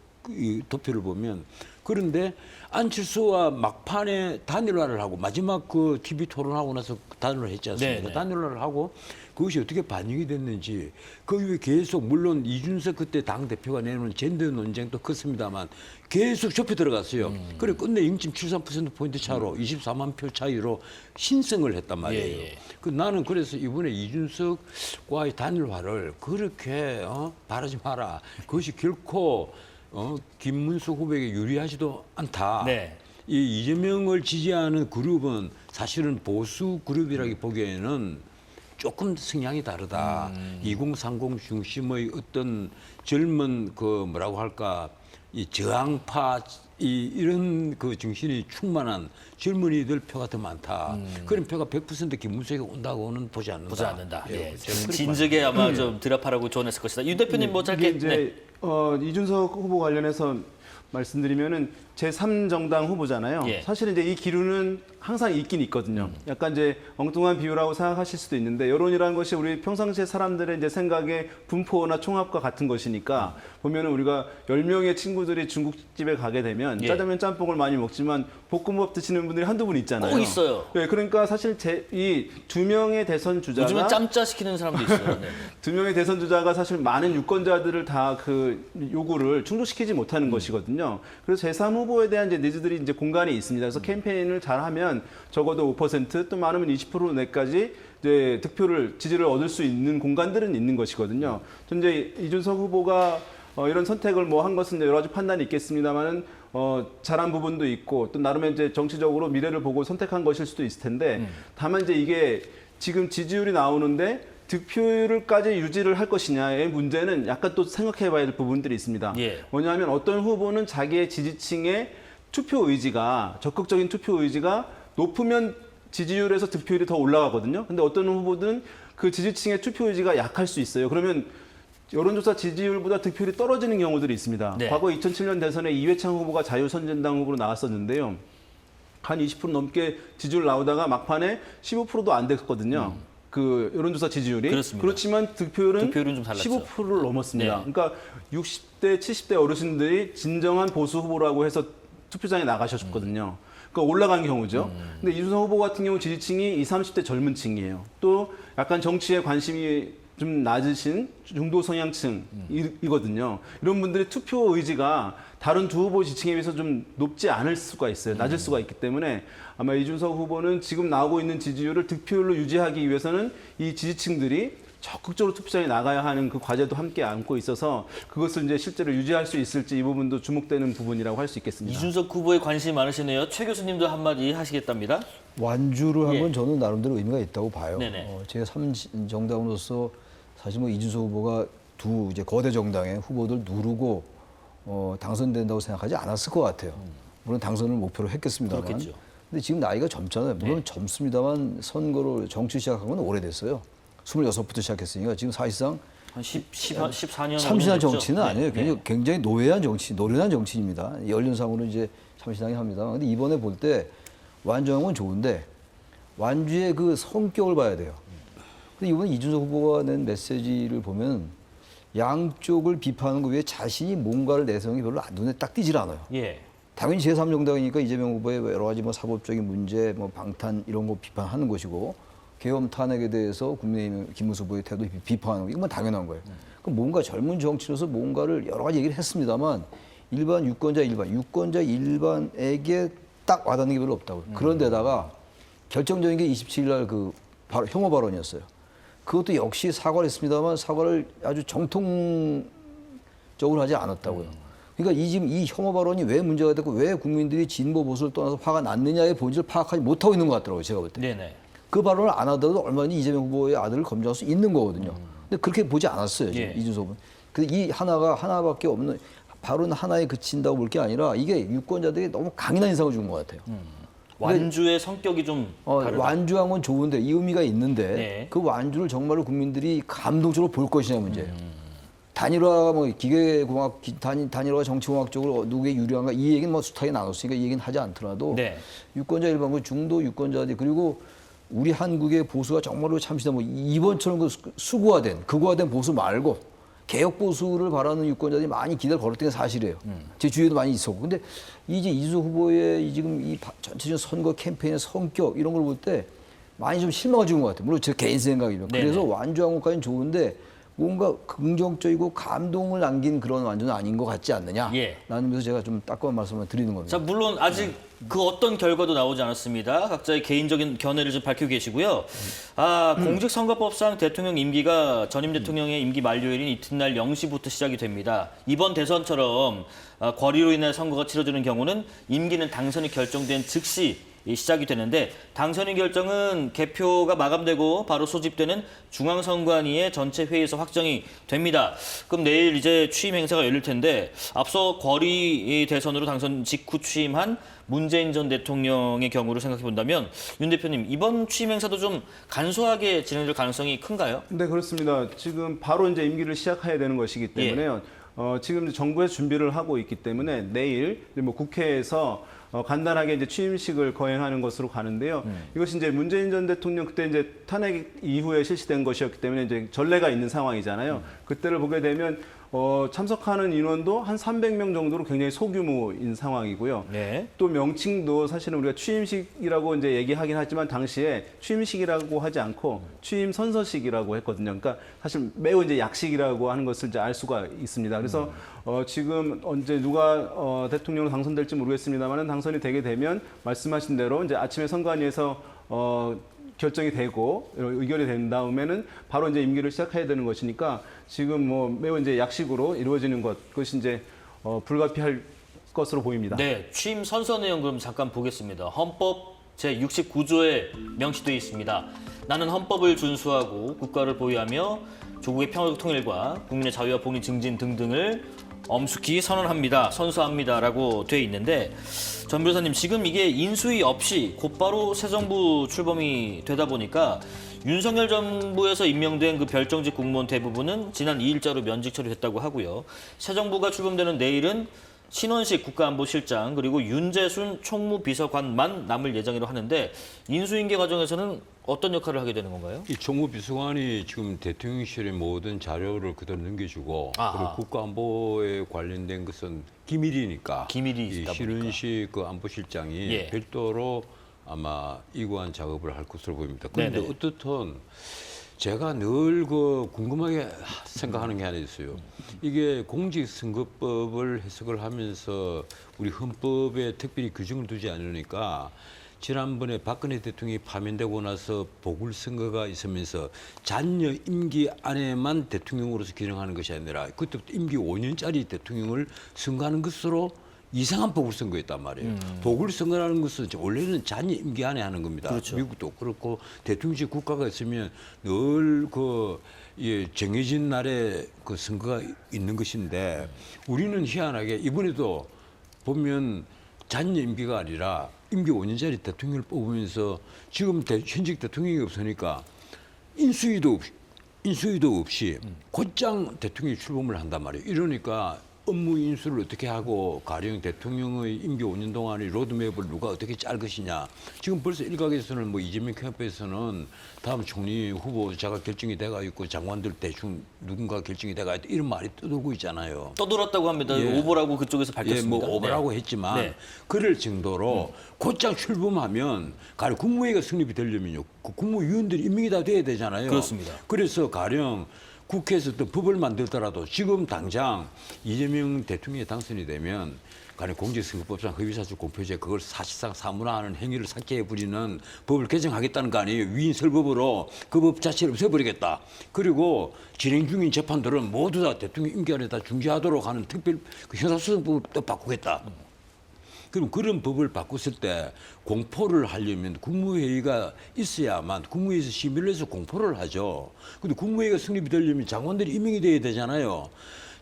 도표를 보면. 그런데 안철수와 막판에 단일화를 하고 마지막 그 TV 토론하고 나서 단일화를 했지 않습니까? 네네. 단일화를 하고 그것이 어떻게 반영이 됐는지 그 이후에 계속 물론 이준석 그때 당대표가 내놓은 젠더 논쟁도 컸습니다만 계속 좁혀 들어갔어요. 그래 끝내 0.73%포인트 차로 24만 표 차이로 신승을 했단 말이에요. 예. 그 나는 그래서 이번에 이준석과의 단일화를 그렇게 바라지 마라. 그것이 결코 김문수 후보에게 유리하지도 않다. 네. 이 이재명을 지지하는 그룹은 사실은 보수 그룹이라기 보기에는 조금 성향이 다르다. 2030 중심의 어떤 젊은 그 뭐라고 할까 이 저항파 이런 그 정신이 충만한 젊은이들 표가 더 많다. 그런 표가 100% 김문수에게 온다고는 보지 않는다. 예. 진즉에 아마 좀 드랍하라고 조언했을 것이다. 윤 대표님 뭐 짧게. 이제 이준석 후보 관련해서 말씀드리면은 제3정당 후보잖아요. 예. 사실은 이제 이 기류는 항상 있긴 있거든요. 약간 이제 엉뚱한 비유라고 생각하실 수도 있는데 여론이라는 것이 우리 평상시에 사람들의 이제 생각의 분포나 총합과 같은 것이니까 보면은 우리가 10명의 친구들이 중국집에 가게 되면 예. 짜장면 짬뽕을 많이 먹지만 볶음밥 드시는 분들이 한두 분 있잖아요. 꼭 있어요. 네, 그러니까 사실 이 두 명의 대선 주자가 요즘은 짬짜 시키는 사람도 있어요. 네. 두 명의 대선 주자가 사실 많은 유권자들을 다 그 요구를 충족시키지 못하는 것이거든요. 그래서 제3 후보에 대한 이제 니즈들이 이제 공간이 있습니다. 그래서 캠페인을 잘하면 적어도 5% 또 많으면 20% 내까지 이제 득표를 지지를 얻을 수 있는 공간들은 있는 것이거든요. 현재 이준석 후보가 이런 선택을 뭐 한 것은 여러 가지 판단이 있겠습니다만은 잘한 부분도 있고 또 나름의 이제 정치적으로 미래를 보고 선택한 것일 수도 있을 텐데 다만 이제 이게 지금 지지율이 나오는데 득표율까지 유지를 할 것이냐의 문제는 약간 또 생각해 봐야 될 부분들이 있습니다. 예. 뭐냐면 어떤 후보는 자기의 지지층의 투표 의지가 적극적인 투표 의지가 높으면 지지율에서 득표율이 더 올라가거든요. 근데 어떤 후보들은 그 지지층의 투표 의지가 약할 수 있어요. 그러면 여론조사 지지율보다 득표율이 떨어지는 경우들이 있습니다. 네. 과거 2007년 대선에 이회창 후보가 자유선진당 후보로 나왔었는데요. 한 20% 넘게 지지율 나오다가 막판에 15%도 안 됐거든요. 그 여론조사 지지율이. 그렇습니다. 그렇지만 득표율은 좀 달랐죠. 15%를 넘었습니다. 네. 그러니까 60대, 70대 어르신들이 진정한 보수 후보라고 해서 투표장에 나가셨거든요. 그러니까 올라간 경우죠. 근데 이준석 후보 같은 경우 지지층이 20, 30대 젊은 층이에요. 또 약간 정치에 관심이 좀 낮으신 중도 성향층이거든요. 이런 분들의 투표 의지가 다른 두 후보 지층에 비해서 좀 높지 않을 수가 있어요. 낮을 수가 있기 때문에 아마 이준석 후보는 지금 나오고 있는 지지율을 득표율로 유지하기 위해서는 이 지지층들이 적극적으로 투표장에 나가야 하는 그 과제도 함께 안고 있어서 그것을 이제 실제로 유지할 수 있을지 이 부분도 주목되는 부분이라고 할 수 있겠습니다. 이준석 후보에 관심이 많으시네요. 최 교수님도 한마디 하시겠답니다. 완주를 한 건 예. 저는 나름대로 의미가 있다고 봐요. 네네. 제가 3정당으로서 사실 뭐 이준석 후보가 두 이제 거대 정당의 후보들 누르고 당선된다고 생각하지 않았을 것 같아요. 물론 당선을 목표로 했겠습니다만. 그렇겠죠. 근데 지금 나이가 젊잖아요. 물론 네. 젊습니다만 선거를 정치 시작한 건 오래됐어요. 26부터 시작했으니까 지금 사실상 한 14년 참신한 정치는 네. 아니에요. 굉장히 노련한 정치인입니다. 연륜상으로 이제 참신하게 합니다. 근데 이번에 볼 때 완주한 건 좋은데 완주의 그 성격을 봐야 돼요. 근데 이번에 이준석 후보가 낸 메시지를 보면 양쪽을 비판하는 것 외에 자신이 뭔가를 내세우는 게 별로 눈에 딱 띄질 않아요. 예. 당연히 제3정당이니까 이재명 후보의 여러 가지 뭐 사법적인 문제, 뭐 방탄 이런 거 비판하는 것이고 계엄 탄핵에 대해서 국민의힘 김문수 후보의 태도 비판하는 거 이건 당연한 거예요. 그럼 뭔가 젊은 정치로서 뭔가를 여러 가지 얘기를 했습니다만 일반 유권자 일반에게 딱 와닿는 게 별로 없다고요. 그런데다가 결정적인 게 27일 날 그 혐오 발언이었어요. 그것도 역시 사과를 했습니다만 사과를 아주 정통적으로 하지 않았다고요. 그러니까 지금 이 혐오 발언이 왜 문제가 됐고 왜 국민들이 진보 보수를 떠나서 화가 났느냐의 본질을 파악하지 못하고 있는 것 같더라고요. 제가 볼 때. 네네. 그 발언을 안 하더라도 얼마든지 이재명 후보의 아들을 검증할 수 있는 거거든요. 근데 그렇게 보지 않았어요. 지금 예. 이준석 후보는. 이 하나밖에 없는 발언 하나에 그친다고 볼 게 아니라 이게 유권자들이 너무 강인한 인상을 준 것 같아요. 완주의 성격이 좀 다르다. 완주한 건 좋은데 이 의미가 있는데 네. 그 완주를 정말로 국민들이 감동적으로 볼 것이냐 문제예요. 단일화가 뭐 기계공학, 단일화가 정치공학적으로 누구에 유리한가 이 얘기는 뭐 숱하게 나눴으니까 이 얘기는 하지 않더라도 네. 유권자 일반고 중도 유권자들 그리고 우리 한국의 보수가 정말로 참시다 뭐 이번처럼 그 수구화된 극우화된 보수 말고 개혁 보수를 바라는 유권자들이 많이 기대를 걸었던 게 사실이에요. 제 주위에도 많이 있었고. 근데 이제 이준석 후보의 지금 이 전체적인 선거 캠페인의 성격 이런 걸 볼 때 많이 좀 실망을 준 것 같아요. 물론 제 개인 생각이면. 그래서 완주한 것까지는 좋은데 뭔가 긍정적이고 감동을 남긴 그런 완주는 아닌 것 같지 않느냐. 예. 라는 면에서 제가 좀 따끔한 말씀을 드리는 겁니다. 자, 물론 아직 그 어떤 결과도 나오지 않았습니다. 각자의 개인적인 견해를 좀 밝히고 계시고요. 공직선거법상 대통령 임기가 전임 대통령의 임기 만료일인 이튿날 0시부터 시작이 됩니다. 이번 대선처럼 거리로 인해 선거가 치러지는 경우는 임기는 당선이 결정된 즉시 시작이 되는데 당선인 결정은 개표가 마감되고 바로 소집되는 중앙선관위의 전체 회의에서 확정이 됩니다. 그럼 내일 이제 취임 행사가 열릴 텐데 앞서 거리 대선으로 당선 직후 취임한 문재인 전 대통령의 경우를 생각해 본다면 윤 대표님 이번 취임 행사도 좀 간소하게 진행될 가능성이 큰가요? 네, 그렇습니다. 지금 바로 이제 임기를 시작해야 되는 것이기 때문에요. 지금 정부에서 준비를 하고 있기 때문에 내일 뭐 국회에서 간단하게 이제 취임식을 거행하는 것으로 가는데요. 이것이 이제 문재인 전 대통령 그때 이제 탄핵 이후에 실시된 것이었기 때문에 이제 전례가 있는 상황이잖아요. 그때를 보게 되면 참석하는 인원도 한 300명 정도로 굉장히 소규모인 상황이고요. 네. 또 명칭도 사실은 우리가 취임식이라고 이제 얘기하긴 하지만 당시에 취임식이라고 하지 않고 취임 선서식이라고 했거든요. 그러니까 사실 매우 이제 약식이라고 하는 것을 이제 알 수가 있습니다. 그래서 지금 언제 누가 대통령으로 당선될지 모르겠습니다만 당선이 되게 되면 말씀하신 대로 이제 아침에 선관위에서 결정이 되고 의결이 된 다음에는 바로 이제 임기를 시작해야 되는 것이니까 지금 뭐 매우 이제 약식으로 이루어지는 그것이 이제 불가피할 것으로 보입니다. 네, 취임 선서 내용 그럼 잠깐 보겠습니다. 헌법 제69조에 명시되어 있습니다. 나는 헌법을 준수하고 국가를 보유하며 조국의 평화적 통일과 국민의 자유와 복리 증진 등등을 엄숙히 선언합니다. 선서합니다라고 돼 있는데 전 변호사님 지금 이게 인수위 없이 곧바로 새 정부 출범이 되다 보니까 윤석열 정부에서 임명된 그 별정직 공무원 대부분은 지난 2일자로 면직 처리됐다고 하고요. 새 정부가 출범되는 내일은 신원식 국가안보실장 그리고 윤재순 총무비서관만 남을 예정이라고 하는데 인수인계 과정에서는 어떤 역할을 하게 되는 건가요? 이 총무비서관이 지금 대통령실의 모든 자료를 그대로 넘겨주고 그리고 국가안보에 관련된 것은 기밀이니까 기밀이 이 있다 보니까. 신원식 그 안보실장이 별도로 아마 이관 작업을 할 것으로 보입니다. 그런데 네네. 어떻든 제가 늘 그 궁금하게 생각하는 게 하나 있어요. 이게 공직선거법을 해석을 하면서 우리 헌법에 특별히 규정을 두지 않으니까 지난번에 박근혜 대통령이 파면되고 나서 보궐선거가 있으면서 잔여 임기 안에만 대통령으로서 기능하는 것이 아니라 그때부터 임기 5년짜리 대통령을 선거하는 것으로 이상한 보궐선거였단 말이에요. 보궐선거라는 것은 원래는 잔여 임기 안에 하는 겁니다. 그렇죠. 미국도 그렇고 대통령직 국가가 있으면 늘 정해진 날에 그 선거가 있는 것인데 우리는 희한하게 이번에도 보면 잔여 임기가 아니라 임기 5년짜리 대통령을 뽑으면서 지금 현직 대통령이 없으니까 인수위도 없이 곧장 대통령이 출범을 한단 말이에요. 이러니까 업무 인수를 어떻게 하고 가령 대통령의 임기 5년 동안의 로드맵을 누가 어떻게 짤 것이냐. 지금 벌써 일각에서는 뭐 이재명 캠프에서는 다음 총리 후보자가 결정이 돼가 있고 장관들 대충 누군가 결정이 돼가 있다 이런 말이 떠돌고 있잖아요. 떠돌았다고 합니다. 오보라고 그쪽에서 밝혔습니다. 뭐 오보라고 했지만 그럴 정도로 곧장 출범하면 가령 국무회의가 성립이 되려면요. 그 국무위원들이 임명이 다 돼야 되잖아요. 그렇습니다. 그래서 가령 국회에서 또 법을 만들더라도 지금 당장 이재명 대통령이 당선이 되면 가령 공직선거법상 허위사실 공표죄 그걸 사실상 사문화하는 행위를 삭제해버리는 법을 개정하겠다는 거 아니에요. 위인설법으로 그 법 자체를 없애버리겠다. 그리고 진행 중인 재판들은 모두 다 대통령 임기 안에 다 중지하도록 하는 특별 형사소송법을 또 바꾸겠다. 그럼 그런 법을 바꿨을 때 공포를 하려면 국무회의가 있어야만 국무회의에서 심의를 해서 공포를 하죠. 근데 국무회의가 성립이 되려면 장관들이 임명이 돼야 되잖아요.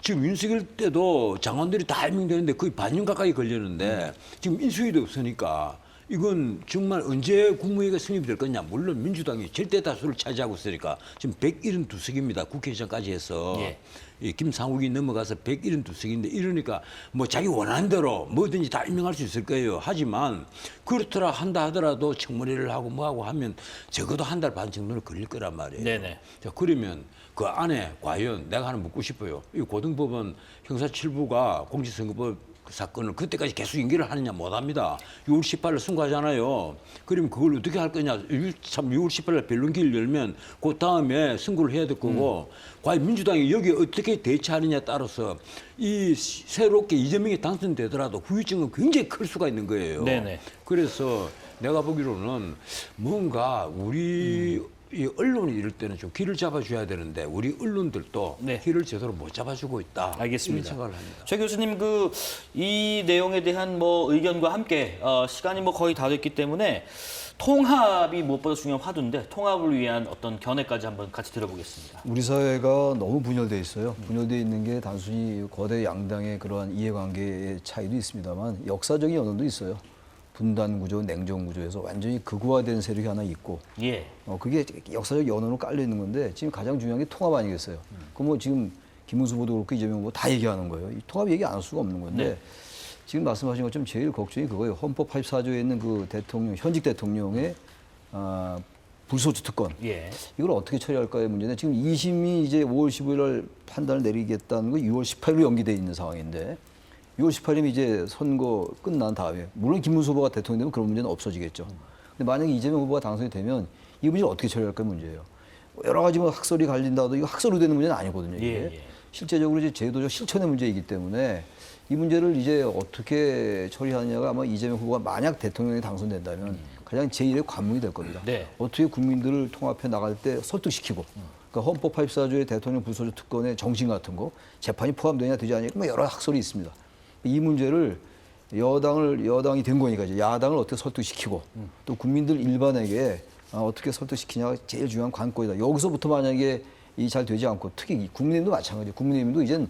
지금 윤석열 때도 장관들이 다 임명되는데 거의 반년 가까이 걸렸는데 지금 인수위도 없으니까 이건 정말 언제 국무회의가 성립이 될 거냐. 물론 민주당이 절대 다수를 차지하고 있으니까 지금 172석입니다. 국회의장까지 해서. 예. 이 김상욱이 넘어가서 172석인데 이러니까 뭐 자기 원하는 대로 뭐든지 다 임명할 수 있을 거예요. 하지만 그렇더라 한다 하더라도 청문회를 하고 뭐하고 하면 적어도 한 달 반 정도는 걸릴 거란 말이에요. 네네. 자, 그러면 그 안에 과연 내가 하나 묻고 싶어요. 이 고등법원 형사 7부가 공직선거법 사건을 그때까지 계속 연기를 하느냐 못합니다. 6월 18일 선고하잖아요. 그러면 그걸 어떻게 할 거냐. 참 6월 18일 변론기를 열면 그 다음에 선고를 해야 될 거고 과연 민주당이 여기에 어떻게 대처하느냐에 따라서 이 새롭게 이재명이 당선되더라도 후유증은 굉장히 클 수가 있는 거예요. 네네. 그래서 내가 보기로는 뭔가 우리 이 언론이 이럴 때는 좀 길을 잡아줘야 되는데 우리 언론들도 네. 길을 제대로 못 잡아주고 있다. 알겠습니다. 이런 생각을 합니다. 최 교수님 이 내용에 대한 뭐 의견과 함께 시간이 뭐 거의 다 됐기 때문에 통합이 무엇보다 중요한 화두인데 통합을 위한 어떤 견해까지 한번 같이 들어보겠습니다. 우리 사회가 너무 분열돼 있어요. 분열돼 있는 게 단순히 거대 양당의 그러한 이해관계의 차이도 있습니다만 역사적인 연원도 있어요. 분단 구조, 냉전 구조에서 완전히 극우화된 세력이 하나 있고, 예. 그게 역사적 연원으로 깔려 있는 건데 지금 가장 중요한 게 통합 아니겠어요? 그 뭐 지금 김문수 후보도 그렇고 이재명 후보 다 얘기하는 거예요. 이 통합 얘기 안 할 수가 없는 건데 네. 지금 말씀하신 것처럼 제일 걱정이 그거예요. 헌법 84조에 있는 그 대통령, 현직 대통령의 불소추 특권. 예. 이걸 어떻게 처리할까의 문제인데 지금 2심이 이제 5월 15일 날 판단을 내리겠다는 거 6월 18일로 연기돼 있는 상황인데 6월 18일이면 이제 선거 끝난 다음에 물론 김문수 후보가 대통령 되면 그런 문제는 없어지겠죠. 근데 만약에 이재명 후보가 당선이 되면 이 문제를 어떻게 처리할까 문제예요. 여러 가지 뭐 학설이 갈린다도 이거 학설로 되는 문제는 아니거든요. 이게. 예, 예. 실제적으로 이제 제도적 실천의 문제이기 때문에 이 문제를 이제 어떻게 처리하느냐가 아마 이재명 후보가 만약 대통령이 당선된다면 가장 제1의 관문이 될 겁니다. 네. 어떻게 국민들을 통합해 나갈 때 설득시키고 그러니까 헌법 84조의 대통령 불소추 특권의 정신 같은 거 재판이 포함되냐 되지 않냐 뭐 여러 학설이 있습니다. 이 문제를 여당이 된 거니까 이제 야당을 어떻게 설득시키고 또 국민들 일반에게 어떻게 설득시키냐가 제일 중요한 관건이다. 여기서부터 만약에 이 잘 되지 않고 특히 국민의힘도 마찬가지예요. 국민의힘도 이젠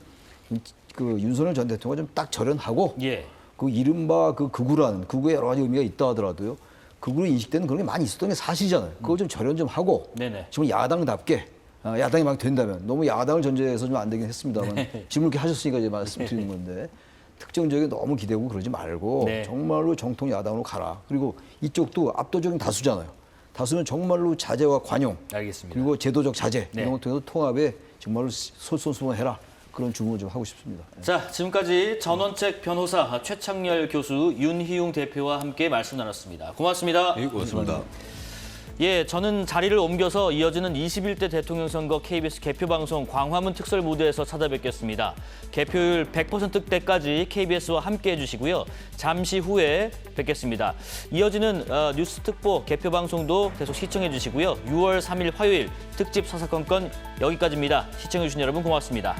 그 윤석열 전 대통령과 좀 딱 절연하고 예. 그 이른바 그 극우의 여러 가지 의미가 있다 하더라도요. 극우로 인식되는 그런 게 많이 있었던 게 사실이잖아요. 그거 좀 절연 좀 하고 네네. 지금 야당답게 야당이 막 된다면 너무 야당을 전제해서 좀 안 되긴 했습니다만 지금 이렇게 하셨으니까 이제 말씀드리는 건데 특정 지역에 너무 기대고 그러지 말고 네. 정말로 정통 야당으로 가라. 그리고 이쪽도 압도적인 다수잖아요. 다수는 정말로 자제와 관용 알겠습니다. 그리고 제도적 자제 네. 이런 것 통해서 통합에 정말로 솔선수범해라. 그런 주문을 좀 하고 싶습니다. 자, 지금까지 전원책 변호사 최창렬 교수, 윤희용 대표와 함께 말씀 나눴습니다. 고맙습니다. 예, 고맙습니다. 예, 저는 자리를 옮겨서 이어지는 21대 대통령 선거 KBS 개표방송 광화문 특설 무대에서 찾아뵙겠습니다. 개표율 100%대까지 KBS와 함께해 주시고요. 잠시 후에 뵙겠습니다. 이어지는 뉴스 특보 개표방송도 계속 시청해 주시고요. 6월 3일 화요일 특집 사사건건 여기까지입니다. 시청해 주신 여러분 고맙습니다.